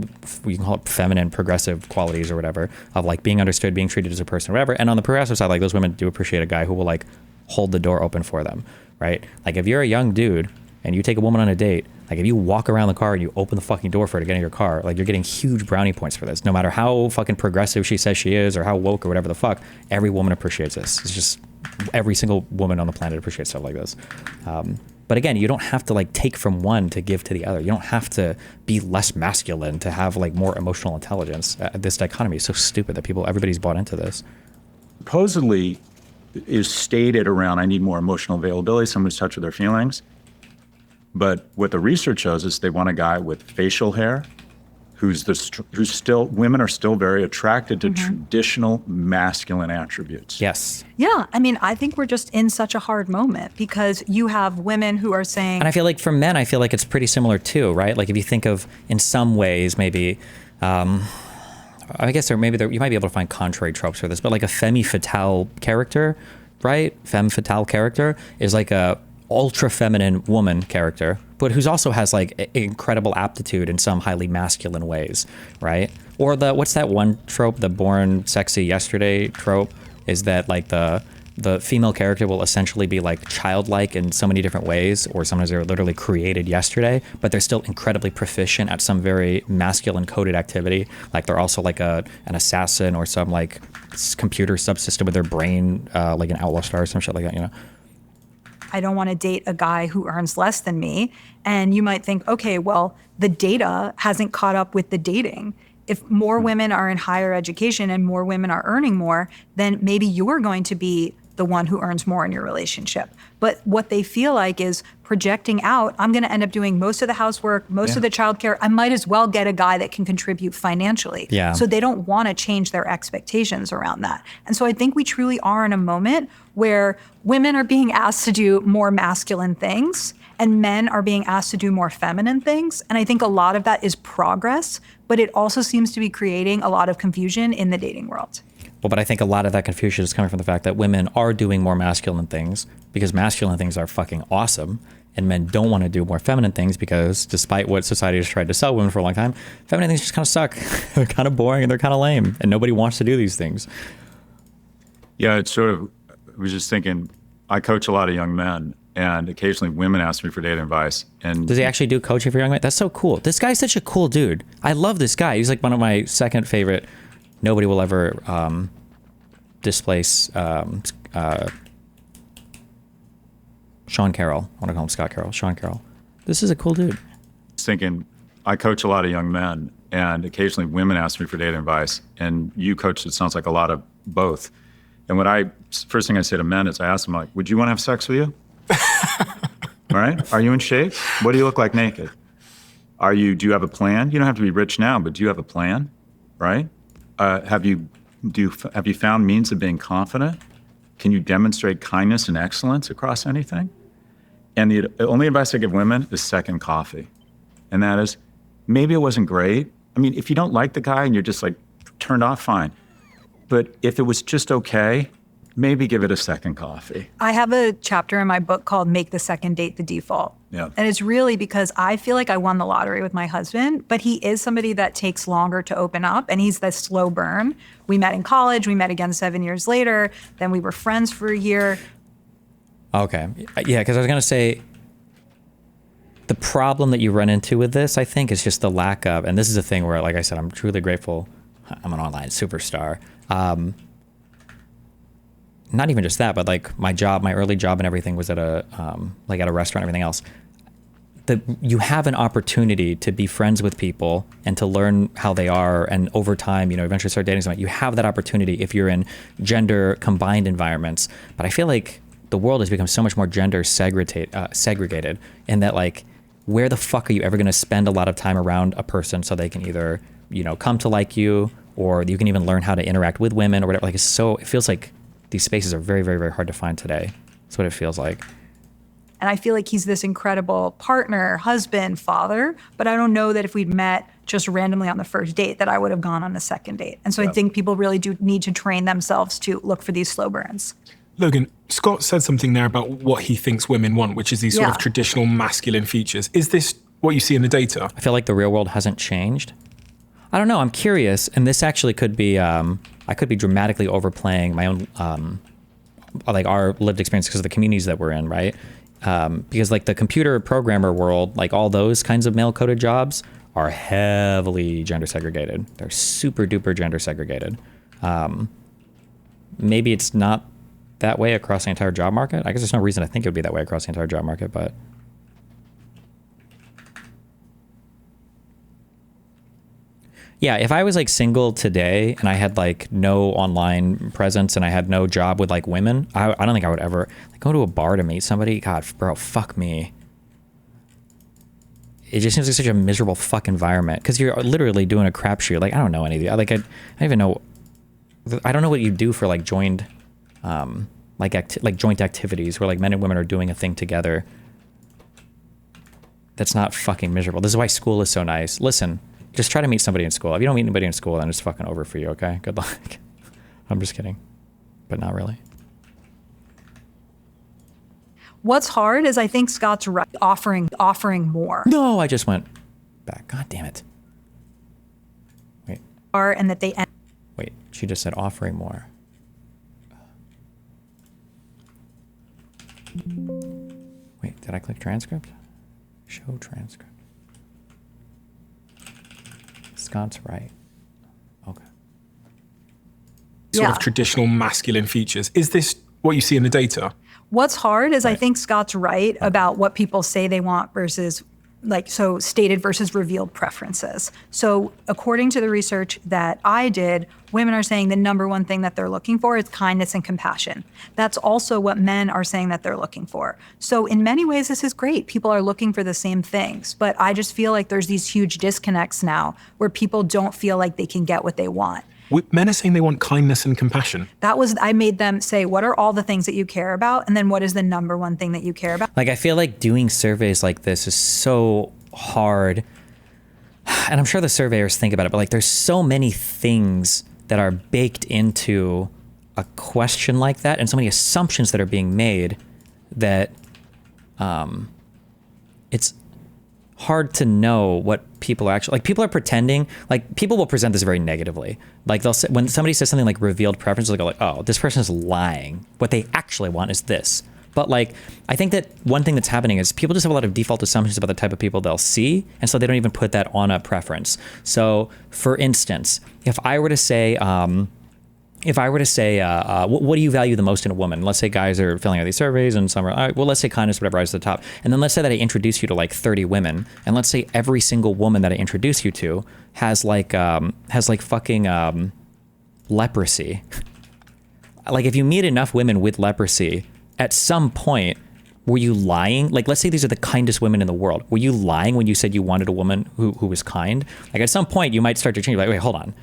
you can call it feminine progressive qualities or whatever, of like being understood, being treated as a person or whatever. And on the progressive side, like those women do appreciate a guy who will like hold the door open for them, right? Like if you're a young dude and you take a woman on a date, like if you walk around the car and you open the fucking door for her to get in your car, like you're getting huge brownie points for this. No matter how fucking progressive she says she is or how woke or whatever the fuck, every woman appreciates this. It's just every single woman on the planet appreciates stuff like this. But again, you don't have to like take from one to give to the other. You don't have to be less masculine to have like more emotional intelligence. This dichotomy is so stupid that everybody's bought into this. Supposedly is stated around, I need more emotional availability, someone who's touched with their feelings. But what the research shows is they want a guy with facial hair, who's still, women are still very attracted to traditional masculine attributes. Yes. Yeah, I mean, I think we're just in such a hard moment because you have women who are saying... And I feel like for men, I feel like it's pretty similar too, right? Like if you think of, in some ways, maybe, I guess you might be able to find contrary tropes for this, but like a femme fatale character, right? Femme fatale character is like a ultra feminine woman character, but who's also has like incredible aptitude in some highly masculine ways, right? Or what's that one trope, the born sexy yesterday trope, is that like the female character will essentially be like childlike in so many different ways, or sometimes they're literally created yesterday, but they're still incredibly proficient at some very masculine coded activity. Like they're also like an assassin or some like computer subsystem with their brain, like an outlaw star or some shit like that, you know? I don't want to date a guy who earns less than me. And you might think, okay, well, the data hasn't caught up with the dating. If more women are in higher education and more women are earning more, then maybe you're going to be the one who earns more in your relationship. But what they feel like is projecting out, I'm going to end up doing most of the housework, most of the childcare. I might as well get a guy that can contribute financially. Yeah. So they don't want to change their expectations around that. And so I think we truly are in a moment where women are being asked to do more masculine things and men are being asked to do more feminine things. And I think a lot of that is progress, but it also seems to be creating a lot of confusion in the dating world. Well, but I think a lot of that confusion is coming from the fact that women are doing more masculine things because masculine things are fucking awesome, and men don't want to do more feminine things because, despite what society has tried to sell women for a long time, feminine things just kind of suck. They're kind of boring and they're kind of lame, and nobody wants to do these things. Yeah, it's sort of, I was just thinking, I coach a lot of young men, and occasionally women ask me for dating advice. And does he actually do coaching for young men? That's so cool. This guy's such a cool dude. I love this guy. He's like one of my second favorite. Nobody will ever displace Sean Carroll. I want to call him Scott Carroll. Sean Carroll. This is a cool dude. Thinking, I coach a lot of young men, and occasionally women ask me for dating advice. And you coach, it sounds like a lot of both. And first thing I say to men is I ask them, like, would you want to have sex with you? All right. Are you in shape? What do you look like naked? Do you have a plan? You don't have to be rich now, but do you have a plan? Right? Have you found means of being confident? Can you demonstrate kindness and excellence across anything? And the only advice I give women is second coffee. And that is, maybe it wasn't great. I mean, if you don't like the guy and you're just like turned off, fine. But if it was just okay, maybe give it a second coffee. I have a chapter in my book called Make the Second Date the Default. Yeah. And it's really because I feel like I won the lottery with my husband, but he is somebody that takes longer to open up, and he's the slow burn. We met in college. We met again 7 years later. Then we were friends for a year. Okay. Yeah, because I was going to say, the problem that you run into with this, I think, is just the lack of, and this is a thing where, like I said, I'm truly grateful. I'm an online superstar. Not even just that, but like my early job and everything was at a restaurant and everything else. You have an opportunity to be friends with people and to learn how they are, and over time, eventually start dating someone. You have that opportunity if you're in gender combined environments. But I feel like the world has become so much more gender segregated in that, like, where the fuck are you ever going to spend a lot of time around a person so they can either, come to like you or you can even learn how to interact with women or whatever. Like, it feels like these spaces are very, very, very hard to find today. That's what it feels like. And I feel like he's this incredible partner, husband, father, but I don't know that if we'd met just randomly on the first date that I would have gone on a second date. And so I think people really do need to train themselves to look for these slow burns. Logan, Scott said something there about what he thinks women want, which is these sort of traditional masculine features. Is this what you see in the data? I feel like the real world hasn't changed. I don't know. I'm curious, and this actually could be, I could be dramatically overplaying my own, like our lived experience because of the communities that we're in, right? Because like the computer programmer world, like all those kinds of male coded jobs are heavily gender segregated. They're super duper gender segregated. Maybe it's not that way across the entire job market. I guess there's no reason to think it would be that way across the entire job market, but. Yeah, if I was like single today and I had like no online presence and I had no job with like women, I don't think I would ever like, go to a bar to meet somebody. God, bro, fuck me. It just seems like such a miserable fuck environment because you're literally doing a crapshoot. Like, I don't know any of the, like, I don't even know. I don't know what you do for like joined, like joint activities where like men and women are doing a thing together. That's not fucking miserable. This is why school is so nice. Listen. Just try to meet somebody in school. If you don't meet anybody in school, then it's fucking over for you, okay? Good luck. I'm just kidding, but not really. What's hard is I think Scott's right, offering more. No, I just went back. God damn it. Wait. And that they end. Wait, she just said offering more. Wait, did I click transcript? Show transcript. Scott's right. Okay. Sort of traditional masculine features. Is this what you see in the data? What's hard is I think Scott's right about what people say they want versus so stated versus revealed preferences. So according to the research that I did, women are saying the number one thing that they're looking for is kindness and compassion. That's also what men are saying that they're looking for. So in many ways, this is great. People are looking for the same things, but I just feel like there's these huge disconnects now where people don't feel like they can get what they want. Men are saying they want kindness and compassion. I made them say, what are all the things that you care about? And then what is the number one thing that you care about? Like, I feel like doing surveys like this is so hard. And I'm sure the surveyors think about it, but like there's so many things that are baked into a question like that and so many assumptions that are being made that it's hard to know what people are actually like. People are pretending, like people will present this very negatively. Like they'll say, when somebody says something like revealed preferences, they'll go like, oh, this person is lying. What they actually want is this. But like, I think that one thing that's happening is people just have a lot of default assumptions about the type of people they'll see. And so they don't even put that on a preference. So for instance, if I were to say, what do you value the most in a woman? Let's say guys are filling out these surveys and some are, all right, well, let's say kindness, whatever, rise to the top. And then let's say that I introduce you to like 30 women. And let's say every single woman that I introduce you to has fucking leprosy. Like if you meet enough women with leprosy, at some point, were you lying? Like, let's say these are the kindest women in the world. Were you lying when you said you wanted a woman who was kind? Like at some point you might start to change. Like, wait, hold on.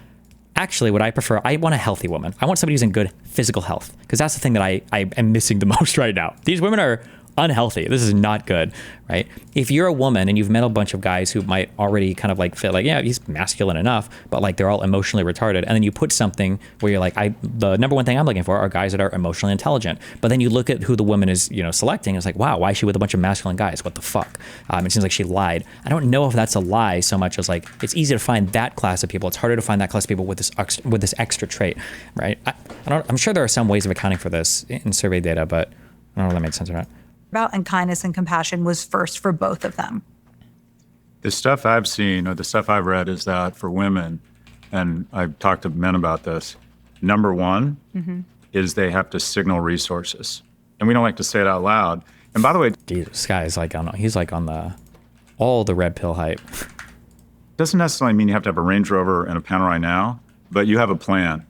Actually, what I prefer, I want a healthy woman. I want somebody who's in good physical health because that's the thing that I am missing the most right now. These women are unhealthy. This is not good, right? If you're a woman and you've met a bunch of guys who might already kind of like feel like, yeah, he's masculine enough, but like they're all emotionally retarded. And then you put something where you're like, the number one thing I'm looking for are guys that are emotionally intelligent. But then you look at who the woman is, selecting. It's like, wow, why is she with a bunch of masculine guys? What the fuck? It seems like she lied. I don't know if that's a lie so much as like, it's easy to find that class of people. It's harder to find that class of people with this extra trait, right? I'm sure there are some ways of accounting for this in survey data, but I don't know if that makes sense or not. About and kindness and compassion was first for both of them. The stuff I've seen or the stuff I've read is that for women, and I've talked to men about this, number one is they have to signal resources. And we don't like to say it out loud. And by the way, Jesus, this guy is like he's like on all the red pill hype. Doesn't necessarily mean you have to have a Range Rover and a Panerai now, but you have a plan,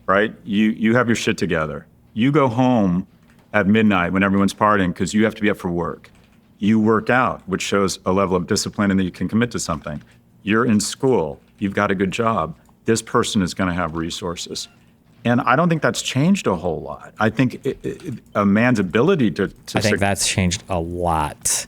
right? You have your shit together. You go home at midnight when everyone's partying because you have to be up for work. You work out, which shows a level of discipline and that you can commit to something. You're in school. You've got a good job. this person is going to have resources. And I don't think that's changed a whole lot. I think a man's ability to I think that's changed a lot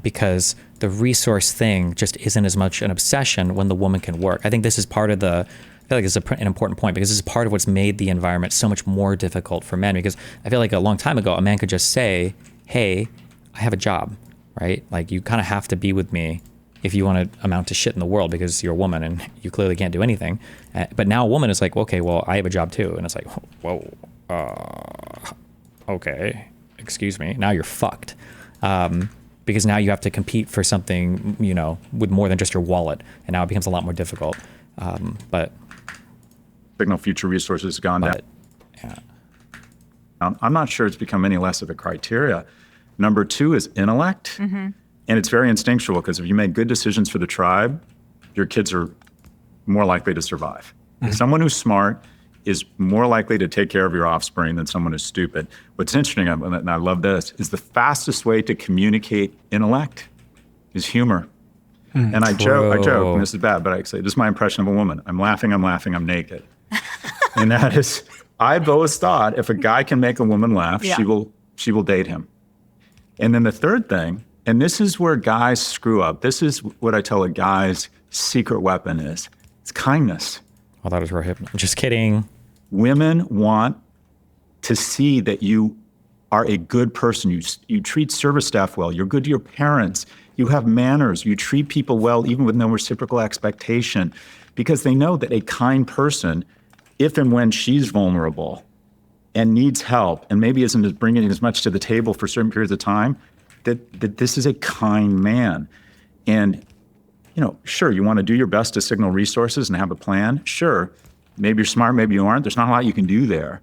because the resource thing just isn't as much an obsession when the woman can work. I think this is part of I feel like it's an important point because this is part of what's made the environment so much more difficult for men, because I feel like a long time ago, a man could just say, hey, I have a job, right? Like, you kind of have to be with me if you want to amount to shit in the world because you're a woman and you clearly can't do anything. But now a woman is like, okay, well, I have a job too. And it's like, whoa, okay, excuse me. Now you're fucked. Because now you have to compete for something, with more than just your wallet. And now it becomes a lot more difficult. But signal future resources gone down. Yeah. I'm not sure it's become any less of a criteria. Number 2 is intellect. And it's very instinctual, because if you make good decisions for the tribe, your kids are more likely to survive. Someone who's smart is more likely to take care of your offspring than someone who's stupid. What's interesting, and I love this, is the fastest way to communicate intellect is humor. And I joke, and this is bad, but I say, this is my impression of a woman. I'm laughing, I'm naked. And that is, I've always thought if a guy can make a woman laugh, she will date him. And then the third thing, and this is where guys screw up. This is what I tell a guy's secret weapon is. It's kindness. I thought it was Rohit. I'm just kidding. Women want to see that you are a good person. You treat service staff well. You're good to your parents. You have manners. You treat people well, even with no reciprocal expectation, because they know that a kind person, if and when she's vulnerable and needs help and maybe isn't bringing as much to the table for certain periods of time, that this is a kind man. And, sure, you want to do your best to signal resources and have a plan. Sure, maybe you're smart, maybe you aren't. There's not a lot you can do there.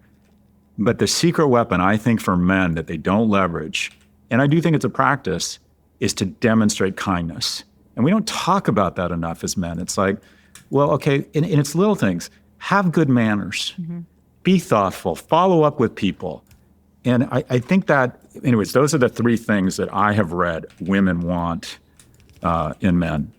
But the secret weapon, I think, for men that they don't leverage, and I do think it's a practice, is to demonstrate kindness. And we don't talk about that enough as men. It's like, well, okay, and it's little things. Have good manners. Be thoughtful. Follow up with people. And I think that, anyways, those are the 3 things that I have read women want in men.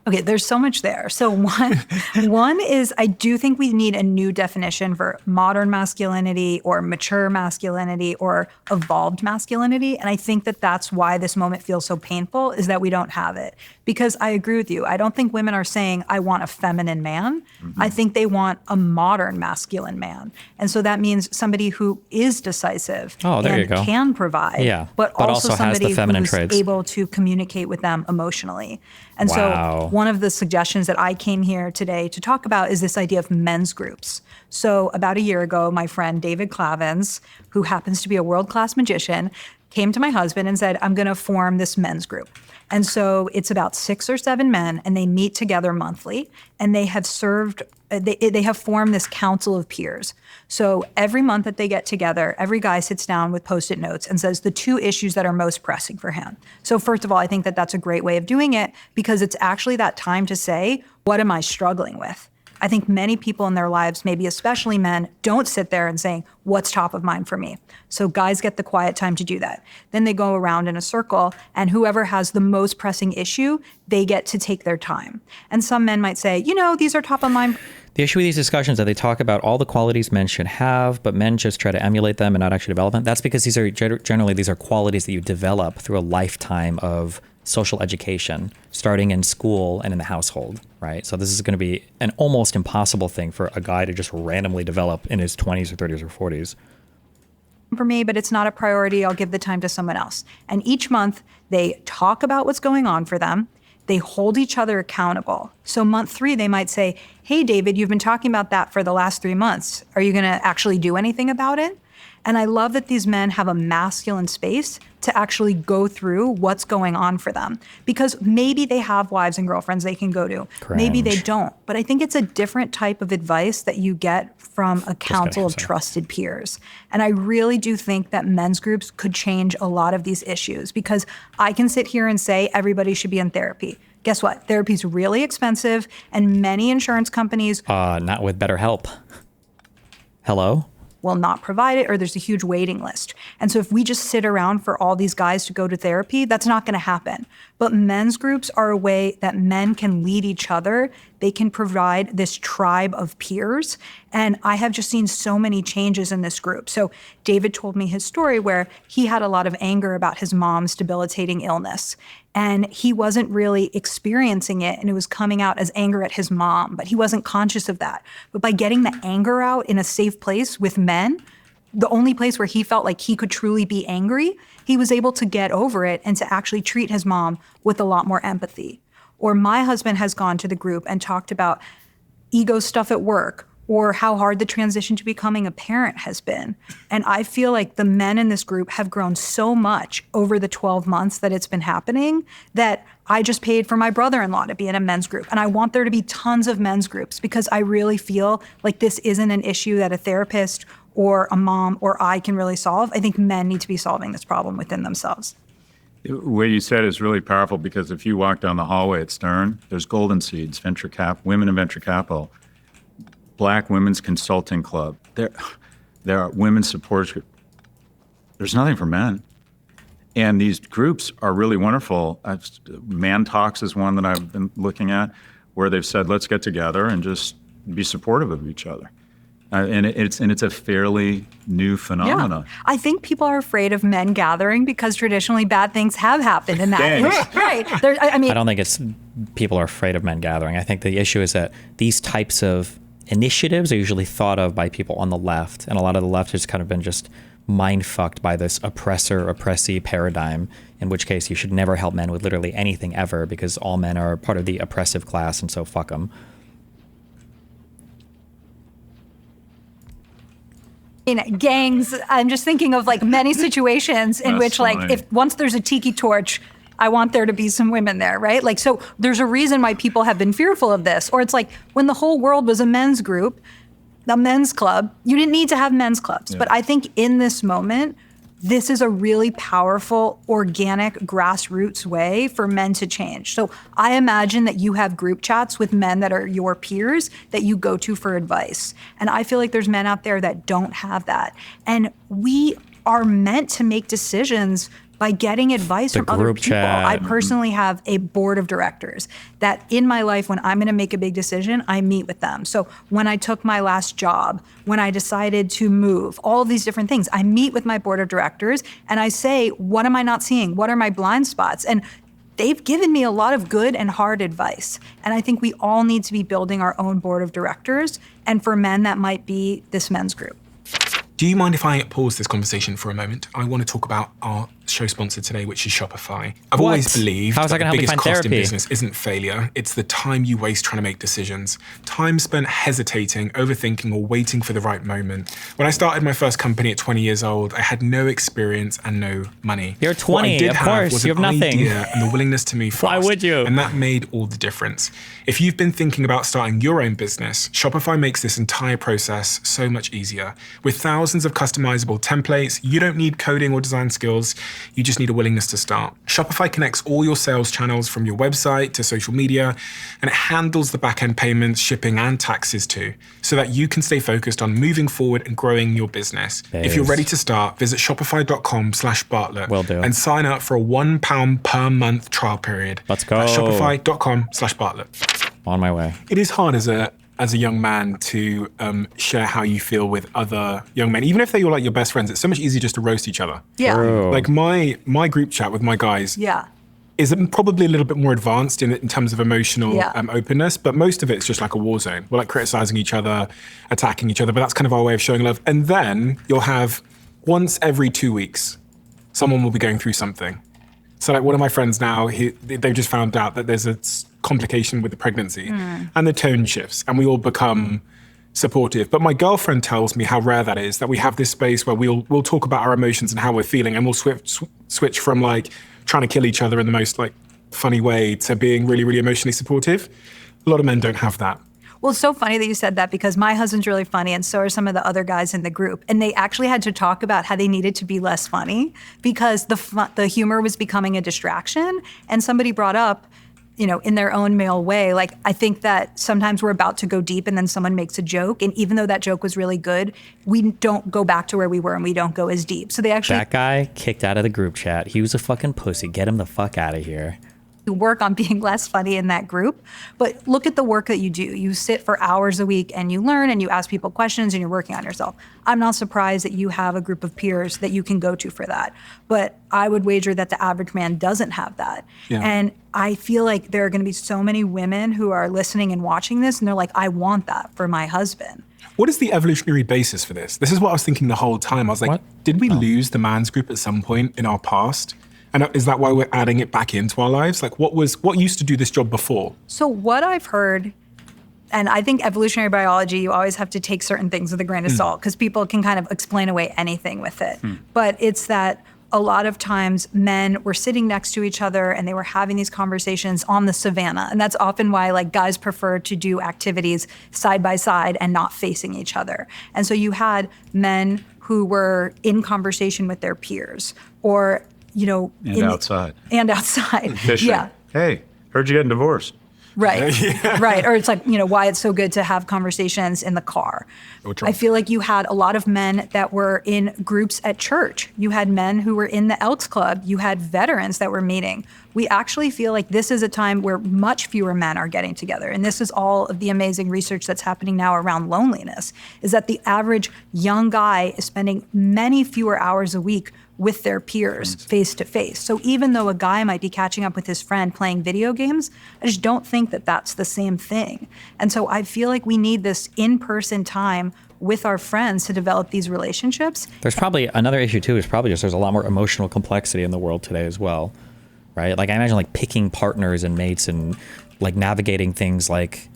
Okay, there's so much there. So one is, I do think we need a new definition for modern masculinity or mature masculinity or evolved masculinity. And I think that that's why this moment feels so painful, is that we don't have it. Because I agree with you. I don't think women are saying, I want a feminine man. I think they want a modern masculine man. And so that means somebody who is decisive and can provide, but also somebody has the feminine who's traits. able to communicate with them emotionally. And so one of the suggestions that I came here today to talk about is this idea of men's groups. So about a year ago, my friend David Clavins, who happens to be a world-class magician, came to my husband and said, I'm going to form this men's group. And so it's about 6 or 7 men, and they meet together monthly, and they have they have formed this council of peers. So every month that they get together, every guy sits down with Post-it notes and says the 2 issues that are most pressing for him. So first of all, I think that that's a great way of doing it, because it's actually that time to say, what am I struggling with? I think many people in their lives, maybe especially men, don't sit there and saying, what's top of mind for me? So guys get the quiet time to do that. Then they go around in a circle, and whoever has the most pressing issue, they get to take their time. And some men might say, these are top of mind. The issue with these discussions is that they talk about all the qualities men should have, but men just try to emulate them and not actually develop them. That's because these are generally qualities that you develop through a lifetime of social education, starting in school and in the household, right? So this is going to be an almost impossible thing for a guy to just randomly develop in his 20s or 30s or 40s. For me, but it's not a priority. I'll give the time to someone else. And each month they talk about what's going on for them. They hold each other accountable. So month 3, they might say, hey, David, you've been talking about that for the last 3 months. Are you going to actually do anything about it? And I love that these men have a masculine space to actually go through what's going on for them. Because maybe they have wives and girlfriends they can go to. Cringe. Maybe they don't. But I think it's a different type of advice that you get from a council of trusted peers. And I really do think that men's groups could change a lot of these issues, because I can sit here and say everybody should be in therapy. Guess what? Therapy is really expensive, and many insurance companies... Not with BetterHelp. Hello? will not provide it, or there's a huge waiting list. And so if we just sit around for all these guys to go to therapy, that's not going to happen. But men's groups are a way that men can lead each other. They can provide this tribe of peers. And I have just seen so many changes in this group. So David told me his story where he had a lot of anger about his mom's debilitating illness. And he wasn't really experiencing it, and it was coming out as anger at his mom, but he wasn't conscious of that. But by getting the anger out in a safe place with men, the only place where he felt like he could truly be angry, he was able to get over it and to actually treat his mom with a lot more empathy. Or my husband has gone to the group and talked about ego stuff at work, or how hard the transition to becoming a parent has been. And I feel like the men in this group have grown so much over the 12 months that it's been happening that I just paid for my brother-in-law to be in a men's group. And I want there to be tons of men's groups because I really feel like this isn't an issue that a therapist or a mom or I can really solve. I think men need to be solving this problem within themselves. What you said is really powerful because if you walk down the hallway at Stern, there's Golden Seeds, women in venture capital, Black Women's Consulting Club. There are women's support groups. There's nothing for men. And these groups are really wonderful. Man Talks is one that I've been looking at where they've said, let's get together and just be supportive of each other. And it's a fairly new phenomenon. Yeah. I think people are afraid of men gathering because traditionally bad things have happened in that. Right. I don't think it's people are afraid of men gathering. I think the issue is that these types of initiatives are usually thought of by people on the left, and a lot of the left has kind of been just mind-fucked by this oppressor-oppressee paradigm, in which case you should never help men with literally anything ever because all men are part of the oppressive class, and so fuck them. Gangs, I'm just thinking of like many situations in which like if once there's a tiki torch, I want there to be some women there, right? Like, so there's a reason why people have been fearful of this. Or it's like when the whole world was a men's group, a men's club, you didn't need to have men's clubs. Yeah. But I think in this moment, this is a really powerful, organic, grassroots way for men to change. So I imagine that you have group chats with men that are your peers that you go to for advice. And I feel like there's men out there that don't have that. And we are meant to make decisions by getting advice from other people. Chat. I personally have a board of directors that in my life, when I'm gonna make a big decision, I meet with them. So when I took my last job, when I decided to move, all of these different things, I meet with my board of directors and I say, what am I not seeing? What are my blind spots? And they've given me a lot of good and hard advice. And I think we all need to be building our own board of directors. And for men, that might be this men's group. Do you mind if I pause this conversation for a moment? I want to talk about our show sponsor today, which is Shopify. I've always believed How's that the gonna help me biggest find cost therapy? in business isn't failure. It's the time you waste trying to make decisions. Time spent hesitating, overthinking, or waiting for the right moment. When I started my first company at 20 years old, I had no experience and no money. You're 20, what I did of have course. was You have an nothing. idea and the willingness to move fast. Why would you? And that made all the difference. If you've been thinking about starting your own business, Shopify makes this entire process so much easier. With thousands of customizable templates, you don't need coding or design skills. You just need a willingness to start. Shopify connects all your sales channels from your website to social media, and it handles the back-end payments, shipping, and taxes too, so that you can stay focused on moving forward and growing your business. If you're ready to start, visit shopify.com/Bartlett Will do. and sign up for a £1 per month trial period. Let's go. At shopify.com/Bartlett. On my way. It is hard as a young man to share how you feel with other young men, even if they're like your best friends. It's so much easier just to roast each other. Yeah. True. Like my group chat with my guys is probably a little bit more advanced in terms of emotional openness, but most of it's just like a war zone. We're like criticizing each other, attacking each other, but that's kind of our way of showing love. And then you'll have once every 2 weeks, someone will be going through something. So like one of my friends now, they've just found out that there's a complication with the pregnancy and the tone shifts and we all become supportive. But my girlfriend tells me how rare that is, that we have this space where we'll talk about our emotions and how we're feeling, and we'll switch from like trying to kill each other in the most like funny way to being really, really emotionally supportive. A lot of men don't have that. Well, it's so funny that you said that because my husband's really funny and so are some of the other guys in the group. And they actually had to talk about how they needed to be less funny because the humor was becoming a distraction. And somebody brought up, in their own male way. Like, I think that sometimes we're about to go deep and then someone makes a joke. And even though that joke was really good, we don't go back to where we were and we don't go as deep. So they actually That guy kicked out of the group chat. He was a fucking pussy. Get him the fuck out of here. work on being less funny in that group. But look at the work that you do. You sit for hours a week and you learn and you ask people questions and you're working on yourself. I'm not surprised that you have a group of peers that you can go to for that. But I would wager that the average man doesn't have that. Yeah. And I feel like there are going to be so many women who are listening and watching this and they're like, I want that for my husband. What is the evolutionary basis for this? This is what I was thinking the whole time. I was like, What? did we lose the man's group at some point in our past? And is that why we're adding it back into our lives? Like, what used to do this job before? So what I've heard, and I think evolutionary biology, you always have to take certain things with a grain of salt because people can kind of explain away anything with it. But it's that a lot of times men were sitting next to each other and they were having these conversations on the savannah. And that's often why like guys prefer to do activities side by side and not facing each other. And so you had men who were in conversation with their peers or, you know, outside. And outside. Fishing. Yeah. Hey, heard you getting divorced. Right. Right. Or it's like, you know, why it's so good to have conversations in the car. I feel like you had a lot of men that were in groups at church. You had men who were in the Elks Club. You had veterans that were meeting. We actually feel like this is a time where much fewer men are getting together. And this is all of the amazing research that's happening now around loneliness, is that the average young guy is spending many fewer hours a week with their peers face to face. So even though a guy might be catching up with his friend playing video games, I just don't think that that's the same thing. And so I feel like we need this in-person time with our friends to develop these relationships. There's probably another issue too, is probably just there's a lot more emotional complexity in the world today as well, right? Like I imagine like picking partners and mates and like navigating things like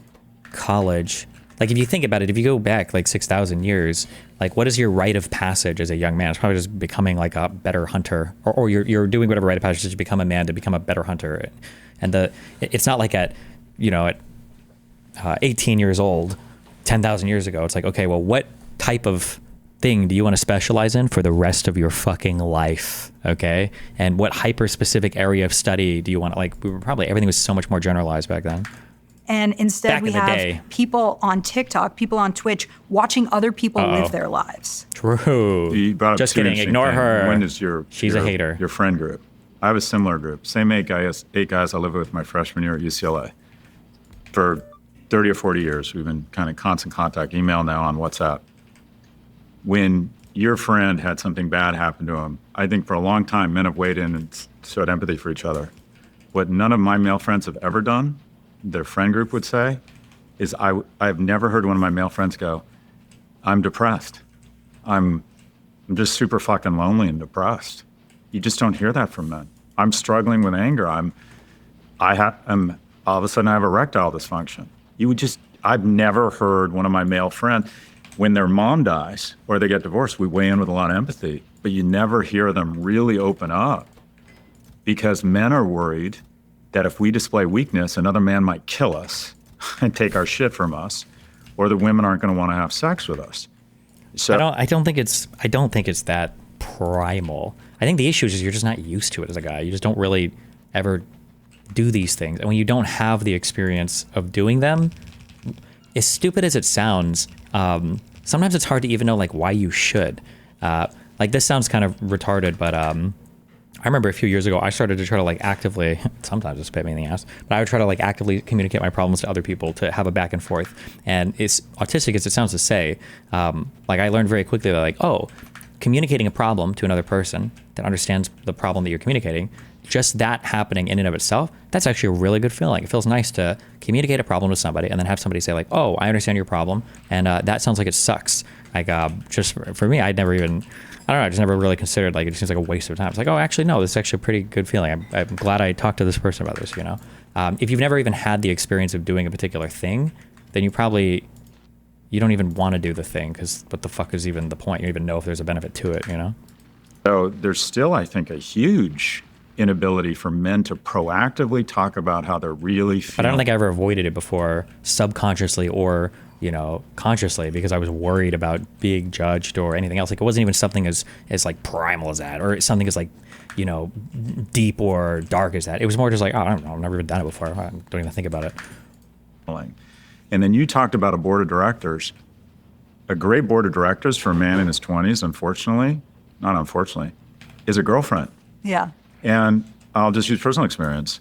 college. Like if you think about it, if you go back like 6,000 years, like what is your rite of passage as a young man? It's probably just becoming like a better hunter, or you're doing whatever rite of passage is to become a man, to become a better hunter. And it's not like at 18 years old, 10,000 years ago, it's like, okay, well, what type of thing do you want to specialize in for the rest of your fucking life? Okay. And what hyper specific area of study do you want? Like everything was so much more generalized back then. And instead Back we in the have day. people on TikTok, people on Twitch, watching other people live their lives. True. You brought up Just two kidding. interesting Ignore things. her. When is your She's a hater. Your friend group? I have a similar group. Same eight guys I lived with my freshman year at UCLA. For 30 or 40 years, we've been kind of constant contact, email now on WhatsApp. When your friend had something bad happen to him, I think for a long time, men have weighed in and showed empathy for each other. What none of my male friends have ever done, their friend group would say, is I've never heard one of my male friends go, I'm depressed. I'm just super fucking lonely and depressed. You just don't hear that from men. I'm struggling with anger. I'm all of a sudden I have erectile dysfunction. I've never heard one of my male friends, when their mom dies or they get divorced, we weigh in with a lot of empathy, but you never hear them really open up because men are worried that if we display weakness, another man might kill us and take our shit from us, or the women aren't going to want to have sex with us. So I don't think it's that primal. I think the issue is you're just not used to it as a guy. You just don't really ever do these things. And when you don't have the experience of doing them, as stupid as it sounds, sometimes it's hard to even know like why you should. Like this sounds kind of retarded, but I remember a few years ago, I started to try to like actively, sometimes it's bit me in the ass, but I would try to like actively communicate my problems to other people to have a back and forth. And it's autistic as it sounds to say, like I learned very quickly that like, communicating a problem to another person that understands the problem that you're communicating, just that happening in and of itself, that's actually a really good feeling. It feels nice to communicate a problem to somebody and then have somebody say like, oh, I understand your problem. And that sounds like it sucks. Like just for me, I just never really considered like it seems like a waste of time. It's like, oh, actually, no, this is actually a pretty good feeling. I'm glad I talked to this person about this, you know? If you've never even had the experience of doing a particular thing, then you don't even want to do the thing because what the fuck is even the point? You don't even know if there's a benefit to it, you know? So there's still, I think, a huge inability for men to proactively talk about how they're really feeling. But I don't think I ever avoided it before, subconsciously or consciously, because I was worried about being judged or anything else. Like it wasn't even something as like primal as that, or something as like deep or dark as that. It was more just like, oh, I don't know, I've never even done it before. I don't even think about it. And then you talked about a board of directors. A great board of directors for a man in his 20s, not unfortunately, is a girlfriend. Yeah. And I'll just use personal experience.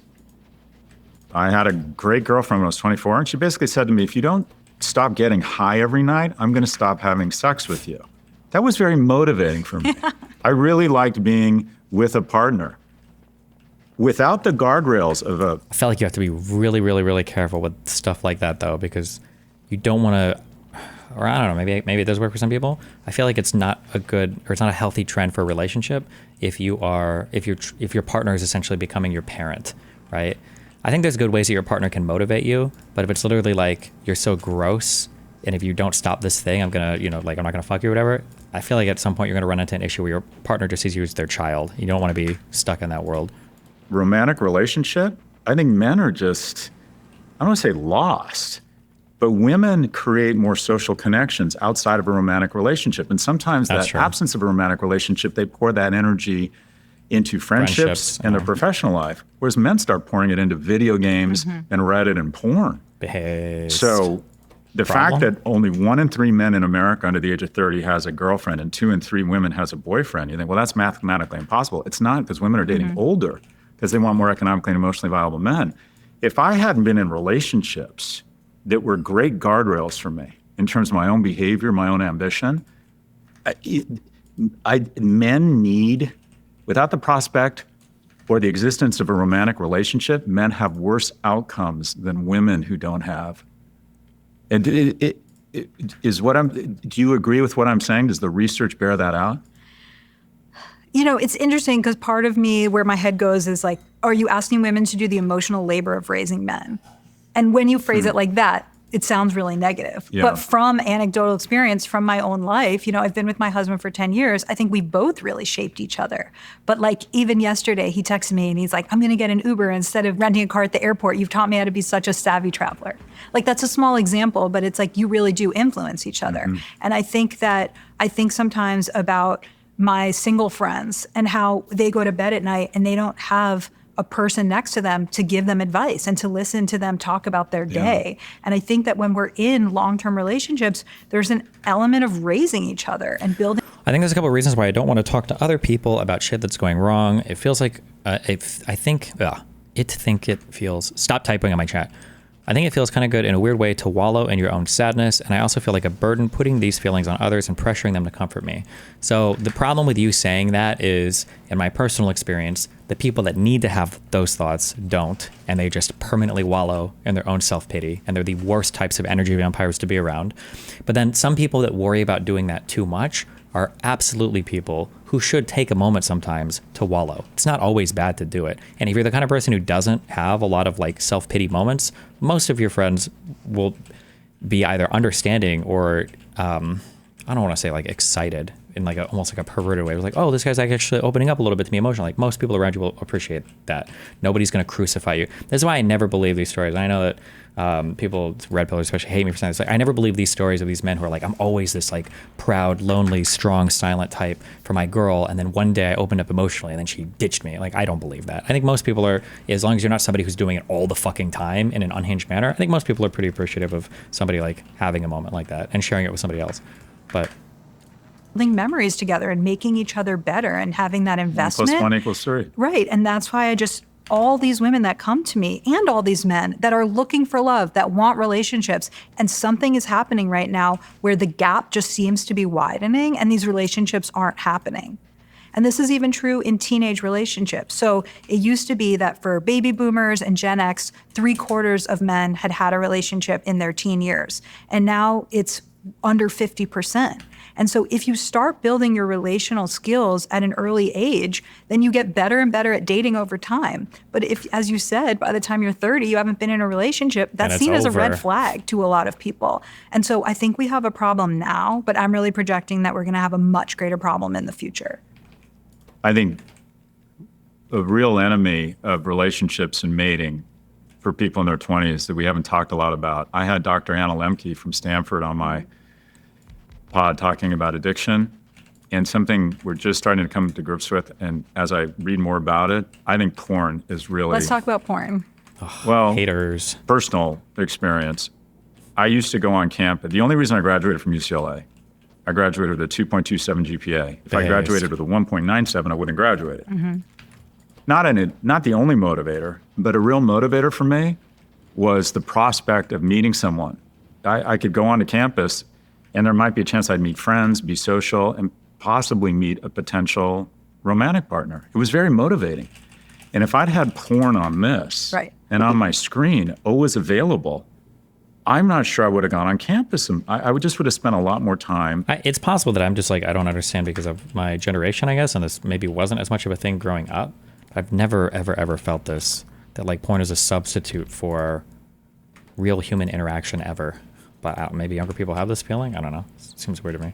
I had a great girlfriend when I was 24, and she basically said to me, if you don't stop getting high every night, I'm going to stop having sex with you. That was very motivating for me. I really liked being with a partner. Without the guardrails of a... I felt like you have to be really, really, really careful with stuff like that, though, because you don't want to... Or I don't know, maybe it does work for some people. I feel like it's not a good, or it's not a healthy trend for a relationship if your partner is essentially becoming your parent, right? I think there's good ways that your partner can motivate you, but if it's literally like you're so gross, and if you don't stop this thing, I'm not gonna fuck you or whatever. I feel like at some point you're gonna run into an issue where your partner just sees you as their child. You don't want to be stuck in that world. Romantic relationship, I think men are just, I don't want to say lost, but women create more social connections outside of a romantic relationship. And sometimes That's that true. absence of a romantic relationship, they pour that energy into friendships and their professional life, whereas men start pouring it into video games and Reddit and porn. So the fact that only 1 in 3 men in America under the age of 30 has a girlfriend and 2 in 3 women has a boyfriend, you think, well, that's mathematically impossible. It's not, because women are dating older because they want more economically and emotionally viable men. If I hadn't been in relationships that were great guardrails for me in terms of my own behavior, my own ambition, men need, without the prospect or the existence of a romantic relationship, men have worse outcomes than women who don't have. And do you agree with what I'm saying? Does the research bear that out? It's interesting because part of me where my head goes is like, are you asking women to do the emotional labor of raising men? And when you phrase it like that, it sounds really negative. Yeah. But from anecdotal experience from my own life, I've been with my husband for 10 years. I think we both really shaped each other. But like even yesterday, he texted me and he's like, I'm going to get an Uber instead of renting a car at the airport. You've taught me how to be such a savvy traveler. Like that's a small example, but it's like you really do influence each other. And I think sometimes about my single friends and how they go to bed at night and they don't have a person next to them to give them advice and to listen to them talk about their day. And I think that when we're in long-term relationships, there's an element of raising each other and building. I think there's a couple of reasons why I don't want to talk to other people about shit that's going wrong. It feels like, stop typing on my chat. I think it feels kind of good in a weird way to wallow in your own sadness, and I also feel like a burden putting these feelings on others and pressuring them to comfort me. So the problem with you saying that is, in my personal experience, the people that need to have those thoughts don't, and they just permanently wallow in their own self-pity, and they're the worst types of energy vampires to be around. But then some people that worry about doing that too much are absolutely people who should take a moment sometimes to wallow. It's not always bad to do it. And if you're the kind of person who doesn't have a lot of like self-pity moments, most of your friends will be either understanding or, I don't want to say like excited in like almost like a perverted way. It was like, oh, this guy's actually opening up a little bit to me emotionally. Like most people around you will appreciate that. Nobody's going to crucify you. This is why I never believe these stories. I know that people, Redpill especially, hate me for saying this. Like, I never believe these stories of these men who are like, I'm always this like proud, lonely, strong, silent type for my girl, and then one day I opened up emotionally and then she ditched me. Like, I don't believe that. I think most people are, as long as you're not somebody who's doing it all the fucking time in an unhinged manner, I think most people are pretty appreciative of somebody like having a moment like that and sharing it with somebody else. But building memories together and making each other better and having that investment. 1 + 1 = 3. Right. And that's why all these women that come to me and all these men that are looking for love, that want relationships, and something is happening right now where the gap just seems to be widening and these relationships aren't happening. And this is even true in teenage relationships. So it used to be that for baby boomers and Gen X, 3/4 of men had a relationship in their teen years. And now it's under 50%. And so if you start building your relational skills at an early age, then you get better and better at dating over time. But if, as you said, by the time you're 30, you haven't been in a relationship, that's seen as a red flag to a lot of people. And so I think we have a problem now, but I'm really projecting that we're going to have a much greater problem in the future. I think a real enemy of relationships and mating for people in their 20s that we haven't talked a lot about. I had Dr. Anna Lemke from Stanford on my pod talking about addiction, and something we're just starting to come to grips with. And as I read more about it, I think porn is really... Let's talk about porn. Well, Haters. personal experience. I used to go on campus. The only reason I graduated from UCLA, I graduated with a 2.27 GPA. If I graduated with a 1.97, I wouldn't have graduated. Not the only motivator, but a real motivator for me was the prospect of meeting someone. I could go onto campus, and there might be a chance I'd meet friends, be social, and possibly meet a potential romantic partner. It was very motivating. And if I'd had porn on this and on my screen, always available, I'm not sure I would have gone on campus. I would have spent a lot more time. It's possible that I'm just like, I don't understand because of my generation, I guess, and this maybe wasn't as much of a thing growing up. I've never, ever, ever felt this, that like porn is a substitute for real human interaction ever. But maybe younger people have this feeling. I don't know. It seems weird to me.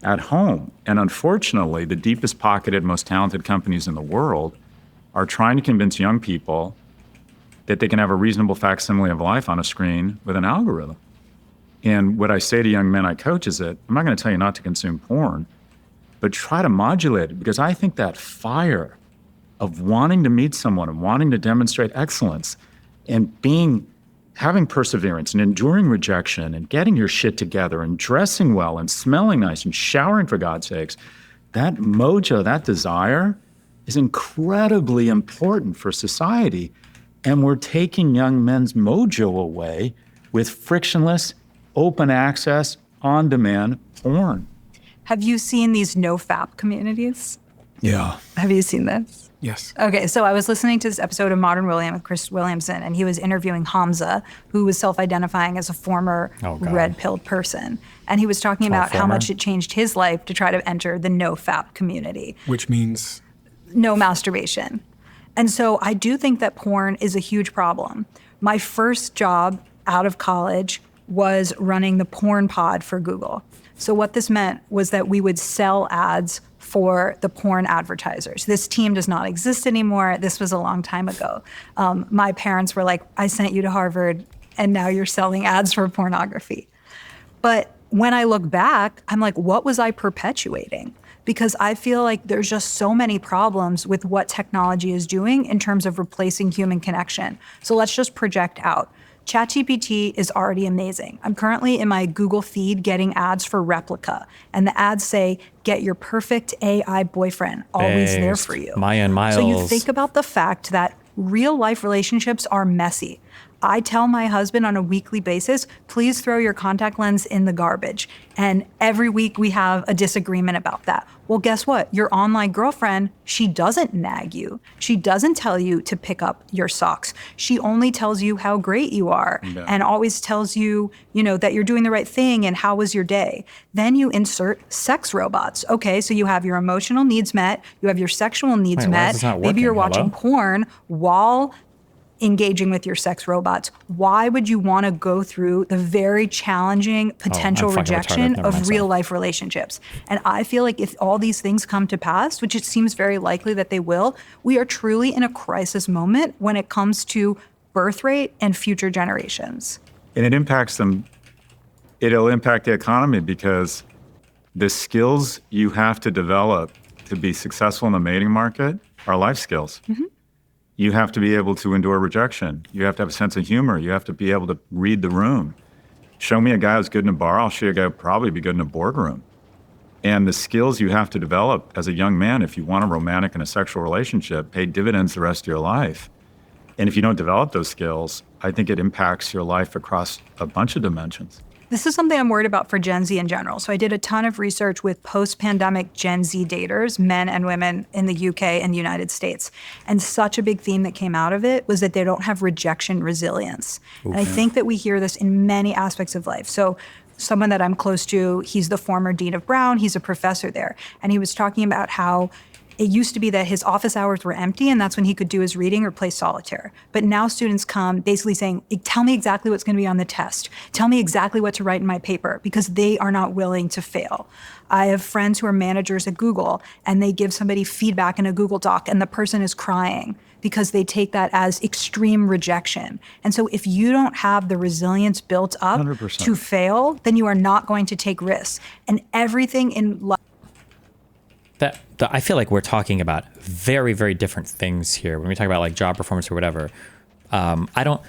At home. And unfortunately, the deepest pocketed, most talented companies in the world are trying to convince young people that they can have a reasonable facsimile of life on a screen with an algorithm. And what I say to young men I coach is that I'm not going to tell you not to consume porn, but try to modulate it, because I think that fire of wanting to meet someone and wanting to demonstrate excellence and having perseverance and enduring rejection and getting your shit together and dressing well and smelling nice and showering, for God's sakes, that mojo, that desire is incredibly important for society. And we're taking young men's mojo away with frictionless, open access, on-demand porn. Have you seen these no-fap communities? Yeah. Have you seen this? Yes. Okay, so I was listening to this episode of Modern William with Chris Williamson, and he was interviewing Hamza, who was self-identifying as a former red-pilled person. And he was talking about how much it changed his life to try to enter the no-fap community. Which means? No masturbation. And so I do think that porn is a huge problem. My first job out of college was running the porn pod for Google. So what this meant was that we would sell ads for the porn advertisers. This team does not exist anymore. This was a long time ago. My parents were like, I sent you to Harvard and now you're selling ads for pornography. But when I look back, I'm like, what was I perpetuating? Because I feel like there's just so many problems with what technology is doing in terms of replacing human connection. So let's just project out. ChatGPT is already amazing. I'm currently in my Google feed getting ads for Replica, and the ads say, get your perfect AI boyfriend, always there for you. Maya and Miles. So you think about the fact that real life relationships are messy. I tell my husband on a weekly basis, please throw your contact lens in the garbage. And every week we have a disagreement about that. Well, guess what? Your online girlfriend, she doesn't nag you. She doesn't tell you to pick up your socks. She only tells you how great you are and always tells you, that you're doing the right thing and how was your day. Then you insert sex robots. Okay, so you have your emotional needs met, you have your sexual needs met. Maybe you're watching porn while engaging with your sex robots. Why would you want to go through the very challenging potential rejection of real life relationships? And I feel like if all these things come to pass, which it seems very likely that they will, we are truly in a crisis moment when it comes to birth rate and future generations. And it impacts them. It'll impact the economy because the skills you have to develop to be successful in the mating market are life skills. You have to be able to endure rejection. You have to have a sense of humor. You have to be able to read the room. Show me a guy who's good in a bar, I'll show you a guy who'll probably be good in a boardroom. And the skills you have to develop as a young man, if you want a romantic and a sexual relationship, pay dividends the rest of your life. And if you don't develop those skills, I think it impacts your life across a bunch of dimensions. This is something I'm worried about for Gen Z in general. So I did a ton of research with post-pandemic Gen Z daters, men and women in the UK and the United States. And such a big theme that came out of it was that they don't have rejection resilience. And I think that we hear this in many aspects of life. So someone that I'm close to, he's the former dean of Brown, he's a professor there. And he was talking about how it used to be that his office hours were empty and that's when he could do his reading or play solitaire. But now students come basically saying, tell me exactly what's going to be on the test. Tell me exactly what to write in my paper, because they are not willing to fail. I have friends who are managers at Google and they give somebody feedback in a Google Doc and the person is crying because they take that as extreme rejection. And so if you don't have the resilience built up 100%. to fail, then you are not going to take risks. And everything in life. I feel like we're talking about very, very different things here when we talk about like job performance or whatever. I don't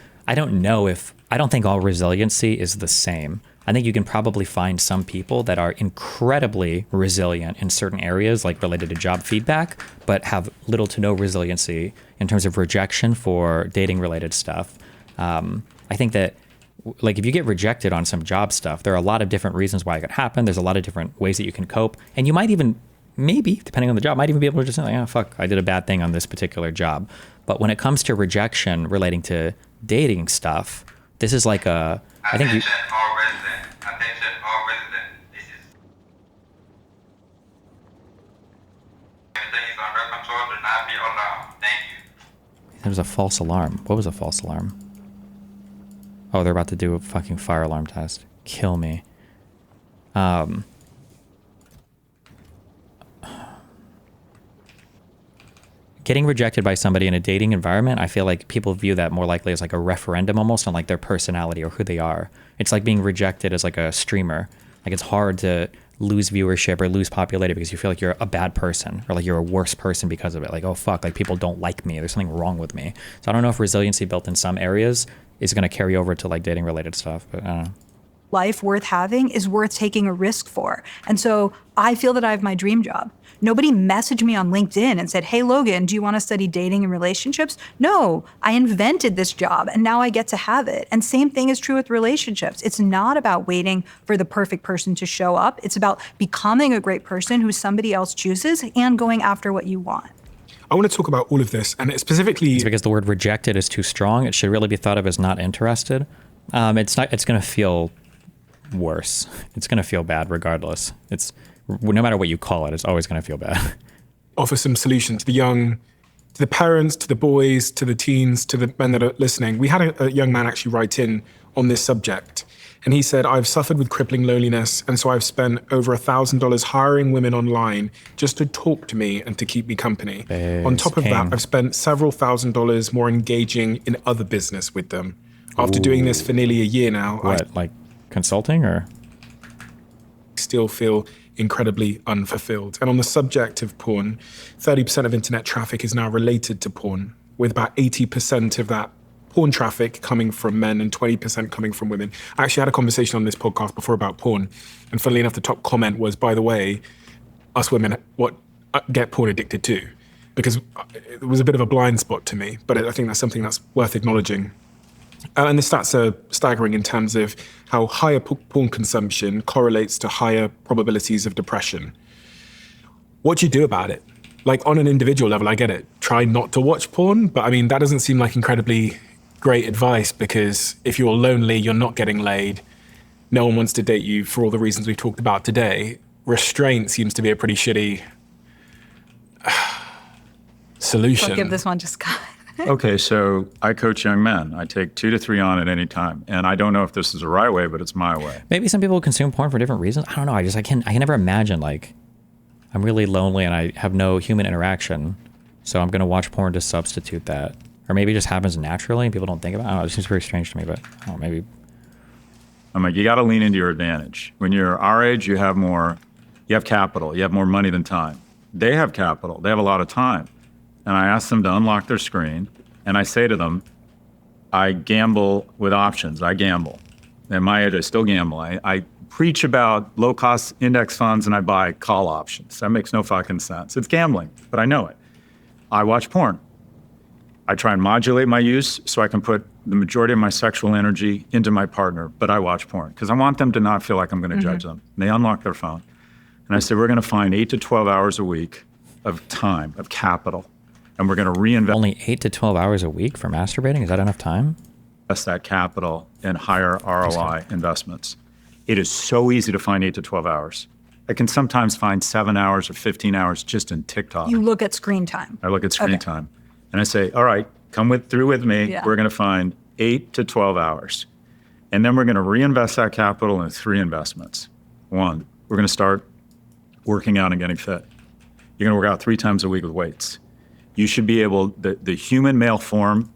think all resiliency is the same. I think you can probably find some people that are incredibly resilient in certain areas, like related to job feedback, but have little to no resiliency in terms of rejection for dating related stuff. I think that like if you get rejected on some job stuff, there are a lot of different reasons why it could happen. There's a lot of different ways that you can cope, and you might even maybe, depending on the job, might even be able to just say, like, oh, fuck, I did a bad thing on this particular job. But when it comes to rejection relating to dating stuff, this is like a, I think you... Attention all resident. This is... Everything is under control. Do not be alarmed. Thank you. There was a false alarm. What was a false alarm? Oh, they're about to do a fucking fire alarm test. Kill me. Getting rejected by somebody in a dating environment, I feel like people view that more likely as like a referendum almost on like their personality or who they are. It's like being rejected as like a streamer. Like it's hard to lose viewership or lose popularity because you feel like you're a bad person or like you're a worse person because of it. Like, oh fuck, like people don't like me. There's something wrong with me. So I don't know if resiliency built in some areas is going to carry over to like dating related stuff, but I don't know. Life worth having is worth taking a risk for. And so I feel that I have my dream job. Nobody messaged me on LinkedIn and said, hey, Logan, do you want to study dating and relationships? No, I invented this job and now I get to have it. And same thing is true with relationships. It's not about waiting for the perfect person to show up. It's about becoming a great person who somebody else chooses and going after what you want. I want to talk about all of this, and specifically... It's because the word rejected is too strong. It should really be thought of as not interested. It's going to feel worse. It's going to feel bad regardless. It's no matter what you call it, it's always going to feel bad. Offer some solutions to the young, to the parents, to the boys, to the teens, to the men that are listening. We had a young man actually write in on this subject, and he said, I've suffered with crippling loneliness, and so I've spent over $1,000 hiring women online just to talk to me and to keep me company. On top of that, I've spent several $1,000s more engaging in other business with them. After doing this for nearly a year now, like consulting or? Still feel incredibly unfulfilled. And on the subject of porn, 30% of internet traffic is now related to porn, with about 80% of that porn traffic coming from men and 20% coming from women. I actually had a conversation on this podcast before about porn, and funnily enough, the top comment was, by the way, us women get porn addicted too, because it was a bit of a blind spot to me, but I think that's something that's worth acknowledging. And the stats are staggering in terms of how higher porn consumption correlates to higher probabilities of depression. What do you do about it? Like on an individual level, I get it. Try not to watch porn, but I mean, that doesn't seem like incredibly great advice, because if you're lonely, you're not getting laid, no one wants to date you for all the reasons we've talked about today. Restraint seems to be a pretty shitty solution. I'll give this one to Scott. Okay, so I coach young men. I take 2 to 3 on at any time. And I don't know if this is the right way, but it's my way. Maybe some people consume porn for different reasons. I don't know. I can never imagine, like, I'm really lonely and I have no human interaction, so I'm going to watch porn to substitute that. Or maybe it just happens naturally and people don't think about it. I don't know, it seems very strange to me, but I don't know, maybe. I'm like, you got to lean into your advantage. When you're our age, you have capital, you have more money than time. They have capital, they have a lot of time. And I ask them to unlock their screen, and I say to them, I gamble with options. I gamble. At my age, I still gamble. I preach about low-cost index funds, and I buy call options. That makes no fucking sense. It's gambling, but I know it. I watch porn. I try and modulate my use so I can put the majority of my sexual energy into my partner, but I watch porn because I want them to not feel like I'm going to judge them. And they unlock their phone. And I say, we're going to find 8 to 12 hours a week of time, of capital. And we're going to reinvest. Only 8 to 12 hours a week for masturbating? Is that enough time? Invest that capital in higher ROI investments. It is so easy to find 8 to 12 hours. I can sometimes find 7 hours or 15 hours just in TikTok. You look at screen time. I look at screen time and I say, all right, through with me. Yeah. We're going to find 8 to 12 hours. And then we're going to reinvest that capital in 3 investments. 1, we're going to start working out and getting fit. You're going to work out 3 times a week with weights. You should be able, the human male form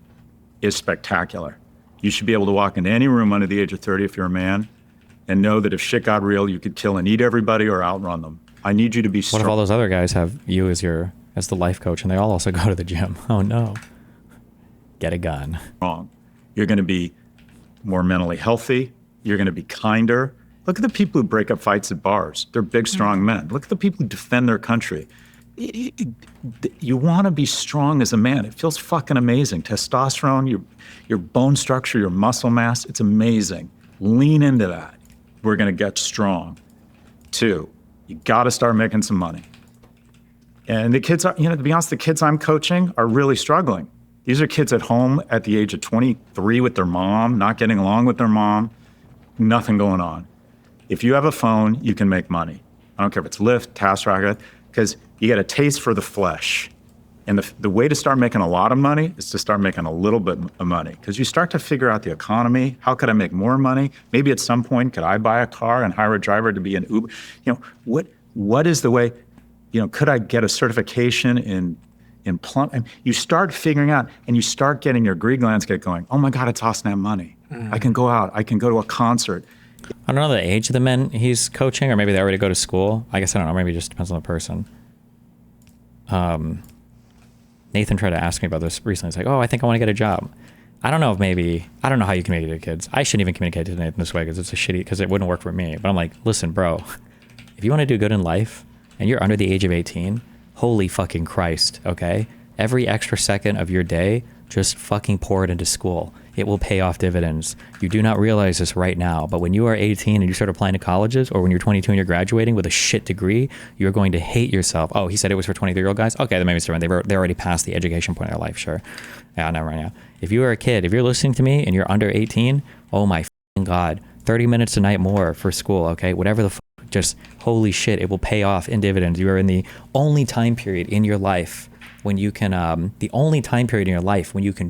is spectacular. You should be able to walk into any room under the age of 30 if you're a man and know that if shit got real, you could kill and eat everybody or outrun them. I need you to be strong. What if all those other guys have you as the life coach and they all also go to the gym? Oh no. Get a gun. Wrong. You're going to be more mentally healthy. You're going to be kinder. Look at the people who break up fights at bars. They're big, strong men. Look at the people who defend their country. You want to be strong as a man. It feels fucking amazing. Testosterone, your bone structure, your muscle mass, it's amazing. Lean into that. We're going to get strong. 2, you got to start making some money. And the kids are, to be honest, the kids I'm coaching are really struggling. These are kids at home at the age of 23 with their mom, not getting along with their mom, nothing going on. If you have a phone, you can make money. I don't care if it's Lyft, TaskRabbit, because you get a taste for the flesh. And the way to start making a lot of money is to start making a little bit of money, because you start to figure out the economy. How could I make more money? Maybe at some point, could I buy a car and hire a driver to be an Uber? What is the way, could I get a certification in plumbing? You start figuring out, and you start getting your greed glands get going. Oh my God, it's awesome to have money. I can go out, I can go to a concert. I don't know the age of the men he's coaching, or maybe they already go to school. I guess I don't know. Maybe it just depends on the person. Nathan tried to ask me about this recently. He's like, oh, I think I want to get a job. I don't know I don't know how you communicate to kids. I shouldn't even communicate to Nathan this way because it wouldn't work for me. But I'm like, listen, bro, if you want to do good in life and you're under the age of 18, holy fucking Christ, okay? Every extra second of your day, just fucking pour it into school. It will pay off dividends. You do not realize this right now, but when you are 18 and you start applying to colleges, or when you're 22 and you're graduating with a shit degree, you're going to hate yourself. Oh, he said it was for 23-year-old guys? Okay, then maybe it's different. They already passed the education point of their life, sure. Yeah, never mind. Yeah. If you are a kid, if you're listening to me and you're under 18, oh my fucking God, 30 minutes a night more for school, okay? Whatever the just holy shit, it will pay off in dividends. You are in the only time period in your life when you can,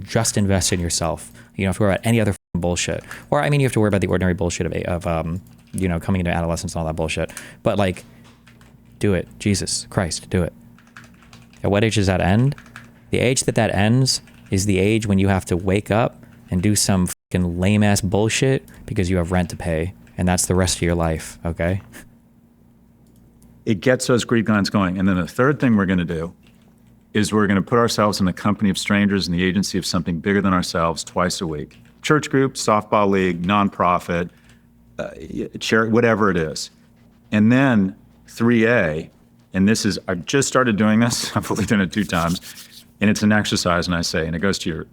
just invest in yourself. You don't have to worry about any other bullshit. Or, you have to worry about the ordinary bullshit of coming into adolescence and all that bullshit. But, do it. Jesus Christ, do it. At what age does that end? The age that ends is the age when you have to wake up and do some fucking lame-ass bullshit because you have rent to pay. And that's the rest of your life, okay? It gets those greed glands going. And then the third thing we're going to do is we're going to put ourselves in the company of strangers in the agency of something bigger than ourselves twice a week. Church group, softball league, nonprofit, charity, whatever it is. And then 3A, and I've just started doing this. I've only done it 2 times. And it's an exercise, and it goes to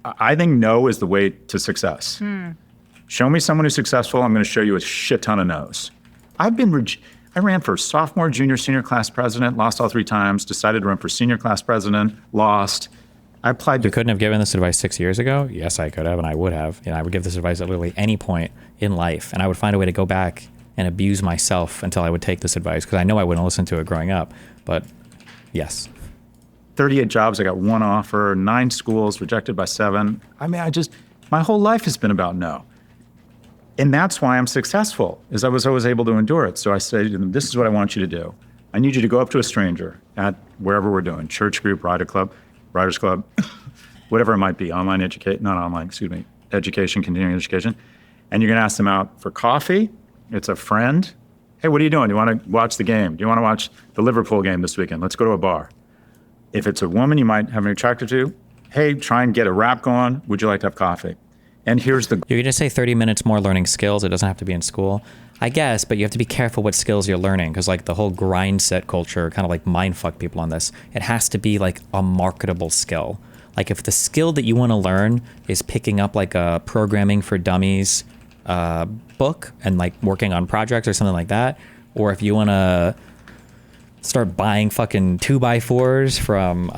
I think no is the way to success. Show me someone who's successful, I'm going to show you a shit ton of no's. I ran for sophomore, junior, senior class president, lost all 3 times, decided to run for senior class president, lost. I applied to... You couldn't have given this advice 6 years ago? Yes, I could have, and I would have. I would give this advice at literally any point in life, and I would find a way to go back and abuse myself until I would take this advice, because I know I wouldn't listen to it growing up, but yes. 38 jobs, I got 1 offer, 9 schools, rejected by 7. My whole life has been about no. And that's why I'm successful, is I was always able to endure it. So I say to them, this is what I want you to do. I need you to go up to a stranger at wherever we're doing, church group, Writers Club, whatever it might be, education, continuing education. And you're going to ask them out for coffee. It's a friend. Hey, what are you doing? Do you want to watch the game? Do you want to watch the Liverpool game this weekend? Let's go to a bar. If it's a woman you might have an attracted to, hey, try and get a rap going. Would you like to have coffee? And here's the... You're going to say 30 minutes more learning skills. It doesn't have to be in school. I guess, but you have to be careful what skills you're learning, because the whole grind set culture kind of mind fuck people on this. It has to be a marketable skill. If the skill that you want to learn is picking up a programming for dummies book and working on projects or something like that, or if you want to start buying fucking 2x4s from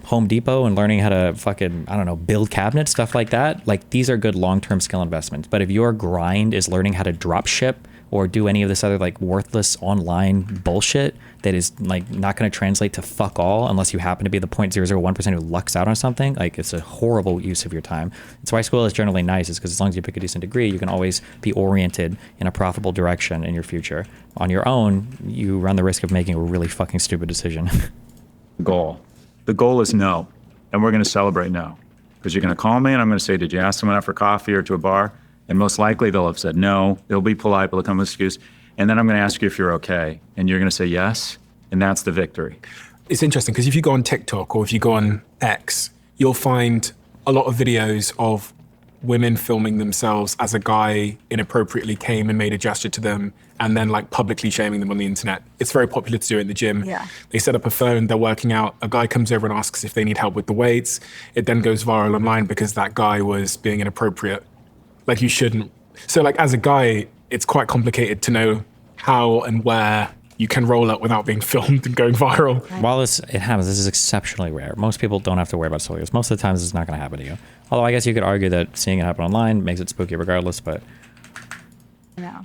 Home Depot and learning how to build cabinets, stuff like that. These are good long-term skill investments. But if your grind is learning how to drop ship or do any of this other like worthless online bullshit that is like not going to translate to fuck all unless you happen to be the 0.001% who lucks out on something. Like, it's a horrible use of your time. That's why school is generally nice, is because as long as you pick a decent degree, you can always be oriented in a profitable direction in your future. On your own, you run the risk of making a really fucking stupid decision. Goal. The goal is no, and we're going to celebrate no, because you're going to call me and I'm going to say, did you ask someone out for coffee or to a bar? And most likely they'll have said no. They'll be polite, but they'll come with an excuse. And then I'm going to ask you if you're okay, and you're going to say yes, and that's the victory. It's interesting because if you go on TikTok or if you go on X, you'll find a lot of videos of women filming themselves as a guy inappropriately came and made a gesture to them and then like publicly shaming them on the internet. It's very popular to do it in the gym. Yeah. They set up a phone, they're working out, a guy comes over and asks if they need help with the weights. It then goes viral online because that guy was being inappropriate. Like, you shouldn't. So like, as a guy, it's quite complicated to know how and where you can roll up without being filmed and going viral. While it happens, this is exceptionally rare. Most people don't have to worry about stuff like this. Most of the times, it's not going to happen to you. Although I guess you could argue that seeing it happen online makes it spooky regardless, but... Yeah.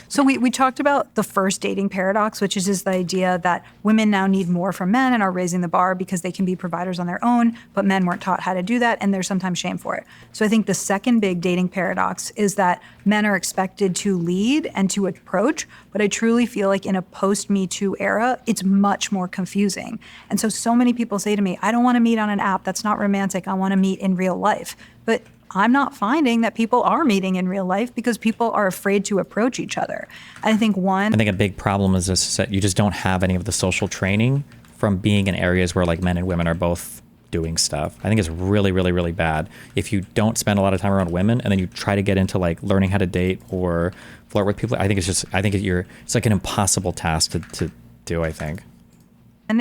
So we talked about the first dating paradox, which is the idea that women now need more from men and are raising the bar because they can be providers on their own, but men weren't taught how to do that, and there's sometimes shame for it. So I think the second big dating paradox is that men are expected to lead and to approach, but I truly feel like in a post-Me Too era, it's much more confusing. And so many people say to me, I don't want to meet on an app, that's not romantic, I want to meet in real life. But I'm not finding that people are meeting in real life because people are afraid to approach each other. I think a big problem is this, that you just don't have any of the social training from being in areas where like men and women are both doing stuff. I think it's really, really, really bad if you don't spend a lot of time around women and then you try to get into like learning how to date or flirt with people. It's like an impossible task to do, I think.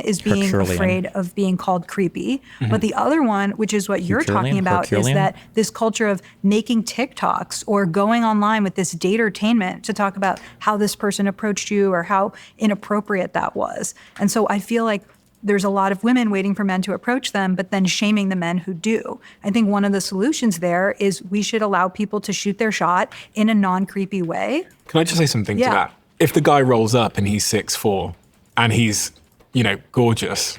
Is being afraid of being called creepy. Mm-hmm. But the other one, which is what you're talking about, is that this culture of making TikToks or going online with this datertainment to talk about how this person approached you or how inappropriate that was. And so I feel like there's a lot of women waiting for men to approach them, but then shaming the men who do. I think one of the solutions there is we should allow people to shoot their shot in a non-creepy way. Can I just say something to that? If the guy rolls up and he's 6'4" and he's gorgeous,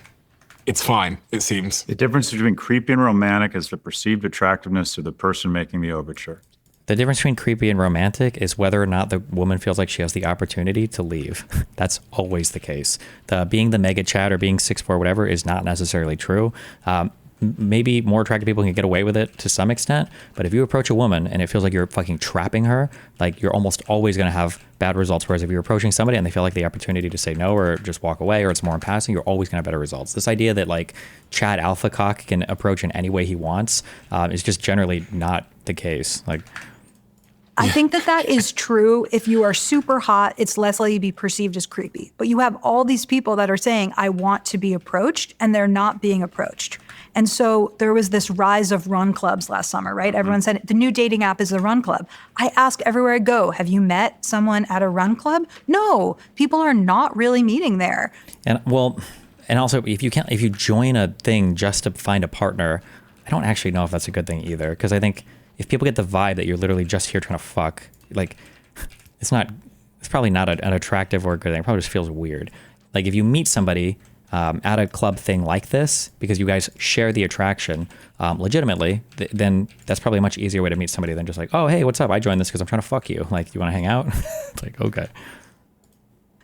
it's fine, it seems. The difference between creepy and romantic is the perceived attractiveness of the person making the overture. The difference between creepy and romantic is whether or not the woman feels like she has the opportunity to leave. That's always the case. Being the mega chat or being 6'4", whatever, is not necessarily true. Maybe more attractive people can get away with it to some extent, but if you approach a woman and it feels like you're fucking trapping her, like you're almost always going to have bad results. Whereas if you're approaching somebody and they feel like the opportunity to say no or just walk away or it's more in passing, you're always going to have better results. This idea that like Chad Alpha Cock can approach in any way he wants is just generally not the case. Like, I think that is true. If you are super hot, it's less likely to be perceived as creepy. But you have all these people that are saying, I want to be approached, and they're not being approached. And so there was this rise of run clubs last summer, right? Everyone said the new dating app is the run club. I ask everywhere I go, have you met someone at a run club? No, people are not really meeting there. And also if you join a thing just to find a partner, I don't actually know if that's a good thing either. Because I think if people get the vibe that you're literally just here trying to fuck, like it's probably not an attractive or a good thing. It probably just feels weird. Like if you meet somebody at a club thing like this because you guys share the attraction legitimately, then that's probably a much easier way to meet somebody than just like, oh, hey, what's up? I joined this because I'm trying to fuck you. Like, you want to hang out? It's like, okay.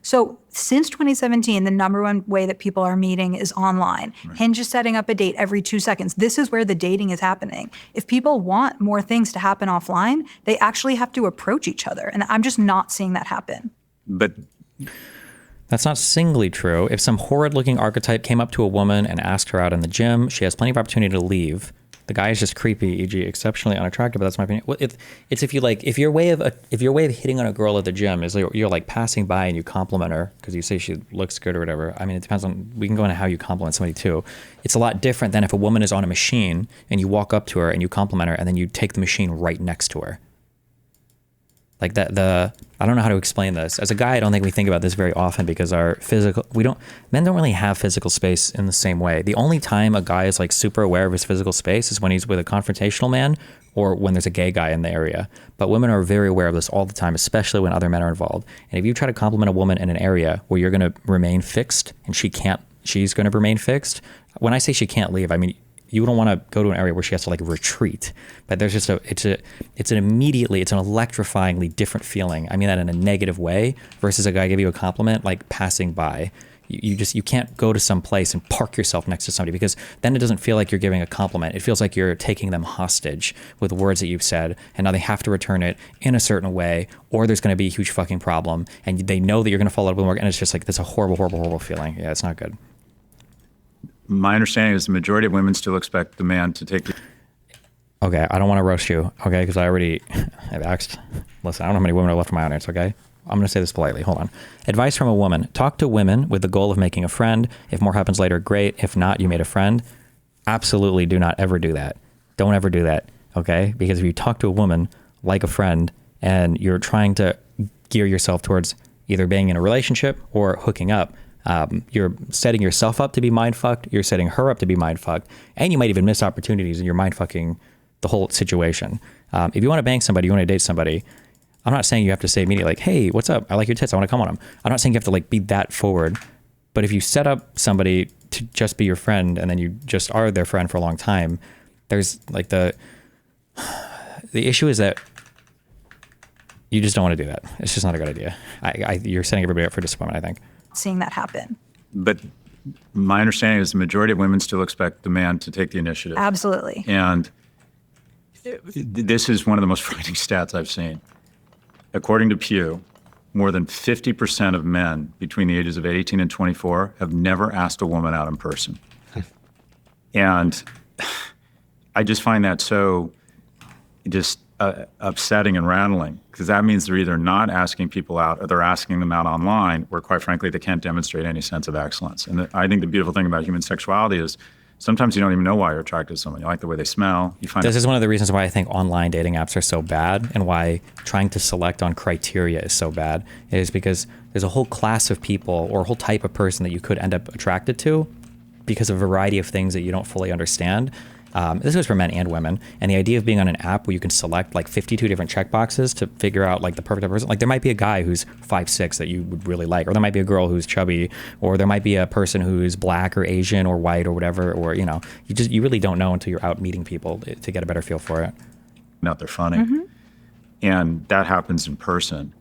So since 2017, the number one way that people are meeting is online. Right. Hinge is setting up a date every 2 seconds. This is where the dating is happening. If people want more things to happen offline, they actually have to approach each other. And I'm just not seeing that happen. But that's not singly true. If some horrid-looking archetype came up to a woman and asked her out in the gym, she has plenty of opportunity to leave. The guy is just creepy, e.g., exceptionally unattractive. But that's my opinion. Well, it's if your way of hitting on a girl at the gym is you're like passing by and you compliment her because you say she looks good or whatever. I mean, it depends on. We can go into how you compliment somebody too. It's a lot different than if a woman is on a machine and you walk up to her and you compliment her and then you take the machine right next to her. Like I don't know how to explain this. As a guy, I don't think we think about this very often because men don't really have physical space in the same way. The only time a guy is like super aware of his physical space is when he's with a confrontational man or when there's a gay guy in the area. But women are very aware of this all the time, especially when other men are involved. And if you try to compliment a woman in an area where you're going to remain fixed and she's going to remain fixed. When I say she can't leave, I mean, you don't want to go to an area where she has to like retreat, but there's just it's an electrifyingly different feeling. I mean that in a negative way versus a guy give you a compliment, like passing by. You can't go to some place and park yourself next to somebody, because then it doesn't feel like you're giving a compliment. It feels like you're taking them hostage with words that you've said, and now they have to return it in a certain way, or there's going to be a huge fucking problem, and they know that you're going to follow up with more, and it's just like, that's a horrible, horrible, horrible feeling. Yeah, it's not good. My understanding is the majority of women still expect the man to take. Okay, I don't want to roast you, okay, because I've asked. Listen, I don't know how many women are left in my audience, okay? I'm going to say this politely. Hold on. Advice from a woman. Talk to women with the goal of making a friend. If more happens later, great. If not, you made a friend. Absolutely do not ever do that. Don't ever do that, okay? Because if you talk to a woman like a friend and you're trying to gear yourself towards either being in a relationship or hooking up, you're setting yourself up to be mind-fucked. You're setting her up to be mind-fucked. And you might even miss opportunities, and you're mind-fucking the whole situation. If you want to bang somebody, you want to date somebody, I'm not saying you have to say immediately, like, hey, what's up? I like your tits. I want to come on them. I'm not saying you have to like be that forward. But if you set up somebody to just be your friend and then you just are their friend for a long time, there's like the issue is that you just don't want to do that. It's just not a good idea. You're setting everybody up for disappointment, I think. Seeing that happen. But my understanding is the majority of women still expect the man to take the initiative. Absolutely. And this is one of the most frightening stats I've seen. According to Pew, more than 50% of men between the ages of 18 and 24 have never asked a woman out in person. And I just find that so just upsetting and rattling, because that means they're either not asking people out or they're asking them out online, where quite frankly, they can't demonstrate any sense of excellence. And I think the beautiful thing about human sexuality is sometimes you don't even know why you're attracted to someone. You like the way they smell. This is one of the reasons why I think online dating apps are so bad, and why trying to select on criteria is so bad, is because there's a whole class of people or a whole type of person that you could end up attracted to because of a variety of things that you don't fully understand. This goes for men and women. And the idea of being on an app where you can select like 52 different checkboxes to figure out like the perfect person. Like there might be a guy who's 5'6" that you would really like, or there might be a girl who's chubby, or there might be a person who's black or Asian or white or whatever, or you really don't know until you're out meeting people to get a better feel for it. Now they're funny. And that happens in person.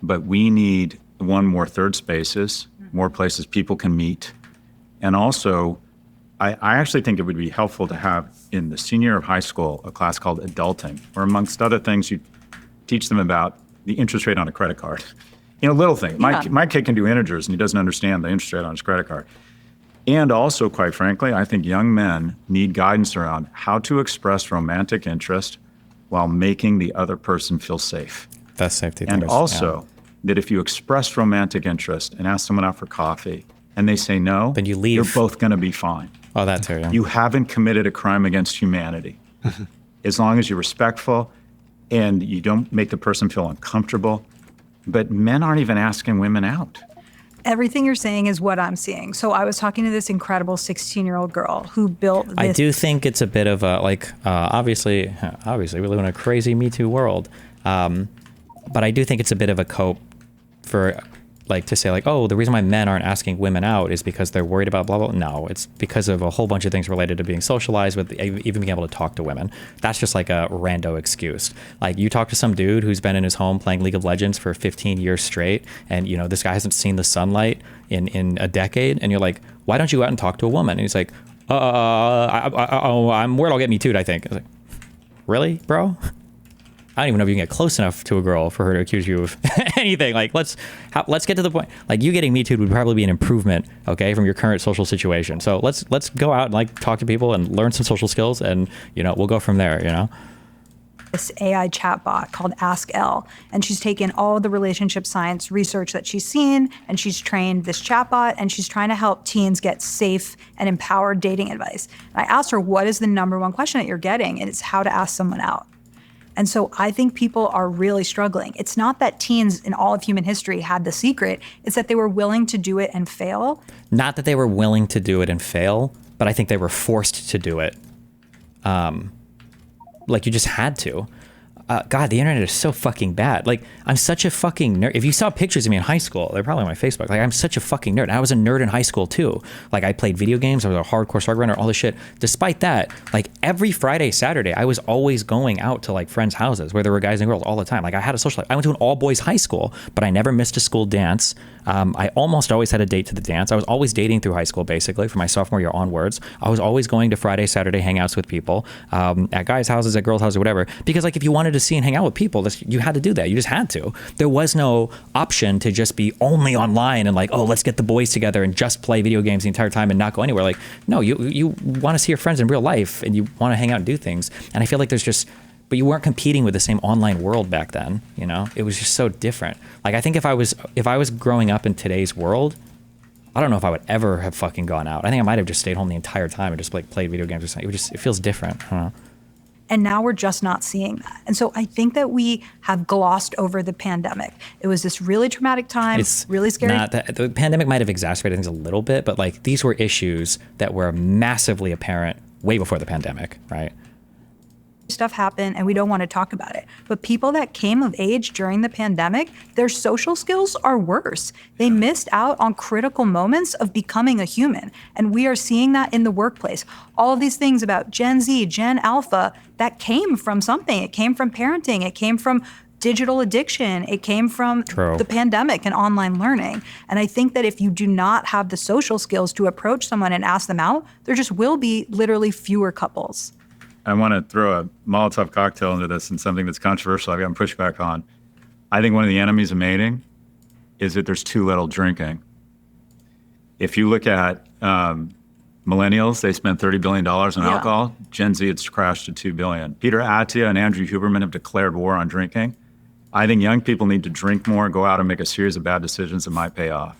But we need more third spaces, more places people can meet. And also, I actually think it would be helpful to have in the senior year of high school a class called adulting, where amongst other things you teach them about the interest rate on a credit card. Little things. Yeah. My kid can do integers and he doesn't understand the interest rate on his credit card. And also, quite frankly, I think young men need guidance around how to express romantic interest while making the other person feel safe. That's safety. And also that if you express romantic interest and ask someone out for coffee and they say no, then you leave. You're both going to be fine. Oh, that too, yeah. You haven't committed a crime against humanity. As long as you're respectful and you don't make the person feel uncomfortable. But men aren't even asking women out. Everything you're saying is what I'm seeing. So I was talking to this incredible 16-year-old girl who built this. I do think it's a bit of a, obviously we live in a crazy Me Too world. But I do think it's a bit of a cope for, to say oh, the reason why men aren't asking women out is because they're worried about blah, blah. No, it's because of a whole bunch of things related to being socialized with, even being able to talk to women. That's just like a rando excuse. Like you talk to some dude who's been in his home playing League of Legends for 15 years straight, and this guy hasn't seen the sunlight in a decade, and you're like, why don't you go out and talk to a woman? And he's like, I'm worried I'll get Me Too'd, I think. I was like, really, bro? I don't even know if you can get close enough to a girl for her to accuse you of anything. Let's get to the point. You getting Me Too'd would probably be an improvement, okay, from your current social situation. So let's go out and talk to people and learn some social skills, and we'll go from there. This AI chatbot called Ask Elle, and she's taken all the relationship science research that she's seen, and she's trained this chatbot, and she's trying to help teens get safe and empowered dating advice. And I asked her, what is the number one question that you're getting? And it's how to ask someone out. And so I think people are really struggling. It's not that teens in all of human history had the secret. It's that they were willing to do it and fail. Not that they were willing to do it and fail, but I think they were forced to do it. Like you just had to. God, the internet is so fucking bad. Like, I'm such a fucking nerd. If you saw pictures of me in high school, they're probably on my Facebook. Like, I'm such a fucking nerd. And I was a nerd in high school too. Like, I played video games. I was a hardcore Star runner, all this shit. Despite that, like every Friday, Saturday, I was always going out to like friends' houses where there were guys and girls all the time. Like, I had a social life. I went to an all boys high school, but I never missed a school dance. I almost always had a date to the dance. I was always dating through high school, basically, from my sophomore year onwards. I was always going to Friday, Saturday hangouts with people, at guys' houses, at girls' houses, whatever. Because like if you wanted to see and hang out with people, you had to do that. You just had to. There was no option to just be only online and like, oh, let's get the boys together and just play video games the entire time and not go anywhere. Like, no, you want to see your friends in real life and you want to hang out and do things. And I feel like but you weren't competing with the same online world back then, you know? It was just so different. Like, I think if I was growing up in today's world, I don't know if I would ever have fucking gone out. I think I might have just stayed home the entire time and just like played video games or something. It feels different. I don't know. And now we're just not seeing that. And so I think that we have glossed over the pandemic. It was this really traumatic time, really scary. The pandemic might have exacerbated things a little bit, but like these were issues that were massively apparent way before the pandemic, right? Stuff happened and we don't want to talk about it. But people that came of age during the pandemic, their social skills are worse. They missed out on critical moments of becoming a human. And we are seeing that in the workplace. All of these things about Gen Z, Gen Alpha, that came from something. It came from parenting. It came from digital addiction. It came from the pandemic and online learning. And I think that if you do not have the social skills to approach someone and ask them out, there just will be literally fewer couples. I want to throw a Molotov cocktail into this and something that's controversial I've gotten pushback on. I think one of the enemies of mating is that there's too little drinking. If you look at millennials, they spend $30 billion on alcohol. Gen Z, it's crashed to $2 billion. Peter Attia and Andrew Huberman have declared war on drinking. I think young people need to drink more, go out and make a series of bad decisions that might pay off.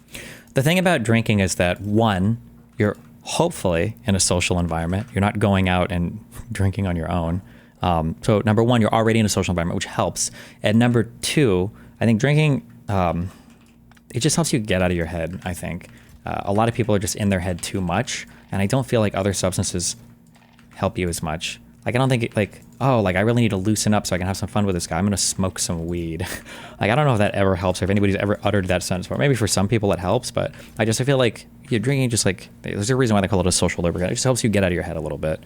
The thing about drinking is that, one, you're hopefully in a social environment. You're not going out and drinking on your own. So number one, you're already in a social environment, which helps. And number two, I think drinking, it just helps you get out of your head, I think. A lot of people are just in their head too much. And I don't feel like other substances help you as much. Like, I don't think I really need to loosen up so I can have some fun with this guy. I'm going to smoke some weed. Like, I don't know if that ever helps or if anybody's ever uttered that sentence before. Maybe for some people it helps, but I feel like you're drinking just like, there's a reason why they call it a social lubricant. It just helps you get out of your head a little bit.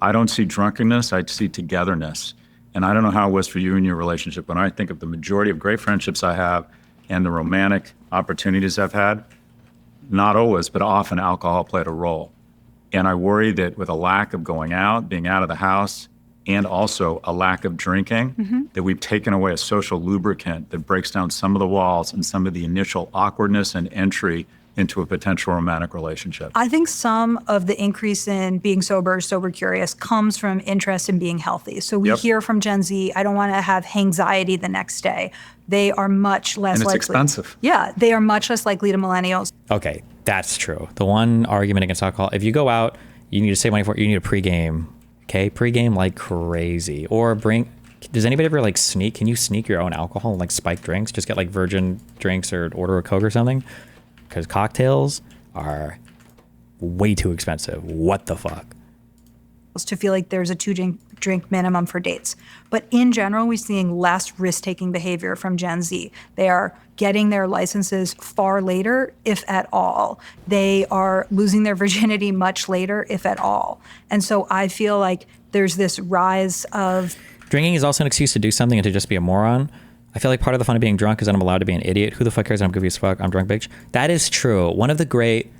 I don't see drunkenness, I see togetherness. And I don't know how it was for you in your relationship. When I think of the majority of great friendships I have and the romantic opportunities I've had, not always, but often alcohol played a role. And I worry that with a lack of going out, being out of the house, and also a lack of drinking, that we've taken away a social lubricant that breaks down some of the walls and some of the initial awkwardness and entry into a potential romantic relationship. I think some of the increase in being sober curious comes from interest in being healthy. So we hear from Gen Z, I don't want to have anxiety the next day. They are much less likely. And it's expensive. Yeah, they are much less likely to millennials. Okay, that's true. The one argument against alcohol, if you go out, you need to save money for it, you need a pregame. Okay, pregame like crazy. Or does anybody ever like sneak? Can you sneak your own alcohol and like spike drinks? Just get like virgin drinks or order a Coke or something? Because cocktails are way too expensive. What the fuck? To feel like there's a 2-drink minimum for dates. But in general, we're seeing less risk-taking behavior from Gen Z. They are getting their licenses far later, if at all. They are losing their virginity much later, if at all. And so I feel like there's this rise of... Drinking is also an excuse to do something and to just be a moron. I feel like part of the fun of being drunk is that I'm allowed to be an idiot. Who the fuck cares? I'm goofy as fuck. I'm drunk, bitch. That is true. One of the great...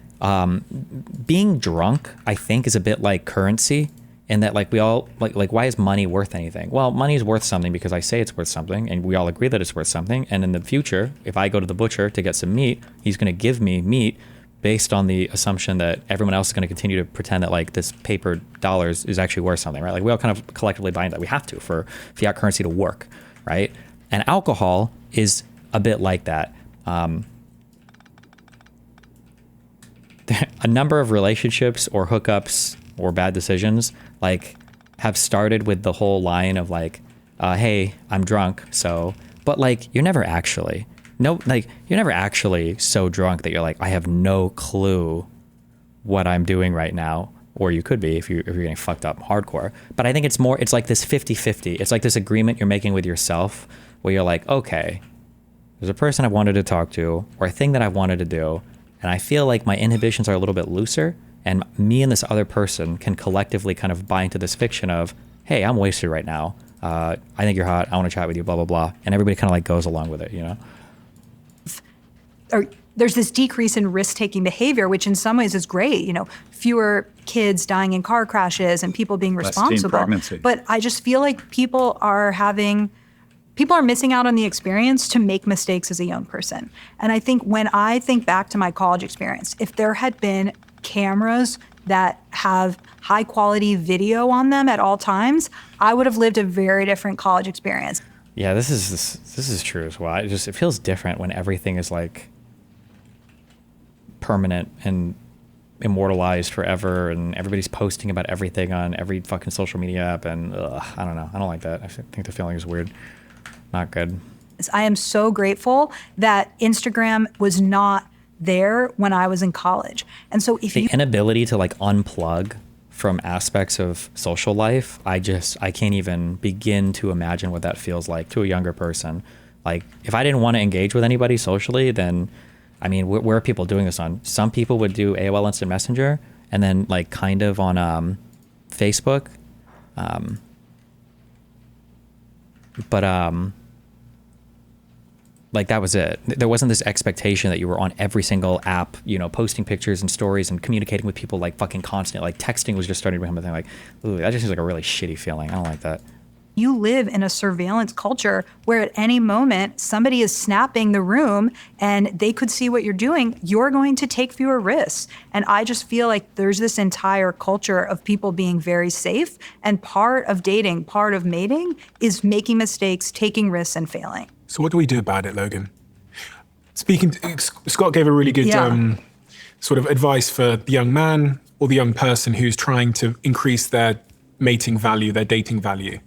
being drunk, I think, is a bit like currency. And that like we all like why is money worth anything? Well, money is worth something because I say it's worth something and we all agree that it's worth something. And in the future, if I go to the butcher to get some meat, he's going to give me meat based on the assumption that everyone else is going to continue to pretend that like this paper dollars is actually worth something, right? Like we all kind of collectively buy into that. We have to for fiat currency to work, right? And alcohol is a bit like that. A number of relationships or hookups or bad decisions like have started with the whole line of like, hey, I'm drunk. So, but like, you're never actually so drunk that you're like, I have no clue what I'm doing right now. or you could be if you're getting fucked up hardcore. But I think it's like this 50-50. It's like this agreement you're making with yourself where you're like, okay, there's a person I wanted to talk to or a thing that I wanted to do, and I feel like my inhibitions are a little bit looser, and me and this other person can collectively kind of buy into this fiction of, hey, I'm wasted right now. I think you're hot. I want to chat with you, blah, blah, blah. And everybody kind of like goes along with it, you know? Or there's this decrease in risk-taking behavior, which in some ways is great. You know, fewer kids dying in car crashes and people being Less teen responsible. pregnancy. But I just feel like people are missing out on the experience to make mistakes as a young person. And I think when I think back to my college experience, if there had been cameras that have high quality video on them at all times, I would have lived a very different college experience. Yeah, this is true as well. It feels different when everything is like permanent and immortalized forever, and everybody's posting about everything on every fucking social media app, and I don't know. I don't like that. I think the feeling is weird. Not good. I am so grateful that Instagram was not there when I was in college. And so if the inability to like unplug from aspects of social life, I can't even begin to imagine what that feels like to a younger person. Like if I didn't want to engage with anybody socially, then I mean, where are people doing this on? Some people would do AOL Instant Messenger and then like kind of on Facebook. Like that was it. There wasn't this expectation that you were on every single app, you know, posting pictures and stories and communicating with people like fucking constant. Like texting was just starting to become a thing. Like, ooh, that just seems like a really shitty feeling. I don't like that. You live in a surveillance culture where at any moment somebody is snapping the room and they could see what you're doing, you're going to take fewer risks. And I just feel like there's this entire culture of people being very safe, and part of dating, part of mating is making mistakes, taking risks, and failing. So what do we do about it, Logan? Scott gave a really good sort of advice for the young man or the young person who's trying to increase their mating value, their dating value.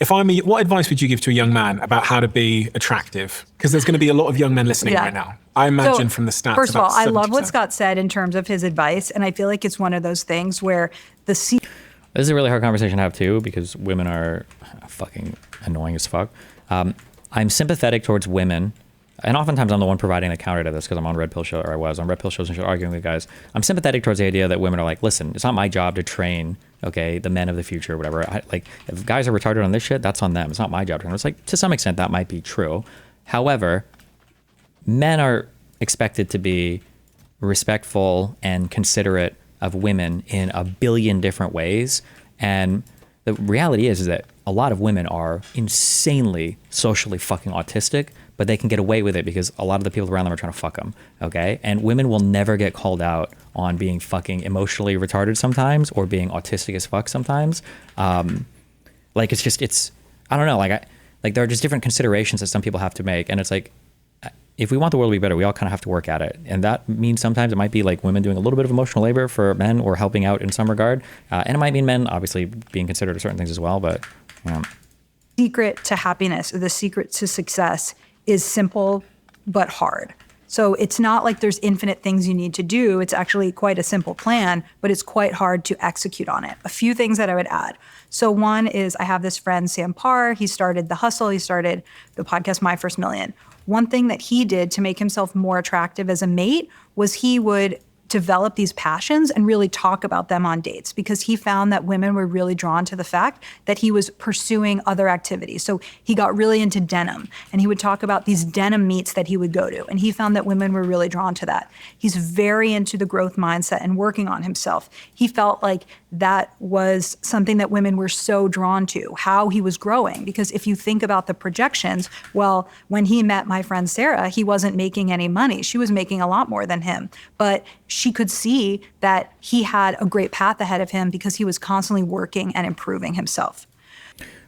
What advice would you give to a young man about how to be attractive? Because there's going to be a lot of young men listening right now. I imagine from the stats. First of all, I love 70%. what Scott said in terms of his advice, and I feel like it's one of those things where This is a really hard conversation to have too, because women are fucking annoying as fuck. I'm sympathetic towards women, and oftentimes I'm the one providing the counter to this because I'm on Redpill show, or I was on Redpill shows and shit, arguing with guys. I'm sympathetic towards the idea that women are like, listen, it's not my job to train, okay, the men of the future or whatever. Like, if guys are retarded on this shit, that's on them. It's not my job to train. It's like, to some extent, that might be true. However, men are expected to be respectful and considerate of women in a billion different ways. And the reality is that a lot of women are insanely socially fucking autistic, but they can get away with it because a lot of the people around them are trying to fuck them, okay? And women will never get called out on being fucking emotionally retarded sometimes or being autistic as fuck sometimes. Like, it's I don't know, like there are just different considerations that some people have to make, and it's like, if we want the world to be better, we all kind of have to work at it. And that means sometimes it might be like women doing a little bit of emotional labor for men or helping out in some regard. And it might mean men obviously being considerate of certain things as well, but you know. Secret to happiness, or the secret to success, is simple but hard. So it's not like there's infinite things you need to do. It's actually quite a simple plan, but it's quite hard to execute on it. A few things that I would add. So one is, I have this friend, Sam Parr. He started The Hustle. He started the podcast My First Million. One thing that he did to make himself more attractive as a mate was he would develop these passions and really talk about them on dates, because he found that women were really drawn to the fact that he was pursuing other activities. So he got really into denim, and he would talk about these denim meets that he would go to, and he found that women were really drawn to that. He's very into the growth mindset and working on himself. He felt like that was something that women were so drawn to, how he was growing. Because if you think about the projections, well, when he met my friend Sarah, he wasn't making any money. She was making a lot more than him. But she could see that he had a great path ahead of him because he was constantly working and improving himself.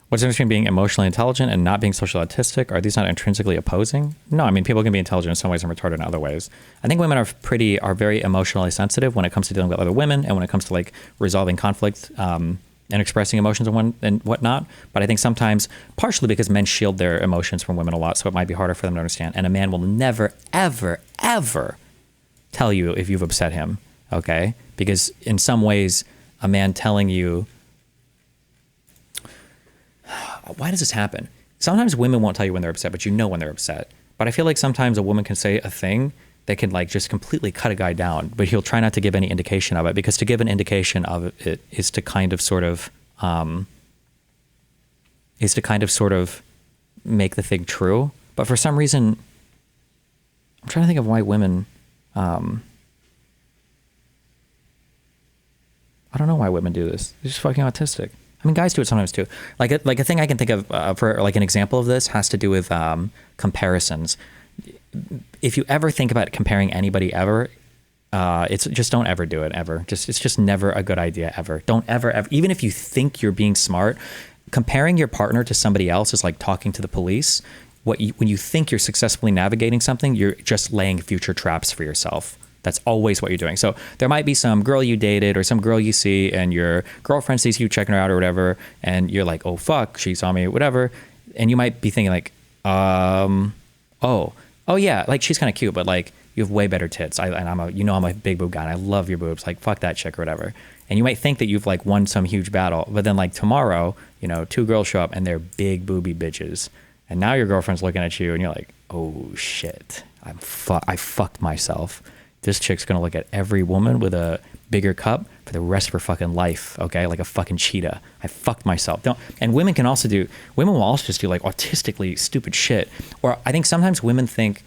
What's the difference between being emotionally intelligent and not being social autistic? Are these not intrinsically opposing? No, I mean, people can be intelligent in some ways and retarded in other ways. I think women are very emotionally sensitive when it comes to dealing with other women and when it comes to like resolving conflict and expressing emotions and whatnot. But I think sometimes, partially because men shield their emotions from women a lot, so it might be harder for them to understand. And a man will never, ever, ever tell you if you've upset him, okay? Because in some ways, a man telling you, why does this happen? Sometimes women won't tell you when they're upset, but you know when they're upset. But I feel like sometimes a woman can say a thing that can like just completely cut a guy down, but he'll try not to give any indication of it, because to give an indication of it is to kind of sort of make the thing true. But for some reason, I'm trying to think of why women, I don't know why women do this. They're just fucking autistic. I mean, guys do it sometimes too. Like a thing I can think of for like an example of this has to do with comparisons. If you ever think about comparing anybody ever, it's just don't ever do it ever. It's just never a good idea ever. Don't ever, even if you think you're being smart, comparing your partner to somebody else is like talking to the police. When you think you're successfully navigating something, you're just laying future traps for yourself. That's always what you're doing. So there might be some girl you dated or some girl you see and your girlfriend sees you checking her out or whatever, and you're like, oh fuck, she saw me, whatever. And you might be thinking like, oh yeah, like she's kind of cute, but like you have way better tits. I'm a big boob guy and I love your boobs. Like fuck that chick or whatever. And you might think that you've like won some huge battle, but then like tomorrow, two girls show up and they're big booby bitches. And now your girlfriend's looking at you and you're like, oh shit, I fucked myself. This chick's gonna look at every woman with a bigger cup for the rest of her fucking life, okay? Like a fucking cheetah. I fucked myself. And women will also just do like autistically stupid shit. Or I think sometimes women think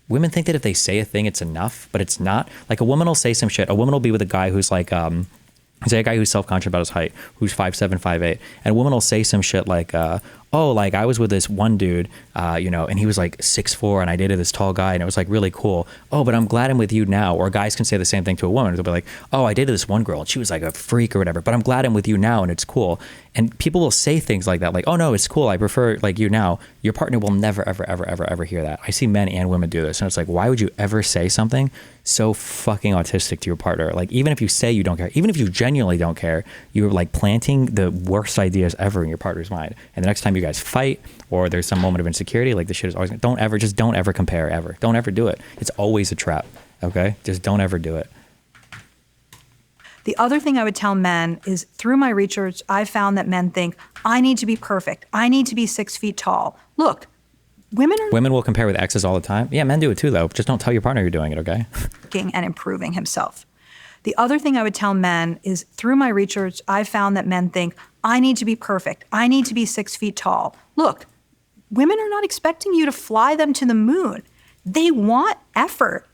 that if they say a thing, it's enough, but it's not. Like a woman will say some shit. A woman will be with a guy who's like, say a guy who's self-conscious about his height, who's 5'7", 5'8", and a woman will say some shit like, like I was with this one dude, and he was like 6'4", and I dated this tall guy, and it was like really cool. Oh, but I'm glad I'm with you now. Or guys can say the same thing to a woman. They'll be like, oh, I dated this one girl, and she was like a freak or whatever, but I'm glad I'm with you now, and it's cool. And people will say things like that, like, oh no, it's cool, I prefer like you now. Your partner will never, ever, ever, ever, ever hear that. I see men and women do this, and it's like, why would you ever say something so fucking autistic to your partner? Like, even if you say you don't care, even if you genuinely don't care, you're like planting the worst ideas ever in your partner's mind. And the next time you guys fight or there's some moment of insecurity, like this shit is always, don't ever compare ever. Don't ever do it. It's always a trap. Okay? Just don't ever do it. The other thing I would tell men is, through my research, I found that men think, I need to be perfect. I need to be 6 feet tall. Look, women will compare with exes all the time. Yeah, men do it too, though. Just don't tell your partner you're doing it, okay? And improving himself. The other thing I would tell men is, through my research, I found that men think, I need to be perfect. I need to be 6 feet tall. Look, women are not expecting you to fly them to the moon. They want effort.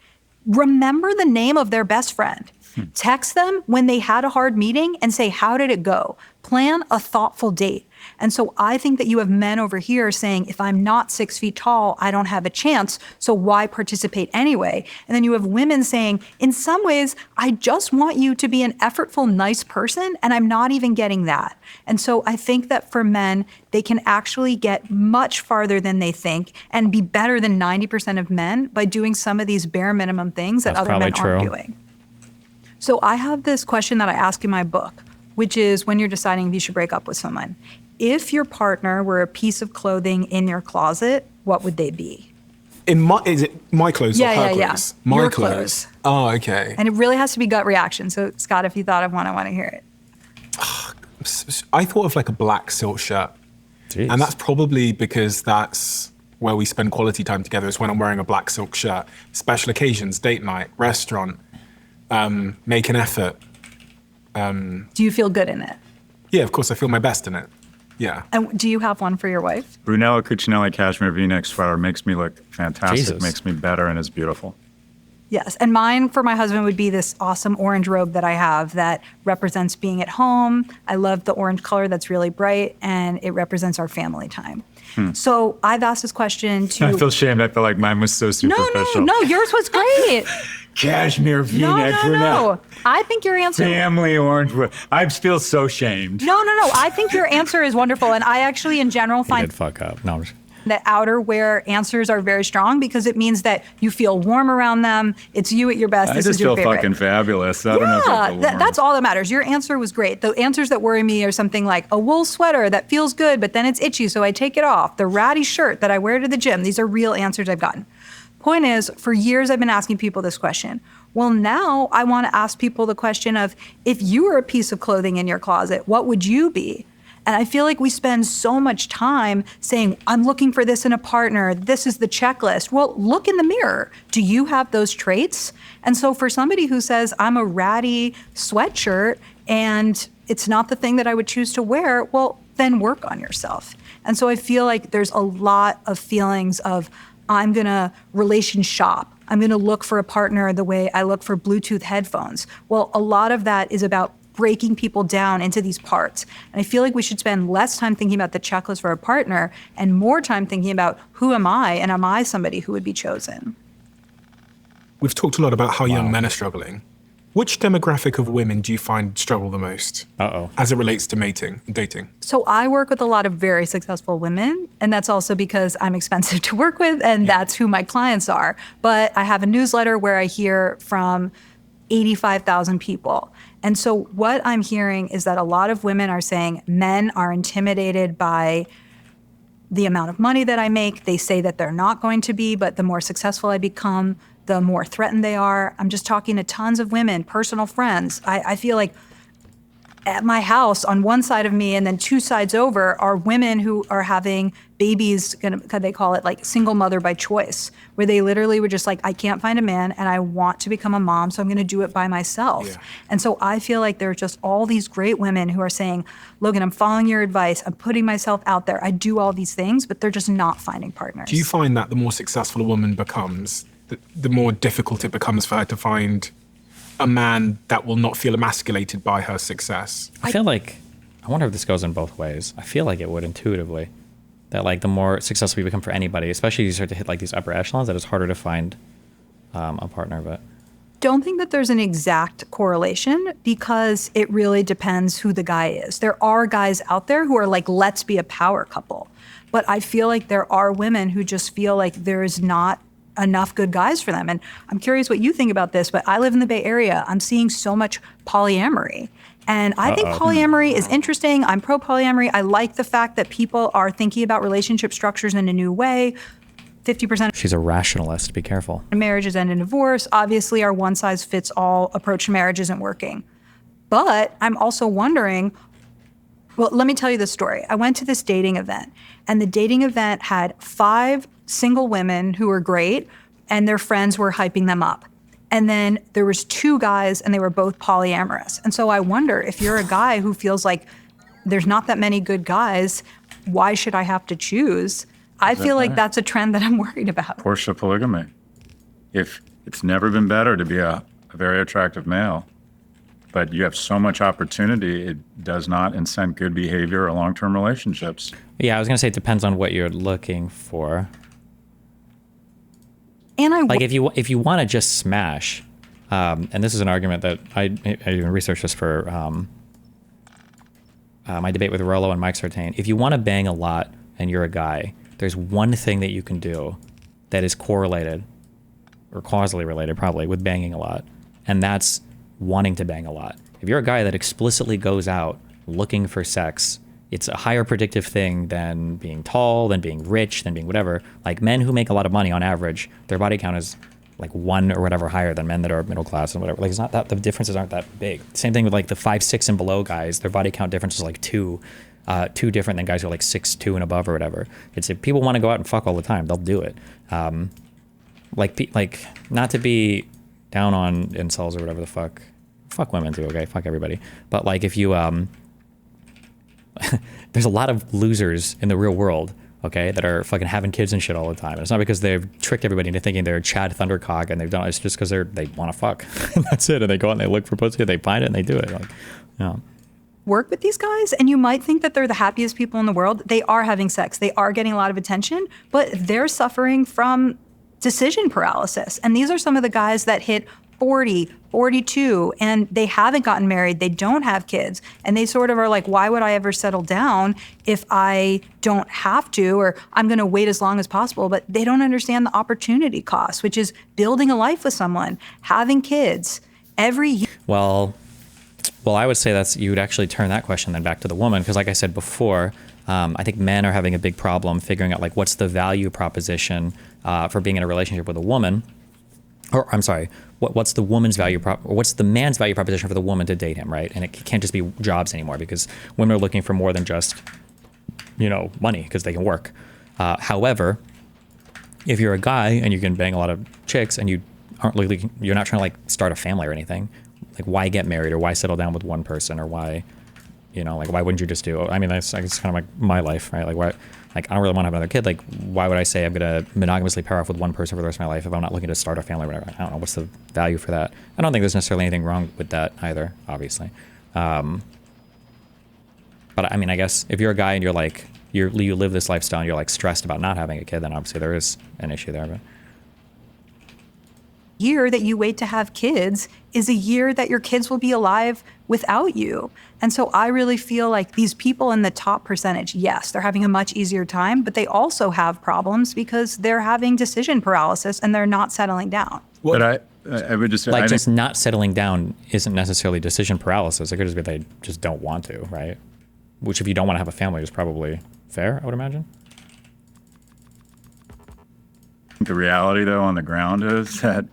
Remember the name of their best friend. Text them when they had a hard meeting and say, how did it go? Plan a thoughtful date. And so I think that you have men over here saying, if I'm not 6 feet tall, I don't have a chance, so why participate anyway? And then you have women saying, in some ways, I just want you to be an effortful, nice person, and I'm not even getting that. And so I think that for men, they can actually get much farther than they think and be better than 90% of men by doing some of these bare minimum things that other men aren't doing. So I have this question that I ask in my book, which is when you're deciding if you should break up with someone. If your partner were a piece of clothing in your closet, what would they be? Is it my clothes or her clothes? Yeah. My Your clothes. Oh, okay. And it really has to be gut reaction. So Scott, if you thought of one, I want to hear it. I thought of like a black silk shirt. Jeez. And that's probably because that's where we spend quality time together, is when I'm wearing a black silk shirt. Special occasions, date night, restaurant, make an effort. Do you feel good in it? Yeah, of course, I feel my best in it. Yeah. And do you have one for your wife? Brunello Cucinelli cashmere V-neck sweater makes me look fantastic, Jesus. Makes me better, and is beautiful. Yes. And mine for my husband would be this awesome orange robe that I have that represents being at home. I love the orange color that's really bright, and it represents our family time. So I've asked this question to... I feel shamed. I feel like mine was so superficial. No, yours was great. Cashmere V-neck Brunello. No. I think your answer... Family orange. I feel so shamed. No. I think your answer is wonderful. And I actually, in general, You find did fuck up. No, I'm just... that outerwear answers are very strong because it means that you feel warm around them. It's you at your best. I This just is your feel favorite. fucking fabulous. I don't know if I feel warm. That's all that matters. Your answer was great. The answers that worry me are something like a wool sweater that feels good, but then it's itchy, so I take it off. The ratty shirt that I wear to the gym. These are real answers I've gotten. Point is, for years I've been asking people this question. Well, now I want to ask people the question of, if you were a piece of clothing in your closet, what would you be? And I feel like we spend so much time saying, I'm looking for this in a partner. This is the checklist. Well, look in the mirror. Do you have those traits? And so for somebody who says, I'm a ratty sweatshirt and it's not the thing that I would choose to wear, well, then work on yourself. And so I feel like there's a lot of feelings of, I'm going to relation shop. I'm going to look for a partner the way I look for Bluetooth headphones. Well, a lot of that is about breaking people down into these parts. And I feel like we should spend less time thinking about the checklist for a partner and more time thinking about, who am I, and am I somebody who would be chosen? We've talked a lot about how young men are struggling. Which demographic of women do you find struggle the most as it relates to mating and dating? So I work with a lot of very successful women, and that's also because I'm expensive to work with, and that's who my clients are. But I have a newsletter where I hear from 85,000 people. And so what I'm hearing is that a lot of women are saying men are intimidated by the amount of money that I make. They say that they're not going to be, but the more successful I become, the more threatened they are. I'm just talking to tons of women, personal friends. I feel like at my house, on one side of me and then two sides over, are women who are having babies, they call it like single mother by choice, where they literally were just like, I can't find a man and I want to become a mom, so I'm going to do it by myself. Yeah. And so I feel like there are just all these great women who are saying, Logan, I'm following your advice. I'm putting myself out there. I do all these things, but they're just not finding partners. Do you find that the more successful a woman becomes, the more difficult it becomes for her to find a man that will not feel emasculated by her success? I feel like, I wonder if this goes in both ways. I feel like it would intuitively. That like the more successful you become for anybody, especially you start to hit like these upper echelons, that it's harder to find a partner. But don't think that there's an exact correlation, because it really depends who the guy is. There are guys out there who are like, let's be a power couple. But I feel like there are women who just feel like there is not enough good guys for them. And I'm curious what you think about this, but I live in the Bay Area. I'm seeing so much polyamory. And I think polyamory is interesting. I'm pro polyamory. I like the fact that people are thinking about relationship structures in a new way. 50%. She's a rationalist. Be careful. Marriages end in divorce. Obviously, our one size fits all approach to marriage isn't working. But I'm also wondering, well, let me tell you the story. I went to this dating event, and the dating event had 5 single women who were great, and their friends were hyping them up. And then there was 2 guys, and they were both polyamorous. And so I wonder, if you're a guy who feels like there's not that many good guys, why should I have to choose? I feel like that's a trend that I'm worried about. Portia polygamy. If it's never been better to be a very attractive male, but you have so much opportunity, it does not incent good behavior or long-term relationships. Yeah, I was gonna say it depends on what you're looking for. And like if you want to just smash, and this is an argument that I even researched this for my debate with Rollo and Mike Sartain. If you want to bang a lot and you're a guy, there's one thing that you can do that is correlated or causally related probably with banging a lot, and that's wanting to bang a lot. If you're a guy that explicitly goes out looking for sex, it's a higher predictive thing than being tall, than being rich, than being whatever. Like men who make a lot of money on average, their body count is like 1 or whatever higher than men that are middle class and whatever. Like it's not that, the differences aren't that big. Same thing with like the 5'6" and below guys, their body count difference is like 2 different than guys who are like 6'2" and above or whatever. It's if people want to go out and fuck all the time, they'll do it. Like not to be down on incels or whatever the fuck. Fuck women too, okay? Fuck everybody. But like if you there's a lot of losers in the real world, okay, that are fucking having kids and shit all the time. And it's not because they've tricked everybody into thinking they're Chad Thundercock and they've done it. It's just because they want to fuck. And that's it. And they go out and they look for pussy, they find it and they do it. Like, you know. Work with these guys, and you might think that they're the happiest people in the world. They are having sex. They are getting a lot of attention, but they're suffering from decision paralysis. And these are some of the guys that hit 40, 42, and they haven't gotten married, they don't have kids, and they sort of are like, why would I ever settle down if I don't have to, or I'm gonna wait as long as possible, but they don't understand the opportunity cost, which is building a life with someone, having kids every year. Well, I would say you would actually turn that question then back to the woman, because like I said before, I think men are having a big problem figuring out like what's the value proposition for being in a relationship with a woman. or I'm sorry, what's the woman's value or what's the man's value proposition for the woman to date him, right? And it can't just be jobs anymore, because women are looking for more than just, money, because they can work. However, if you're a guy and you can bang a lot of chicks and you're not trying to like start a family or anything, like why get married or why settle down with one person, or why, why wouldn't you just that's kind of like my life, right? Like why, like I don't really want to have another kid. Like why would I say I'm going to monogamously pair off with one person for the rest of my life if I'm not looking to start a family or whatever? I don't know. What's the value for that? I don't think there's necessarily anything wrong with that either, obviously. But I guess if you're a guy and you're like, you live this lifestyle and you're like stressed about not having a kid, then obviously there is an issue there. But year that you wait to have kids is a year that your kids will be alive without you. And so I really feel like these people in the top percentage, yes, they're having a much easier time, but they also have problems because they're having decision paralysis and they're not settling down. But I would just say, like just not settling down isn't necessarily decision paralysis. It could just be they just don't want to, right? Which if you don't want to have a family is probably fair, I would imagine. The reality, though, on the ground is that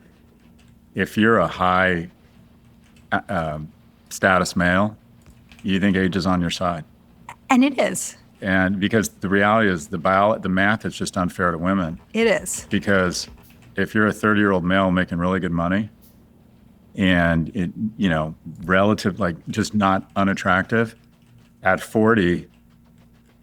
if you're a high status male, you think age is on your side. And it is. And because the reality is the math is just unfair to women. It is. Because if you're a 30-year-old male making really good money and it, relative, like just not unattractive, at 40,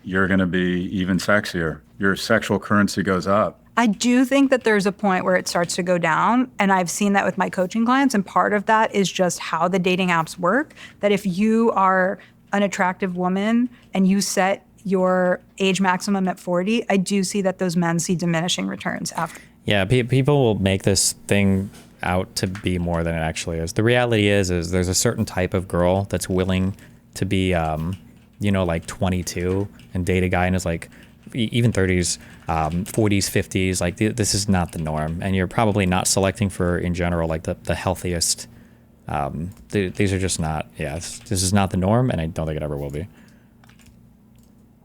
you're going to be even sexier. Your sexual currency goes up. I do think that there's a point where it starts to go down, and I've seen that with my coaching clients, and part of that is just how the dating apps work, that if you are an attractive woman and you set your age maximum at 40, I do see that those men see diminishing returns after. Yeah, people will make this thing out to be more than it actually is. The reality is there's a certain type of girl that's willing to be, like 22 and date a guy in his like even 30s, 40s, 50s. Like this is not the norm, and you're probably not selecting for in general like the healthiest. These are just not. Yeah, this is not the norm, and I don't think it ever will be.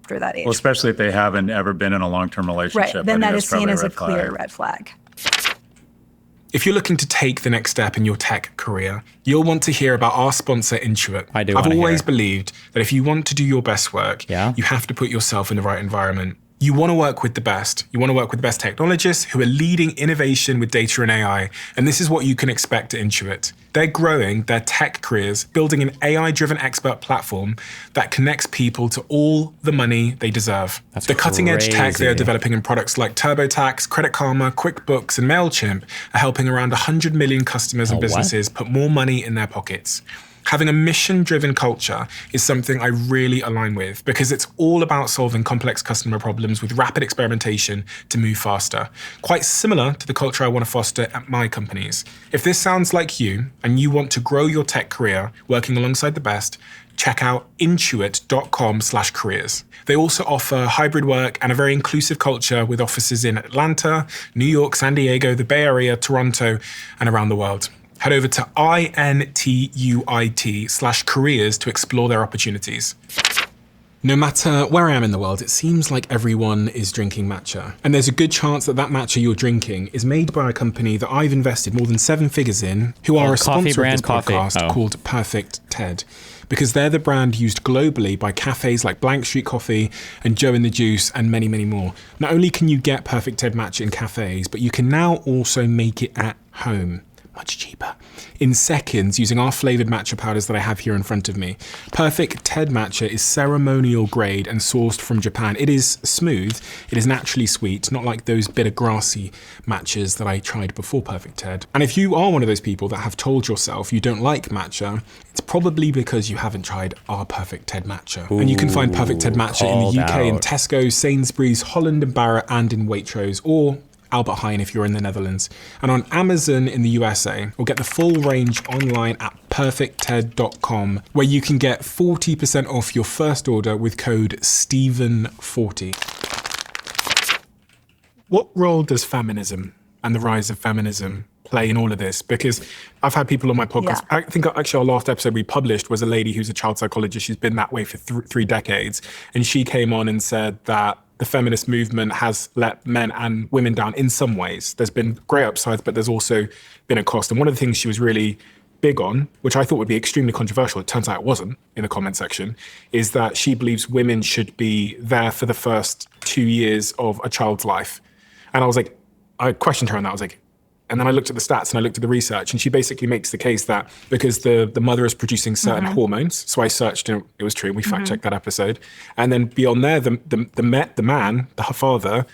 After that age, well, especially if they haven't ever been in a long-term relationship. Right, then that is seen as a clear red flag. If you're looking to take the next step in your tech career, you'll want to hear about our sponsor, Intuit. I do. I've always believed that if you want to do your best work, you have to put yourself in the right environment. You want to work with the best. You want to work with the best technologists who are leading innovation with data and AI. And this is what you can expect at Intuit. They're growing their tech careers, building an AI-driven expert platform that connects people to all the money they deserve. That's the cutting-edge tech crazy. they are developing in products like TurboTax, Credit Karma, QuickBooks, and MailChimp are helping around 100 million customers and businesses put more money in their pockets. Having a mission-driven culture is something I really align with because it's all about solving complex customer problems with rapid experimentation to move faster. Quite similar to the culture I want to foster at my companies. If this sounds like you and you want to grow your tech career working alongside the best, check out intuit.com/careers. They also offer hybrid work and a very inclusive culture with offices in Atlanta, New York, San Diego, the Bay Area, Toronto, and around the world. Head over to intuit/careers to explore their opportunities. No matter where I am in the world, it seems like everyone is drinking matcha. And there's a good chance that matcha you're drinking is made by a company that I've invested more than 7 figures in, who are a sponsor of this podcast called Perfect TED. Because they're the brand used globally by cafes like Blank Street Coffee and Joe and the Juice and many, many more. Not only can you get Perfect TED matcha in cafes, but you can now also make it at home. Much cheaper. In seconds, using our flavored matcha powders that I have here in front of me. Perfect TED matcha is ceremonial grade and sourced from Japan. It is smooth, it is naturally sweet, not like those bitter grassy matchas that I tried before Perfect TED. And if you are one of those people that have told yourself you don't like matcha, it's probably because you haven't tried our Perfect TED matcha. And you can find Perfect TED matcha in the UK in Tesco, Sainsbury's, Holland and Barrett, and in Waitrose, or Albert Heijn if you're in the Netherlands, and on Amazon in the USA, or get the full range online at perfectted.com, where you can get 40% off your first order with code Stephen40. What role does feminism and the rise of feminism play in all of this? Because I've had people on my podcast. I think actually our last episode we published was a lady who's a child psychologist. She's been that way for 3 decades. And she came on and said that the feminist movement has let men and women down in some ways. There's been great upsides, but there's also been a cost. And one of the things she was really big on, which I thought would be extremely controversial, it turns out it wasn't in the comment section, is that she believes women should be there for the first 2 years of a child's life. And I was like, I questioned her on that. I was like, and then I looked at the stats and I looked at the research, and she basically makes the case that because the mother is producing certain hormones, so I searched and it was true, and we fact-checked that episode. And then beyond there, the man, her father,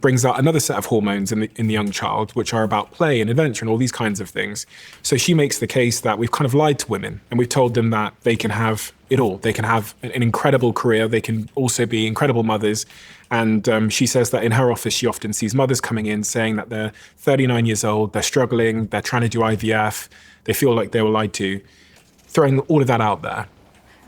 brings out another set of hormones in the young child, which are about play and adventure and all these kinds of things. So she makes the case that we've kind of lied to women, and we've told them that they can have it all. They can have an incredible career. They can also be incredible mothers. And she says that in her office, she often sees mothers coming in saying that they're 39 years old, they're struggling, they're trying to do IVF, they feel like they were lied to. Throwing all of that out there.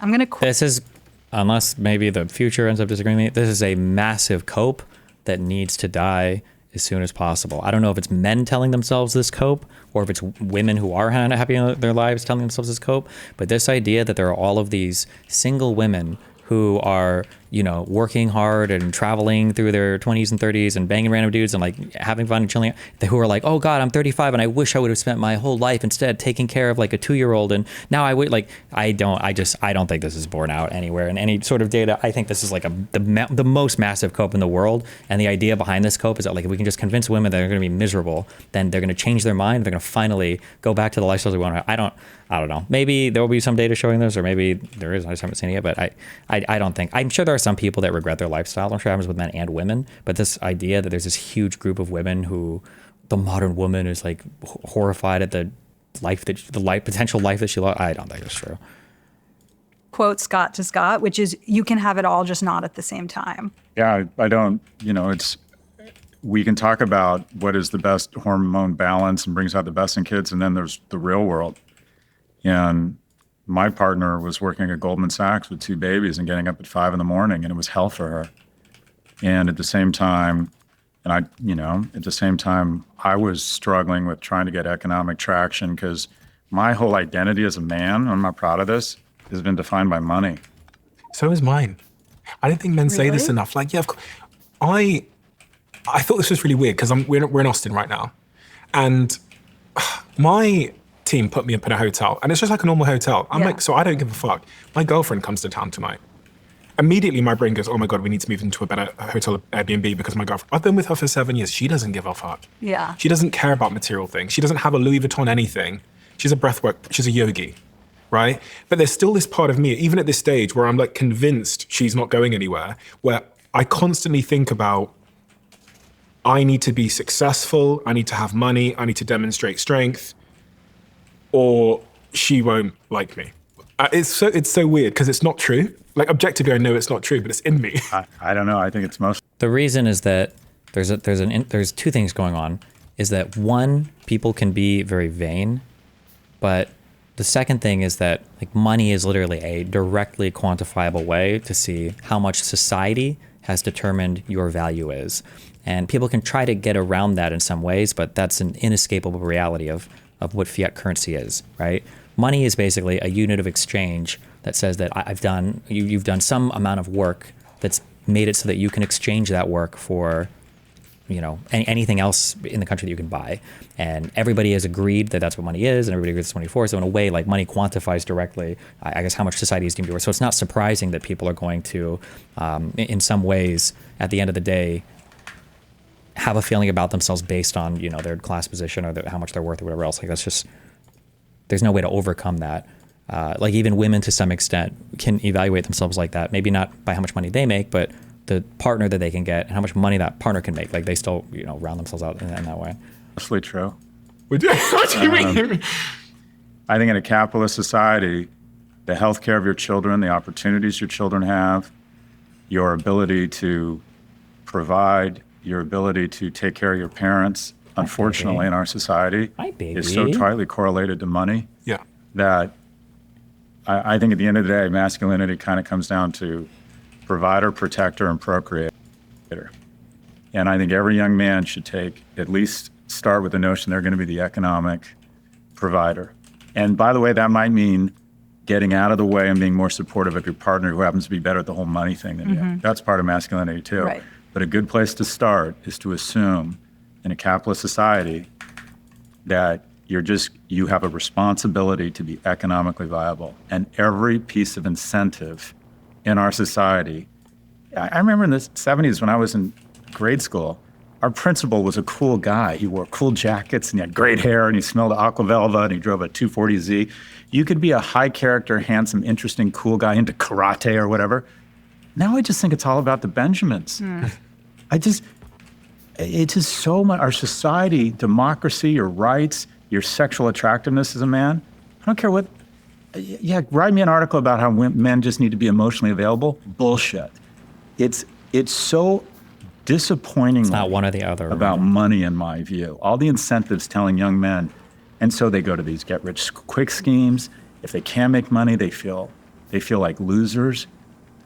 I'm going to This is, unless maybe the future ends up disagreeing with me, this is a massive cope that needs to die as soon as possible. I don't know if it's men telling themselves this cope or if it's women who are happy in their lives telling themselves this cope. But this idea that there are all of these single women who are, you know, working hard and traveling through their 20s and 30s and banging random dudes and like having fun and chilling, who are like, oh God, I'm 35 and I wish I would have spent my whole life instead taking care of like a 2-year-old. And now I would like, I don't think this is borne out anywhere in any sort of data. I think this is like the most massive cope in the world. And the idea behind this cope is that like, if we can just convince women that they're going to be miserable, then they're going to change their mind. They're going to finally go back to the lifestyles we want to. I don't know. Maybe there will be some data showing this, or maybe there is. I just haven't seen it yet. But I don't think. I'm sure there are some people that regret their lifestyle. I'm sure it happens with men and women. But this idea that there's this huge group of women who, the modern woman is like horrified at the potential life that she lost. I don't think it's true. quote Scott to Scott, which is you can have it all, just not at the same time. Yeah, I don't. You know, we can talk about what is the best hormone balance and brings out the best in kids, and then there's the real world. And my partner was working at Goldman Sachs with 2 babies and getting up at 5 a.m, and it was hell for her. And at the same time, I was struggling with trying to get economic traction because my whole identity as a man, I'm not proud of this, has been defined by money. So is mine. I don't think men say this enough. Like, yeah, of course. I thought this was really weird because we're in Austin right now, and my team put me up in a hotel, and it's just like a normal hotel. I'm like, so I don't give a fuck. My girlfriend comes to town tonight. Immediately, my brain goes, oh my God, we need to move into a better hotel Airbnb because my girlfriend, I've been with her for 7 years. She doesn't give a fuck. Yeah. She doesn't care about material things. She doesn't have a Louis Vuitton anything. She's a breathwork, she's a yogi, right? But there's still this part of me, even at this stage, where I'm like convinced she's not going anywhere, where I constantly think about, I need to be successful, I need to have money, I need to demonstrate strength, or she won't like me. It's so weird because it's not true. Like objectively, I know it's not true, but it's in me. I don't know. I think it's most. The reason is that there's 2 things going on. Is that one, people can be very vain, but the second thing is that like money is literally a directly quantifiable way to see how much society has determined your value is. And people can try to get around that in some ways, but that's an inescapable reality of what fiat currency is, right? Money is basically a unit of exchange that says that you've done some amount of work that's made it so that you can exchange that work for, you know, anything else in the country that you can buy. And everybody has agreed that that's what money is, and everybody agrees it's 24. So in a way, like money quantifies directly, I guess, how much society is deemed to be worth. So it's not surprising that people are going to, in some ways, at the end of the day, have a feeling about themselves based on, you know, their class position or how much they're worth or whatever else. Like that's just, there's no way to overcome that. Like even women to some extent can evaluate themselves like that. Maybe not by how much money they make, but the partner that they can get and how much money that partner can make. Like they still, you know, round themselves out in that way. Mostly true. What do you mean? I think in a capitalist society, the healthcare of your children, the opportunities your children have, your ability to provide, your ability to take care of your parents, unfortunately, in our society, is so tightly correlated to money. Yeah. That I think at the end of the day, masculinity kind of comes down to provider, protector, and procreator. And I think every young man should at least start with the notion they're going to be the economic provider. And by the way, that might mean getting out of the way and being more supportive of your partner who happens to be better at the whole money thing than you. That's part of masculinity too. Right. But a good place to start is to assume in a capitalist society that you have a responsibility to be economically viable. And every piece of incentive in our society, I remember in the 70s when I was in grade school, our principal was a cool guy. He wore cool jackets and he had great hair and he smelled aqua velva and he drove a 240Z. You could be a high character, handsome, interesting, cool guy into karate or whatever. Now I just think it's all about the Benjamins. It's just so much, our society, democracy, your rights, your sexual attractiveness as a man. I don't care what, write me an article about how men just need to be emotionally available. Bullshit. It's so disappointingly It's not one or the other. about money, in my view. All the incentives telling young men, and so they go to these get-rich-quick schemes. If they can't make money, they feel like losers.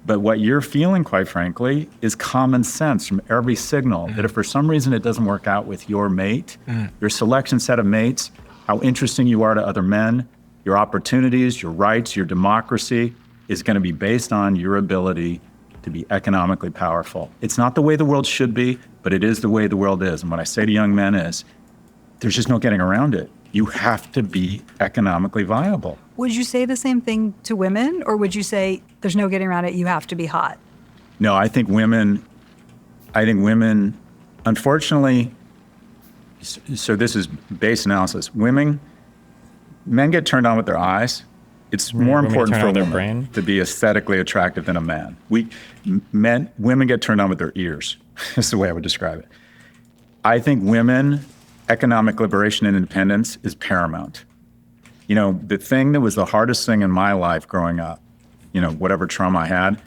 But what you're feeling, quite frankly, is common sense from every signal that if for some reason it doesn't work out with your mate, your selection set of mates, how interesting you are to other men, your opportunities, your rights, your democracy is going to be based on your ability to be economically powerful. It's not the way the world should be, but it is the way the world is. And what I say to young men is, there's just no getting around it. You have to be economically viable. Would you say the same thing to women, or would you say there's no getting around it, you have to be hot? No, I think women, unfortunately, so this is base analysis. Men get turned on with their eyes. It's more women get important turned for on with women their brain? to be aesthetically attractive than a man. Women get turned on with their ears. That's the way I would describe it. I think economic liberation and independence is paramount. The thing that was the hardest thing in my life growing up, whatever trauma I had,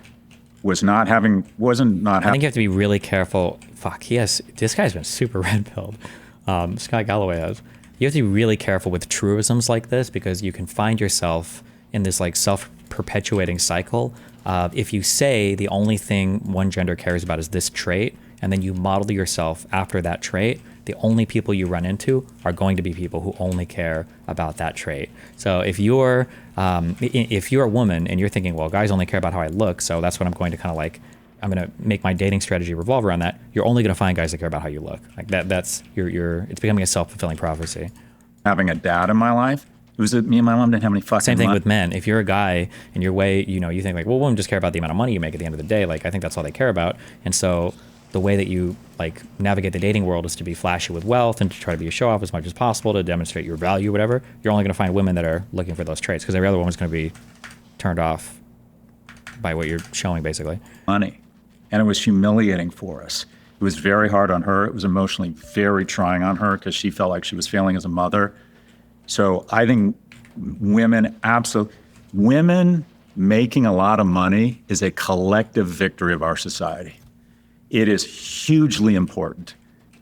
wasn't not having. I think you have to be really careful. This guy's been super red-pilled. Scott Galloway has. You have to be really careful with truisms like this because you can find yourself in this like self-perpetuating cycle. If you say the only thing one gender cares about is this trait, and then you model yourself after that trait, the only people you run into are going to be people who only care about that trait. So if you're a woman and you're thinking, well, guys only care about how I look, so that's what I'm going to kind of like, I'm going to make my dating strategy revolve around that, you're only going to find guys that care about how you look. Like it's becoming a self-fulfilling prophecy. Having a dad in my life, it was me and my mom didn't have any fucking Same thing money. with men. If you're a guy and you think like, well, women just care about the amount of money you make at the end of the day. Like, I think that's all they care about. And so the way that you like navigate the dating world is to be flashy with wealth and to try to be a show off as much as possible to demonstrate your value, whatever. You're only going to find women that are looking for those traits because every other woman's going to be turned off by what you're showing, basically. Money. And it was humiliating for us. It was very hard on her. It was emotionally very trying on her because she felt like she was failing as a mother. So I think women making a lot of money is a collective victory of our society. It is hugely important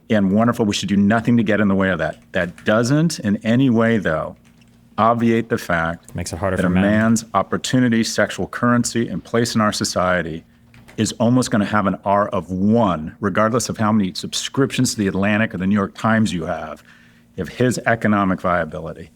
and wonderful. We should do nothing to get in the way of that. That doesn't in any way, though, obviate the fact Makes it harder that for a men. man's opportunity, sexual currency, and place in our society is almost going to have an R of 1, regardless of how many subscriptions to the Atlantic or the New York Times you have, of his economic viability.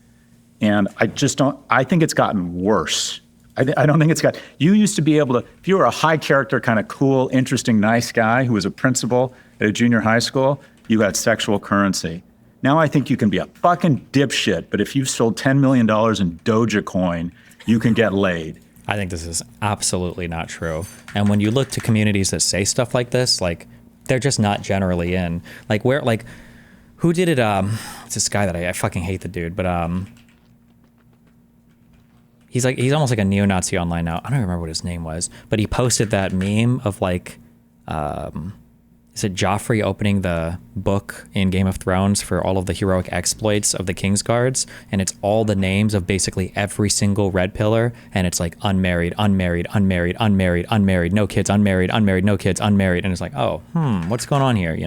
And I think it's gotten worse. I don't think you used to be able to, if you were a high character, kind of cool, interesting, nice guy who was a principal at a junior high school, you had sexual currency. Now I think you can be a fucking dipshit, but if you've sold $10 million in Dogecoin, you can get laid. I think this is absolutely not true. And when you look to communities that say stuff like this, like they're just not generally in. Like who did it? It's this guy that I fucking hate the dude, but he's almost like a neo-Nazi online now. I don't remember what his name was, but he posted that meme of like, is it Joffrey opening the book in Game of Thrones for all of the heroic exploits of the Kingsguards, and it's all the names of basically every single red pillar, and it's like unmarried, unmarried, unmarried, unmarried, unmarried, no kids, unmarried, unmarried, no kids, unmarried, and it's like, oh, what's going on here,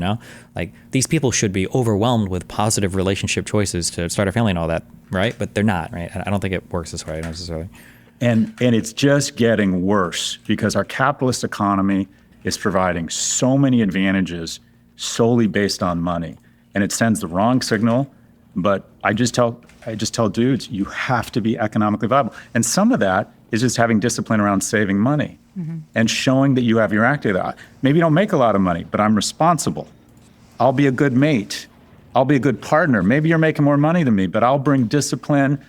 Like, these people should be overwhelmed with positive relationship choices to start a family and all that, right? But they're not, right? I don't think it works this way necessarily. And it's just getting worse because our capitalist economy is providing so many advantages solely based on money. And it sends the wrong signal, but I just tell dudes, you have to be economically viable. And some of that is just having discipline around saving money and showing that you have your act together. Maybe you don't make a lot of money, but I'm responsible. I'll be a good mate. I'll be a good partner. Maybe you're making more money than me, but I'll bring discipline.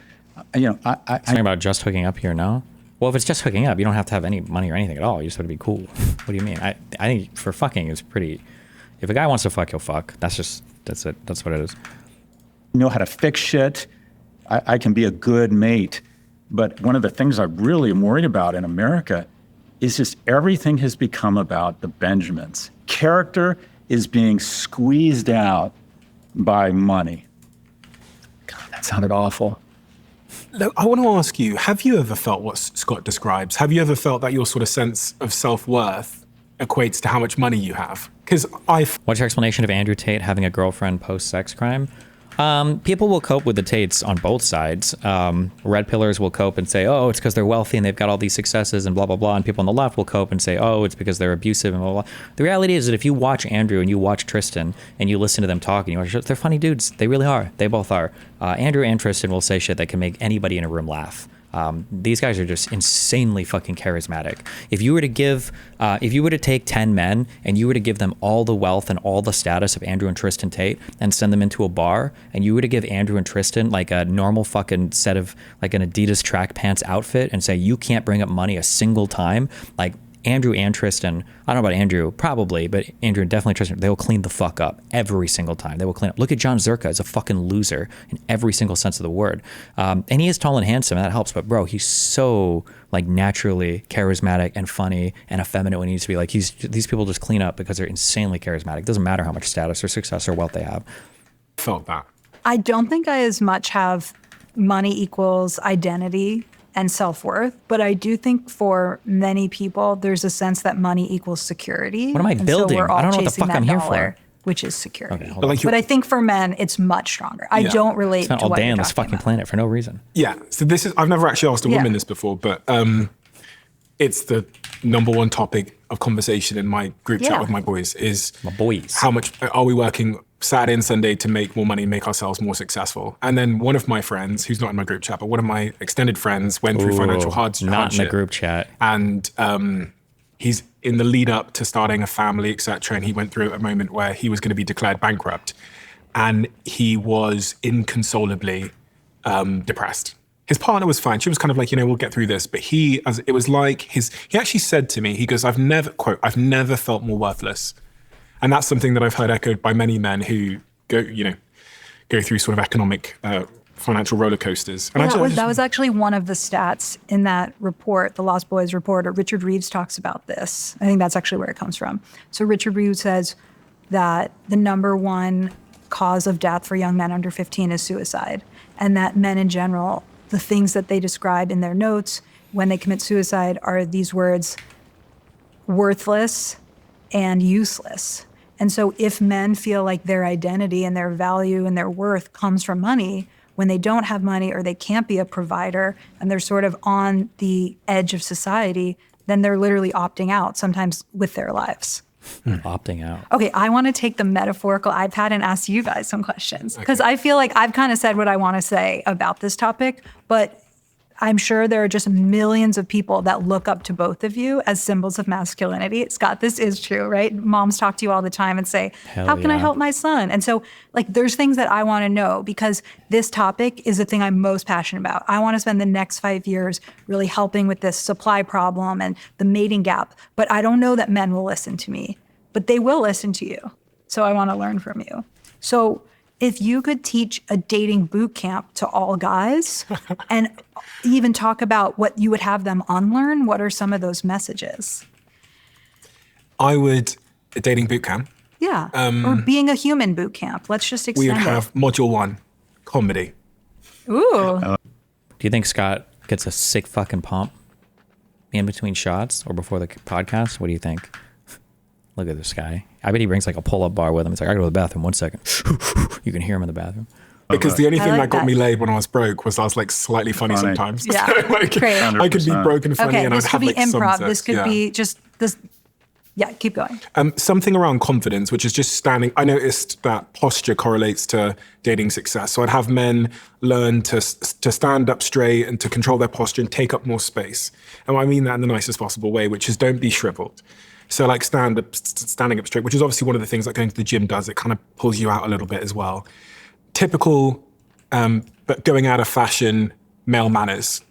Something about just hooking up here, no? Well, if it's just hooking up, you don't have to have any money or anything at all. You just have to be cool. What do you mean? I think for fucking, it's pretty. If a guy wants to fuck, he'll fuck. That's it. That's what it is. Know how to fix shit. I can be a good mate. But one of the things I really am worried about in America is just everything has become about the Benjamins. Character is being squeezed out by money. God, that sounded awful. I want to ask you, have you ever felt what Scott describes? Have you ever felt that your sort of sense of self-worth equates to how much money you have? Because What's your explanation of Andrew Tate having a girlfriend post-sex crime? People will cope with the Tates on both sides. Red pillars will cope and say, oh, it's because they're wealthy and they've got all these successes and blah, blah, blah. And people on the left will cope and say, oh, it's because they're abusive and blah, blah, blah. The reality is that if you watch Andrew and you watch Tristan and you listen to them talk and you watch, they're funny dudes. They really are. They both are. Andrew and Tristan will say shit that can make anybody in a room laugh. These guys are just insanely fucking charismatic. If you were to take 10 men and you were to give them all the wealth and all the status of Andrew and Tristan Tate and send them into a bar, and you were to give Andrew and Tristan like a normal fucking set of like an Adidas track pants outfit and say, you can't bring up money a single time, like Andrew and Tristan, I don't know about Andrew, probably, but Andrew and definitely Tristan, they will clean the fuck up every single time. They will clean up. Look at John Zerka as a fucking loser in every single sense of the word. And he is tall and handsome, and that helps, but bro, he's so like naturally charismatic and funny and effeminate when he needs to be. Like these people just clean up because they're insanely charismatic. It doesn't matter how much status or success or wealth they have. Felt that. I don't think I as much have money equals identity and self-worth, but I do think for many people, there's a sense that money equals security. What am I building? So we're all I don't know what the chasing fuck that I'm here dollar, for. which is security. Okay, but I think for men, it's much stronger. I don't relate Spent to all what day you're on this talking fucking about. planet for no reason. Yeah, so this is, I've never actually asked a woman this before, but it's the number one topic of conversation in my group chat with my boys is how much are we working Saturday and Sunday to make more money, make ourselves more successful. And then one of my friends, who's not in my group chat, but one of my extended friends went through financial hardship. Not in the group chat. And he's in the lead up to starting a family, etc. And he went through a moment where he was going to be declared bankrupt. And he was inconsolably depressed. His partner was fine. She was kind of like, we'll get through this. But he actually said to me, he goes, I've never felt more worthless. And that's something that I've heard echoed by many men who go through sort of economic, financial roller coasters. And that was actually one of the stats in that report, the Lost Boys report. Richard Reeves talks about this. I think that's actually where it comes from. So Richard Reeves says that the number one cause of death for young men under 15 is suicide. And that men in general, the things that they describe in their notes when they commit suicide are these words, worthless and useless. And so if men feel like their identity and their value and their worth comes from money, when they don't have money or they can't be a provider and they're sort of on the edge of society, then they're literally opting out, sometimes with their lives. Opting out. Okay, I want to take the metaphorical iPad and ask you guys some questions because I feel like I've kind of said what I want to say about this topic, but I'm sure there are just millions of people that look up to both of you as symbols of masculinity. Scott, this is true, right? Moms talk to you all the time and say, how can I help my son? And so like, there's things that I want to know because this topic is the thing I'm most passionate about. I want to spend the next 5 years really helping with this supply problem and the mating gap, but I don't know that men will listen to me, but they will listen to you. So I want to learn from you. So if you could teach a dating boot camp to all guys and even talk about what you would have them unlearn, what are some of those messages? I would, a dating boot camp. Yeah, or being a human boot camp. Let's just extend We would have module 1, comedy. Ooh. Do you think Scott gets a sick fucking pump in between shots or before the podcast? What do you think? Look at this guy. I bet he brings like a pull-up bar with him. It's like, I gotta go to the bathroom, 1 second. You can hear him in the bathroom. Because the only thing that got me laid when I was broke was I was like slightly funny sometimes. Yeah, like, great. I could be broke and funny and I'd have like this could be improv. sunsets. This could be just this. Yeah, keep going. Something around confidence, which is just standing. I noticed that posture correlates to dating success. So I'd have men learn to stand up straight and to control their posture and take up more space. And I mean that in the nicest possible way, which is don't be shriveled. So like standing up straight, which is obviously one of the things that going to the gym does. It kind of pulls you out a little bit as well. Typical, but going out of fashion, male manners.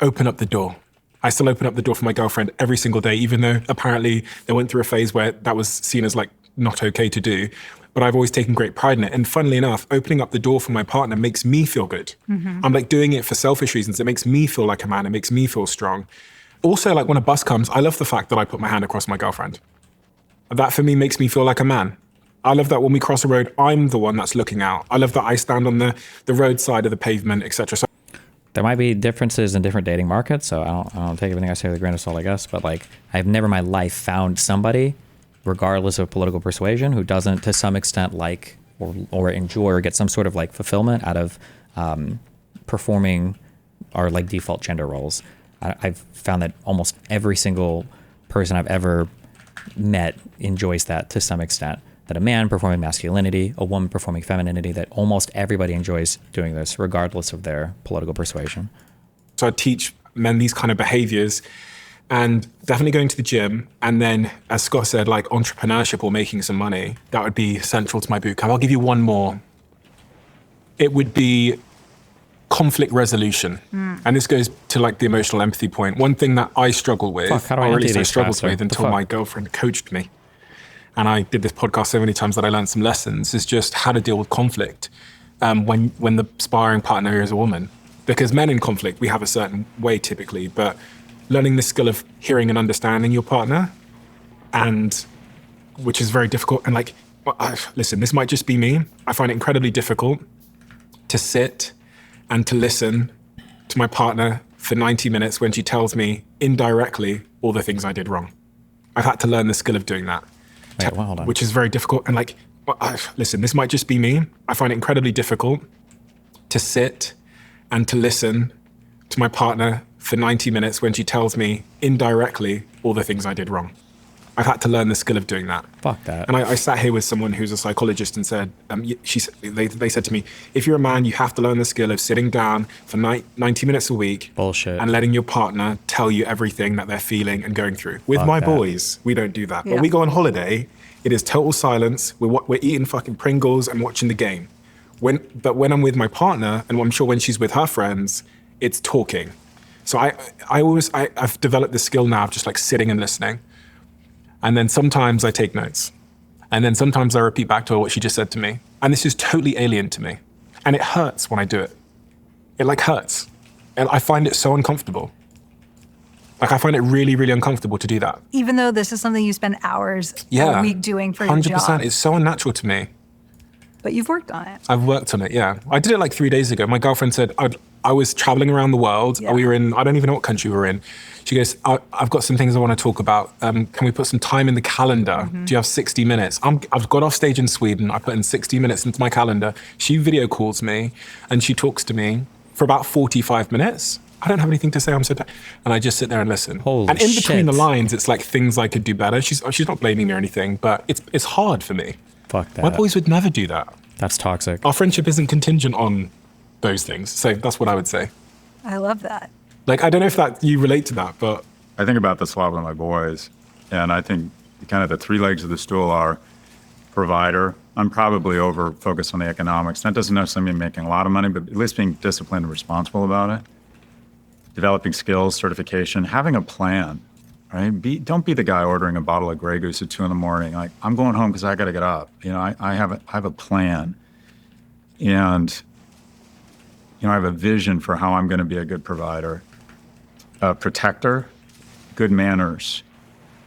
Open up the door. I still open up the door for my girlfriend every single day, even though apparently they went through a phase where that was seen as like not okay to do. But I've always taken great pride in it. And funnily enough, opening up the door for my partner makes me feel good. I'm like doing it for selfish reasons. It makes me feel like a man. It makes me feel strong. Also, like when a bus comes, I love the fact that I put my hand across my girlfriend. That for me makes me feel like a man. I love that when we cross a road, I'm the one that's looking out. I love that I stand on the roadside of the pavement, etc. So there might be differences in different dating markets, so I don't take everything I say with a grain of salt, I guess. But like, I've never in my life found somebody, regardless of political persuasion, who doesn't, to some extent, like or enjoy or get some sort of like fulfillment out of performing our like default gender roles. I've found that almost every single person I've ever met enjoys that to some extent. That a man performing masculinity, a woman performing femininity, that almost everybody enjoys doing this, regardless of their political persuasion. So I teach men these kind of behaviors, and definitely going to the gym. And then, as Scott said, like entrepreneurship or making some money, that would be central to my boot camp. I'll give you one more. It would be conflict resolution. And this goes to like the emotional empathy point. One thing that I struggle with, Fuck, how do I or at empty least I these struggled faster? with The until fuck? my girlfriend coached me. And I did this podcast so many times that I learned some lessons, is just how to deal with conflict when the sparring partner is a woman. Because men in conflict, we have a certain way typically, but learning the skill of hearing and understanding your partner, and which is very difficult. And like, listen, this might just be me. I find it incredibly difficult to sit and to listen to my partner for 90 minutes when she tells me indirectly all the things I did wrong. I've had to learn the skill of doing that. Wait, well, hold on. Which is very difficult. And like, listen, this might just be me. I find it incredibly difficult to sit and to listen to my partner for 90 minutes when she tells me indirectly all the things I did wrong. I've had to learn the skill of doing that. Fuck that. And I sat here with someone who's a psychologist and said, they said to me, if you're a man, you have to learn the skill of sitting down for 90 minutes a week. Bullshit. And letting your partner tell you everything that they're feeling and going through. With Fuck my that. boys, we don't do that. Yeah. When we go on holiday, it is total silence. We're eating fucking Pringles and watching the game. But when I'm with my partner, and I'm sure when she's with her friends, it's talking. So I've developed this skill now of just like sitting and listening. And then sometimes I take notes. And then sometimes I repeat back to her what she just said to me. And this is totally alien to me. And it hurts when I do it. It like hurts. And I find it so uncomfortable. Like I find it really, really uncomfortable to do that. Even though this is something you spend hours Yeah. a week doing for your 100%. job. It's so unnatural to me. But you've worked on it. I've worked on it, yeah. I did it like 3 days ago. My girlfriend said, I was traveling around the world. Yeah. We were in, I don't even know what country we were in. She goes, I've got some things I want to talk about. Can we put some time in the calendar? Do you have 60 minutes? I've got off stage in Sweden. I put in 60 minutes into my calendar. She video calls me and she talks to me for about 45 minutes. I don't have anything to say. I'm so tired. And I just sit there and listen. Holy and in between shit. the lines, it's like things I could do better. She's not blaming me or anything, but it's hard for me. Fuck that. My boys would never do that. That's toxic. Our friendship isn't contingent on those things. So that's what I would say. I love that. Like, I don't know if that you relate to that, but I think about this a lot with my boys, and I think kind of the three legs of the stool are provider. I'm probably over focused on the economics. That doesn't necessarily mean making a lot of money, but at least being disciplined and responsible about it. Developing skills, certification, having a plan, right? Don't be the guy ordering a bottle of Grey Goose at 2 a.m. Like, I'm going home because I got to get up. You know, I have a plan, and you know, I have a vision for how I'm going to be a good provider. Protector, good manners.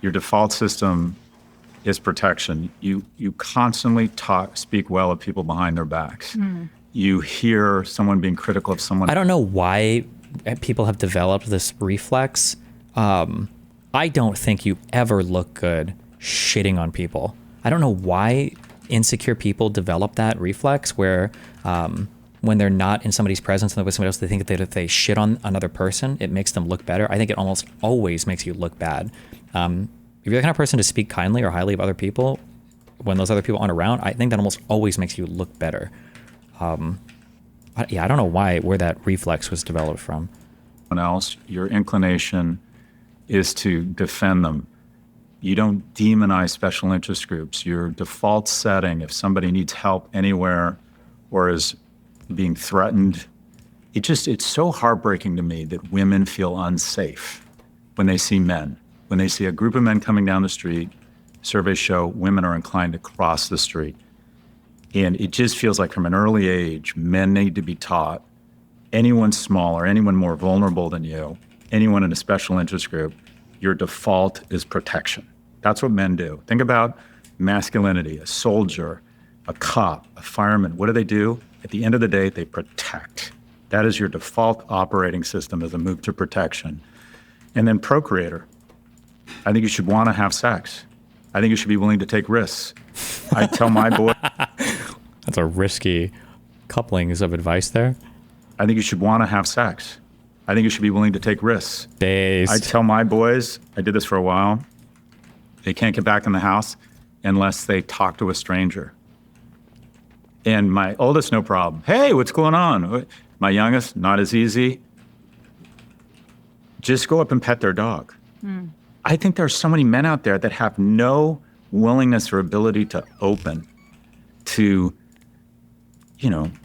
Your default system is protection. You constantly speak well of people behind their backs. You hear someone being critical of someone. I don't know why people have developed this reflex. I don't think you ever look good shitting on people. I don't know why insecure people develop that reflex where when they're not in somebody's presence and they're with somebody else, they think that if they shit on another person, it makes them look better. I think it almost always makes you look bad. if you're the kind of person to speak kindly or highly of other people when those other people aren't around, I think that almost always makes you look better. I don't know where that reflex was developed from. Else, your inclination is to defend them. You don't demonize special interest groups. Your default setting, if somebody needs help anywhere or is being threatened, it's so heartbreaking to me that women feel unsafe when they see men. When they see a group of men coming down the street, surveys show women are inclined to cross the street. And it just feels like from an early age, men need to be taught anyone smaller, anyone more vulnerable than you, anyone in a special interest group, your default is protection. That's what men do. Think about masculinity, a soldier, a cop, a fireman. What do? At the end of the day, they protect. That is your default operating system as a move to protection. And then procreator. I think you should want to have sex. I think you should be willing to take risks. I tell my boy. That's a risky couplings of advice there. I think you should want to have sex. I think you should be willing to take risks. Based. I tell my boys, I did this for a while, they can't get back in the house unless they talk to a stranger. And my oldest, no problem. Hey, what's going on? My youngest, not as easy. Just go up and pet their dog. I think there are so many men out there that have no willingness or ability to open, to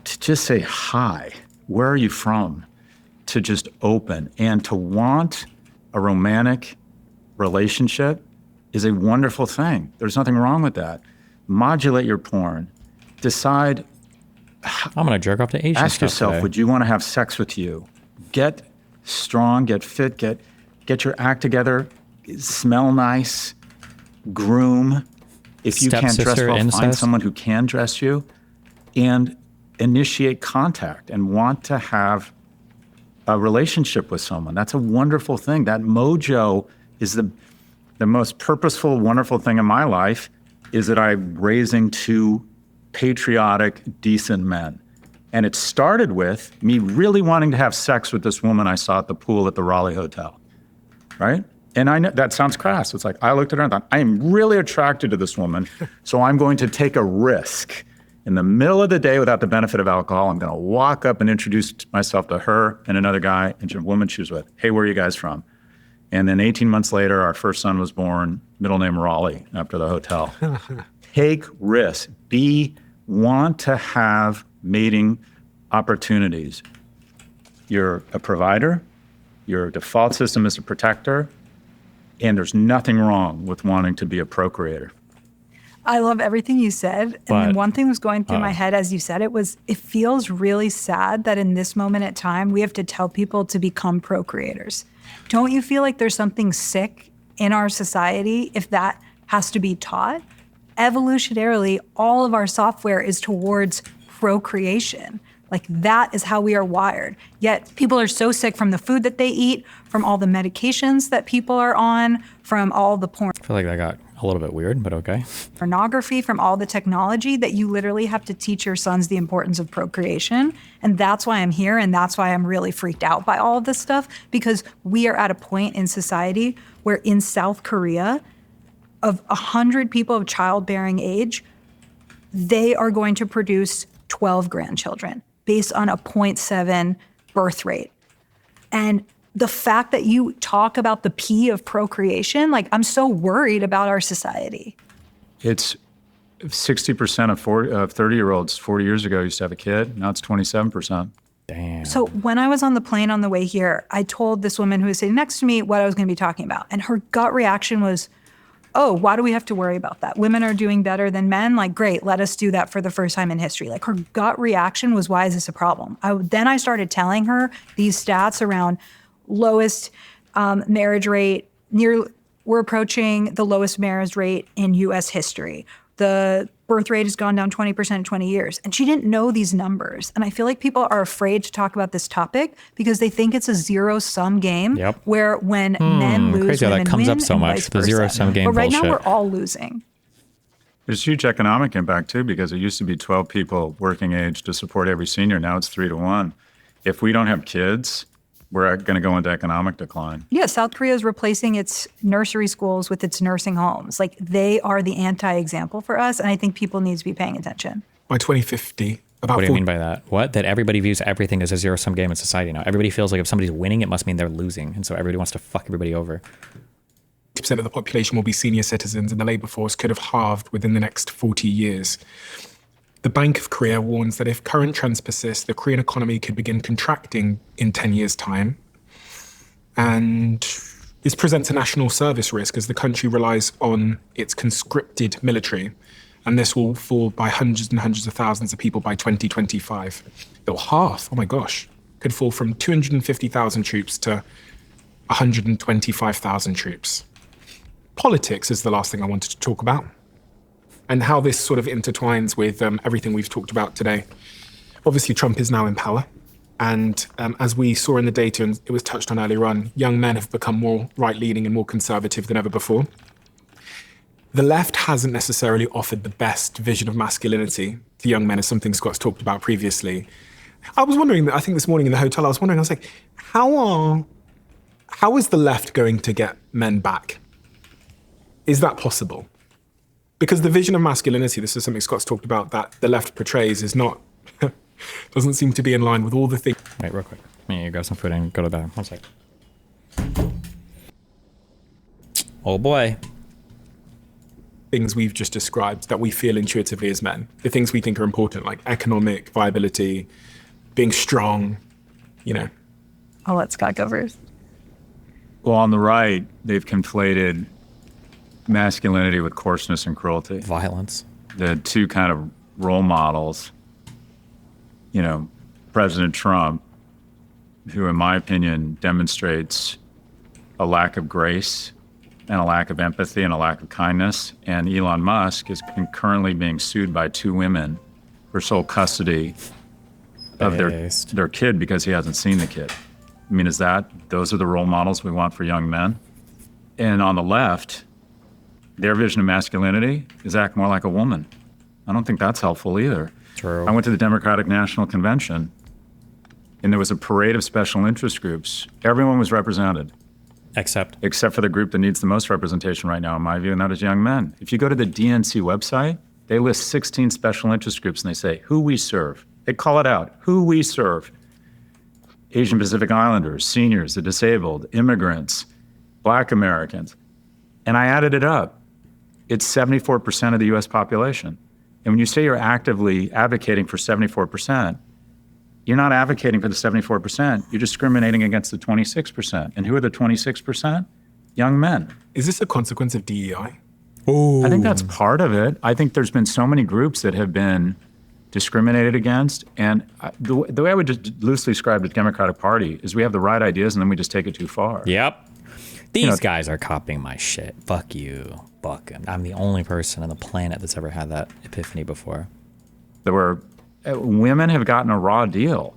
just say hi. Where are you from? To just open and to want a romantic relationship is a wonderful thing. There's nothing wrong with that. Modulate your porn. Decide. I'm going to jerk off to Asian Ask stuff yourself, today. would you want to have sex with you? Get strong, get fit, get your act together, smell nice, groom. If you can't dress Stepsister well, find incest? someone who can dress you, and initiate contact and want to have a relationship with someone. That's a wonderful thing. That mojo is the most purposeful, wonderful thing in my life is that I'm raising two patriotic, decent men. And it started with me really wanting to have sex with this woman I saw at the pool at the Raleigh Hotel, right? And I know that sounds crass. It's like, I looked at her and thought, I am really attracted to this woman, so I'm going to take a risk. In the middle of the day, without the benefit of alcohol, I'm going to walk up and introduce myself to her and another guy and a woman she was with. Hey, where are you guys from? And then 18 months later, our first son was born, middle name Raleigh, after the hotel. Take risks. Want to have mating opportunities. You're a provider. Your default system is a protector. And there's nothing wrong with wanting to be a procreator. I love everything you said. And then one thing that was going through my head as you said it was, it feels really sad that in this moment in time, we have to tell people to become procreators. Don't you feel like there's something sick in our society if that has to be taught? Evolutionarily, all of our software is towards procreation. Like that is how we are wired. Yet people are so sick from the food that they eat, from all the medications that people are on, from all the porn. I feel like that got a little bit weird, but okay. Pornography, from all the technology, that you literally have to teach your sons the importance of procreation. And that's why I'm here, and that's why I'm really freaked out by all of this stuff, because we are at a point in society where in South Korea, of 100 people of childbearing age, they are going to produce 12 grandchildren based on a 0.7 birth rate. And the fact that you talk about the P of procreation, like I'm so worried about our society. It's 60% of 30-year-olds 40 years ago used to have a kid. Now it's 27%. Damn. So when I was on the plane on the way here, I told this woman who was sitting next to me what I was going to be talking about. And her gut reaction was, oh, why do we have to worry about that? Women are doing better than men. Like, great, let us do that for the first time in history. Like, her gut reaction was, why is this a problem? Then I started telling her these stats around lowest marriage rate. We're approaching the lowest marriage rate in U.S. history. The birth rate has gone down 20% in 20 years. And she didn't know these numbers. And I feel like people are afraid to talk about this topic because they think it's a zero-sum game where when men lose, crazy how women that comes win, up so and much, vice the versa. zero-sum game But right bullshit. now, we're all losing. There's huge economic impact, too, because it used to be 12 people working age to support every senior. Now it's 3 to 1. If we don't have kids, we're going to go into economic decline. Yeah, South Korea is replacing its nursery schools with its nursing homes. Like, they are the anti-example for us, and I think people need to be paying attention. By 2050, about What do you mean by that? What? That everybody views everything as a zero-sum game in society now. Everybody feels like if somebody's winning, it must mean they're losing. And so everybody wants to fuck everybody over. 40% of the population will be senior citizens, and the labor force could have halved within the next 40 years. The Bank of Korea warns that if current trends persist, the Korean economy could begin contracting in 10 years' time. And this presents a national service risk as the country relies on its conscripted military. And this will fall by hundreds and hundreds of thousands of people by 2025. It'll half, oh my gosh, could fall from 250,000 troops to 125,000 troops. Politics is the last thing I wanted to talk about, and how this sort of intertwines with everything we've talked about today. Obviously, Trump is now in power. And as we saw in the data, and it was touched on earlier on, young men have become more right-leaning and more conservative than ever before. The left hasn't necessarily offered the best vision of masculinity to young men, as something Scott's talked about previously. I was wondering, I think this morning in the hotel, I was like, how is the left going to get men back? Is that possible? Because the vision of masculinity, this is something Scott's talked about, that the left portrays is not, doesn't seem to be in line with all the things. Wait, real quick. I need to grab some food and go to the bathroom. 1 sec. Oh boy. Things we've just described that we feel intuitively as men, the things we think are important, like economic viability, being strong, you know. I'll let Scott go first. Well, on the right, they've conflated masculinity with coarseness and cruelty. Violence. The two kind of role models, you know, President Trump, who in my opinion demonstrates a lack of grace and a lack of empathy and a lack of kindness. And Elon Musk is currently being sued by 2 women for sole custody of their kid because he hasn't seen the kid. I mean, those are the role models we want for young men? And on the left, their vision of masculinity is act more like a woman. I don't think that's helpful either. True. I went to the Democratic National Convention, and there was a parade of special interest groups. Everyone was represented. Except for the group that needs the most representation right now, in my view, and that is young men. If you go to the DNC website, they list 16 special interest groups, and they say, who we serve. They call it out, who we serve. Asian Pacific Islanders, seniors, the disabled, immigrants, Black Americans. And I added it up. It's 74% of the US population. And when you say you're actively advocating for 74%, you're not advocating for the 74%, you're discriminating against the 26%. And who are the 26%? Young men. Is this a consequence of DEI? I think that's part of it. I think there's been so many groups that have been discriminated against. And the way I would just loosely describe the Democratic Party is we have the right ideas and then we just take it too far. Yep. These guys are copying my shit. Fuck you. Fuck them. I'm the only person on the planet that's ever had that epiphany before. Women have gotten a raw deal,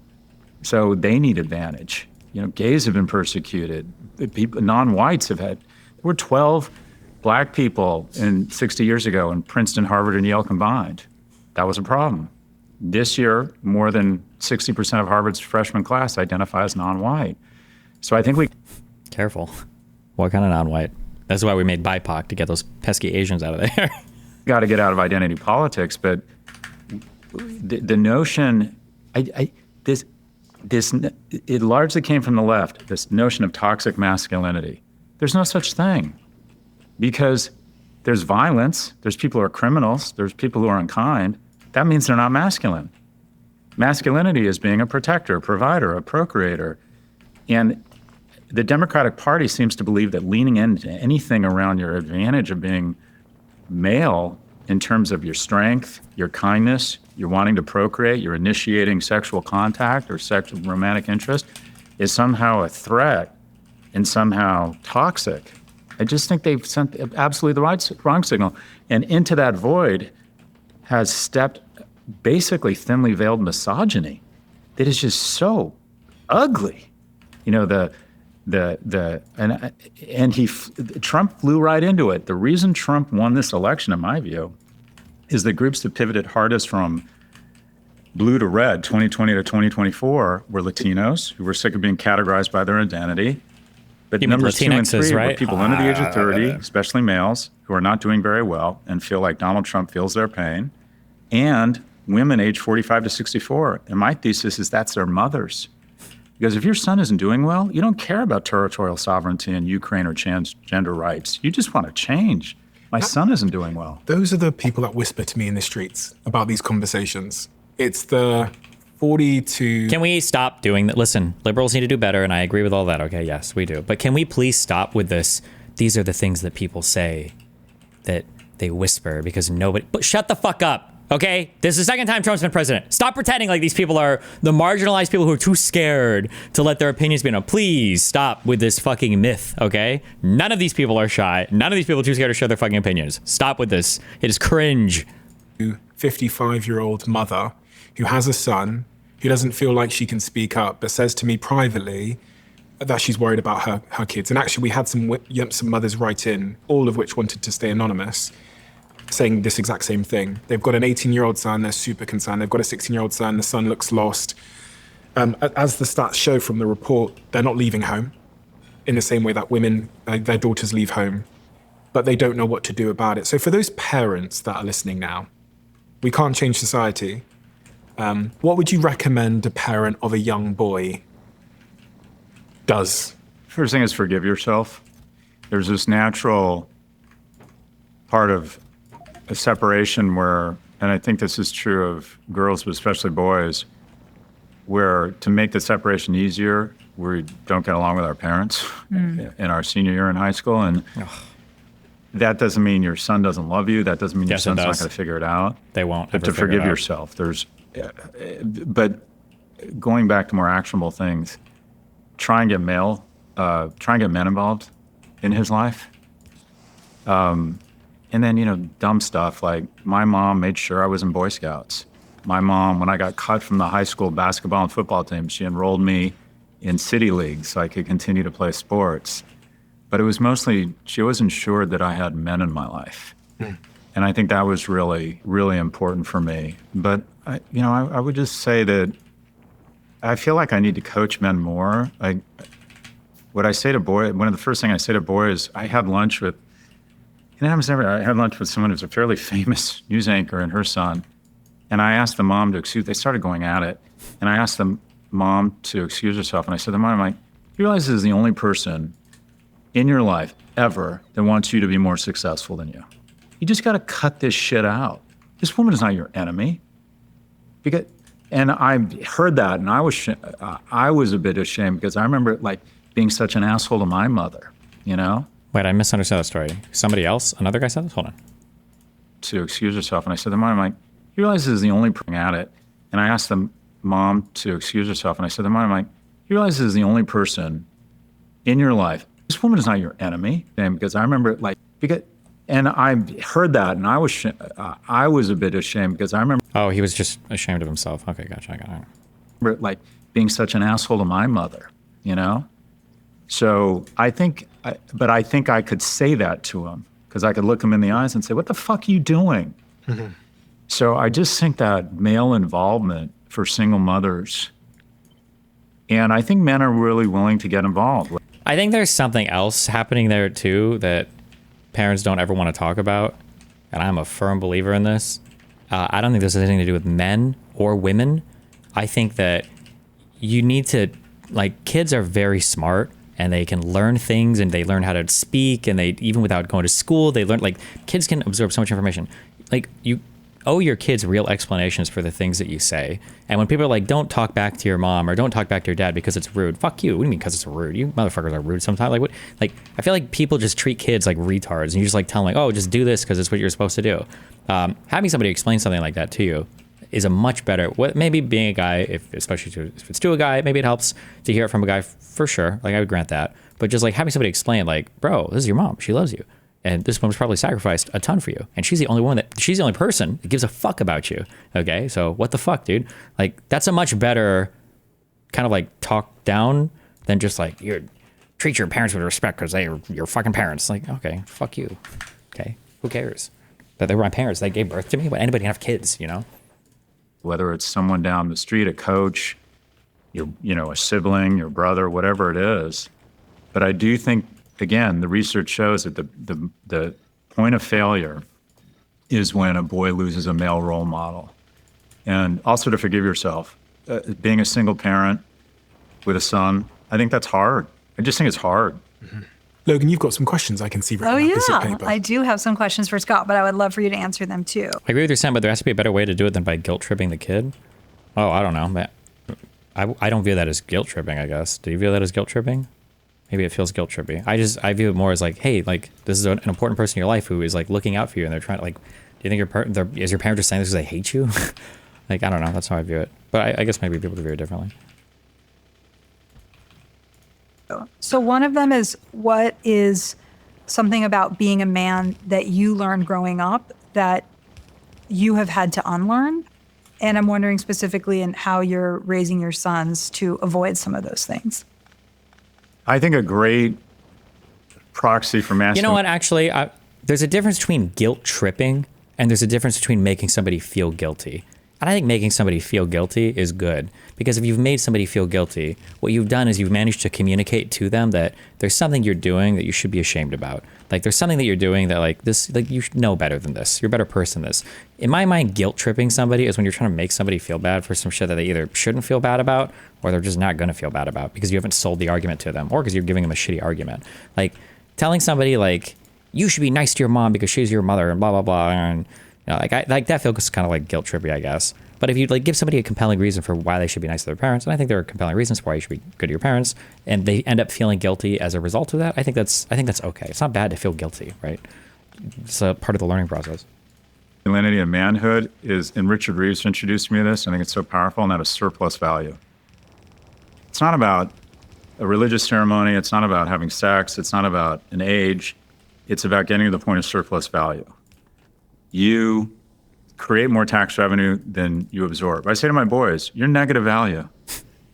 so they need advantage. You know, gays have been persecuted. People, non-whites have had. There were 12 Black people 60 years ago in Princeton, Harvard, and Yale combined. That was a problem. This year, more than 60% of Harvard's freshman class identify as non-white. So I think we... Careful. What kind of non-white? That's why we made BIPOC, to get those pesky Asians out of there. Got to get out of identity politics, but the notion, it largely came from the left, this notion of toxic masculinity. There's no such thing, because there's violence, there's people who are criminals, there's people who are unkind. That means they're not masculine. Masculinity is being a protector, a provider, a procreator. And the Democratic Party seems to believe that leaning into anything around your advantage of being male in terms of your strength, your kindness, you're wanting to procreate, you're initiating sexual contact or sexual romantic interest, is somehow a threat and somehow toxic. I just think they've sent absolutely the wrong signal. And into that void has stepped basically thinly veiled misogyny that is just so ugly. You know, Trump flew right into it. The reason Trump won this election, in my view, is the groups that pivoted hardest from blue to red, 2020 to 2024, were Latinos who were sick of being categorized by their identity. But You mean numbers 2 and 3 Latinxes, were right? people under the age of 30, especially males, who are not doing very well and feel like Donald Trump feels their pain, and women age 45 to 64. And my thesis is that's their mothers. Because if your son isn't doing well, you don't care about territorial sovereignty in Ukraine or transgender rights. You just want to change. My son isn't doing well. Those are the people that whisper to me in the streets about these conversations. It's the 40 to... Can we stop doing that? Listen, liberals need to do better, and I agree with all that. Okay, yes, we do. But can we please stop with this? These are the things that people say, that they whisper because nobody... But shut the fuck up, okay? This is the second time Trump's been president. Stop pretending like these people are the marginalized people who are too scared to let their opinions be known. Please stop with this fucking myth, okay? None of these people are shy. None of these people are too scared to share their fucking opinions. Stop with this. It is cringe. 55-year-old mother who has a son who doesn't feel like she can speak up, but says to me privately that she's worried about her kids. And actually, we had some mothers write in, all of which wanted to stay anonymous, saying this exact same thing. They've got an 18-year-old son, they're super concerned. They've got a 16-year-old son, the son looks lost. As the stats show from the report, they're not leaving home in the same way that women, their daughters leave home, but they don't know what to do about it. So for those parents that are listening now, we can't change society. What would you recommend a parent of a young boy does? First thing is forgive yourself. There's this natural part of a separation where, and I think this is true of girls, but especially boys, where to make the separation easier, we don't get along with our parents in our senior year in high school. And that doesn't mean your son doesn't love you. That doesn't mean your son's not going to figure it out. They won't. But to forgive yourself. But going back to more actionable things, try and get men involved in his life. And then, dumb stuff like my mom made sure I was in Boy Scouts. My mom, when I got cut from the high school basketball and football team, she enrolled me in city leagues so I could continue to play sports. But it was mostly, she was ensured that I had men in my life. And I think that was really, really important for me. But, I would just say that I feel like I need to coach men more. What I say to boys, one of the first things I say to boys, I had lunch with someone who's a fairly famous news anchor and her son. And I asked the mom to they started going at it. And I asked the mom to excuse herself. And I said to the mom, you realize this is the only person in your life ever that wants you to be more successful than you. You just got to cut this shit out. This woman is not your enemy. And I heard that, and I was a bit ashamed because I remember being such an asshole to my mother, Wait, I misunderstood that story. Somebody else? Another guy said this? Hold on. To excuse herself. And I said to the mom, you realize this is the only person at it. And I asked the mom to excuse herself. And I said to the mom, you realize this is the only person in your life. This woman is not your enemy. And because I remember and I heard that, and I was a bit ashamed because I remember. Oh, he was just ashamed of himself. Okay, gotcha. I got it. Being such an asshole to my mother, So I think I could say that to him because I could look him in the eyes and say, "What the fuck are you doing?" So I just think that male involvement for single mothers, and I think men are really willing to get involved. I think there's something else happening there too that parents don't ever want to talk about, and I'm a firm believer in this. I don't think this has anything to do with men or women. I think that you need to, kids are very smart and they can learn things and they learn how to speak, and they, even without going to school, they learn, kids can absorb so much information. You owe your kids real explanations for the things that you say. And when people are like, don't talk back to your mom or don't talk back to your dad because it's rude. Fuck you. What do you mean because it's rude? You motherfuckers are rude sometimes. I feel like people just treat kids like retards, and you just tell them oh, just do this because it's what you're supposed to do. Having somebody explain something like that to you is a much better, maybe being a guy, especially if it's to a guy, maybe it helps to hear it from a guy for sure. I would grant that. But just having somebody explain bro, this is your mom. She loves you. And this woman's probably sacrificed a ton for you. And she's the only person that gives a fuck about you. Okay. So what the fuck, dude? That's a much better kind of talk down than just treat your parents with respect because they are your fucking parents. Okay, fuck you. Okay. Who cares? That they were my parents. They gave birth to me. But anybody can have kids, whether it's someone down the street, a coach, a sibling, your brother, whatever it is. But I do think, again, the research shows that the point of failure is when a boy loses a male role model. And also to forgive yourself. Being a single parent with a son, I think that's hard. I just think it's hard. Mm-hmm. Logan, you've got some questions I can see written Oh, on a piece of yeah. paper. I do have some questions for Scott, but I would love for you to answer them too. I agree with your Sam, but there has to be a better way to do it than by guilt tripping the kid. Oh, I don't know. I don't view that as guilt tripping, I guess. Do you view that as guilt tripping? Maybe it feels guilt trippy. I view it more as like, hey, like this is an important person in your life who is like looking out for you, and they're trying to like. Do you think is your parent just saying this because they hate you? Like, I don't know. That's how I view it. But I guess maybe people view it differently. So one of them is, what is something about being a man that you learned growing up that you have had to unlearn? And I'm wondering specifically in how you're raising your sons to avoid some of those things. I think a great proxy for masculinity. You know what? Actually, there's a difference between guilt tripping and there's a difference between making somebody feel guilty. And I think making somebody feel guilty is good, because if you've made somebody feel guilty, what you've done is you've managed to communicate to them that there's something you're doing that you should be ashamed about. Like there's something that you're doing that like this, like you should know better than this. You're a better person than this. In my mind, guilt tripping somebody is when you're trying to make somebody feel bad for some shit that they either shouldn't feel bad about or they're just not going to feel bad about because you haven't sold the argument to them or because you're giving them a shitty argument. Like telling somebody like, you should be nice to your mom because she's your mother and blah, blah, blah. And like that feels kind of like guilt trippy, I guess. But if you like give somebody a compelling reason for why they should be nice to their parents, and I think there are compelling reasons for why you should be good to your parents, and they end up feeling guilty as a result of that, I think that's okay. It's not bad to feel guilty, right? It's a part of the learning process. Masculinity and manhood is, and Richard Reeves introduced me to this, I think it's so powerful, and that is surplus value. It's not about a religious ceremony, it's not about having sex, it's not about an age, it's about getting to the point of surplus value. You create more tax revenue than you absorb. I say to my boys, you're negative value.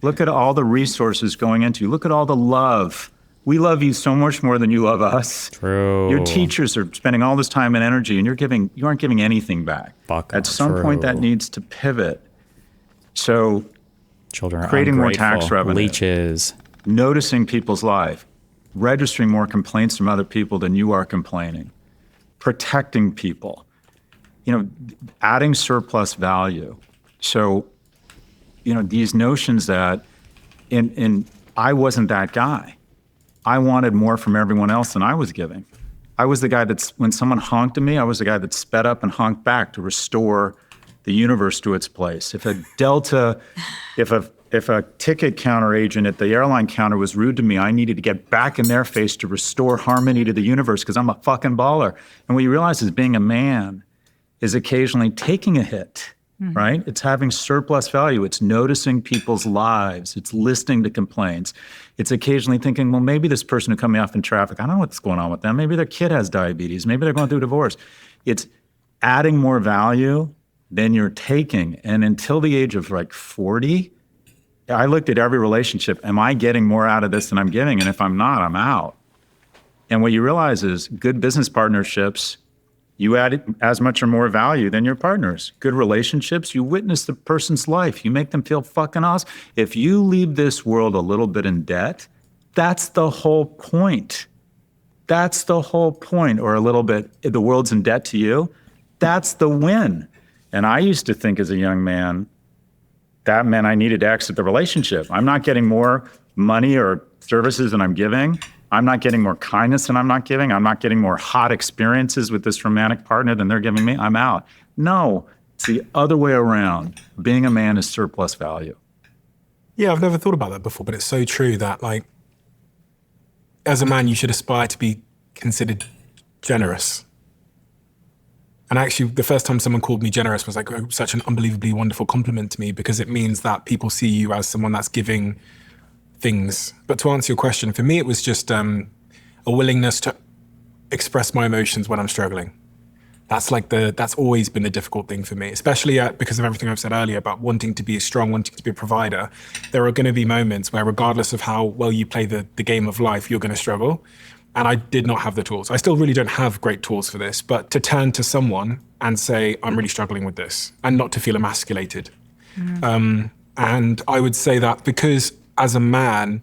Look at all the resources going into you. Look at all the love. We love you so much more than you love us. True. Your teachers are spending all this time and energy, and you aren't giving anything back. At some point, that needs to pivot. So, children are creating more ungrateful, tax revenue, leeches, noticing people's life, registering more complaints from other people than you are complaining, protecting people. Adding surplus value. So, these notions that, I wasn't that guy. I wanted more from everyone else than I was giving. I was the guy when someone honked at me, I was the guy that sped up and honked back to restore the universe to its place. If a ticket counter agent at the airline counter was rude to me, I needed to get back in their face to restore harmony to the universe because I'm a fucking baller. And what you realize is being a man is occasionally taking a hit, right? It's having surplus value. It's noticing people's lives. It's listening to complaints. It's occasionally thinking, well, maybe this person who cut me off in traffic, I don't know what's going on with them. Maybe their kid has diabetes. Maybe they're going through a divorce. It's adding more value than you're taking. And until the age of like 40, I looked at every relationship. Am I getting more out of this than I'm giving? And if I'm not, I'm out. And what you realize is good business partnerships, you add as much or more value than your partners. Good relationships, you witness the person's life. You make them feel fucking awesome. If you leave this world a little bit in debt, that's the whole point. That's the whole point. Or a little bit, the world's in debt to you. That's the win. And I used to think as a young man, that meant I needed to exit the relationship. I'm not getting more money or services than I'm giving. I'm not getting more kindness than I'm not giving. I'm not getting more hot experiences with this romantic partner than they're giving me. I'm out. No, it's the other way around. Being a man is surplus value. Yeah, I've never thought about that before, but it's so true that, like, as a man, you should aspire to be considered generous. And actually, the first time someone called me generous was like such an unbelievably wonderful compliment to me, because it means that people see you as someone that's giving things. But to answer your question, for me, it was just a willingness to express my emotions when I'm struggling. That's always been the difficult thing for me, especially because of everything I've said earlier about wanting to be strong, wanting to be a provider. There are going to be moments where, regardless of how well you play the game of life, you're going to struggle. And I did not have the tools. I still really don't have great tools for this, but to turn to someone and say, I'm really struggling with this, and not to feel emasculated. And I would say that because as a man,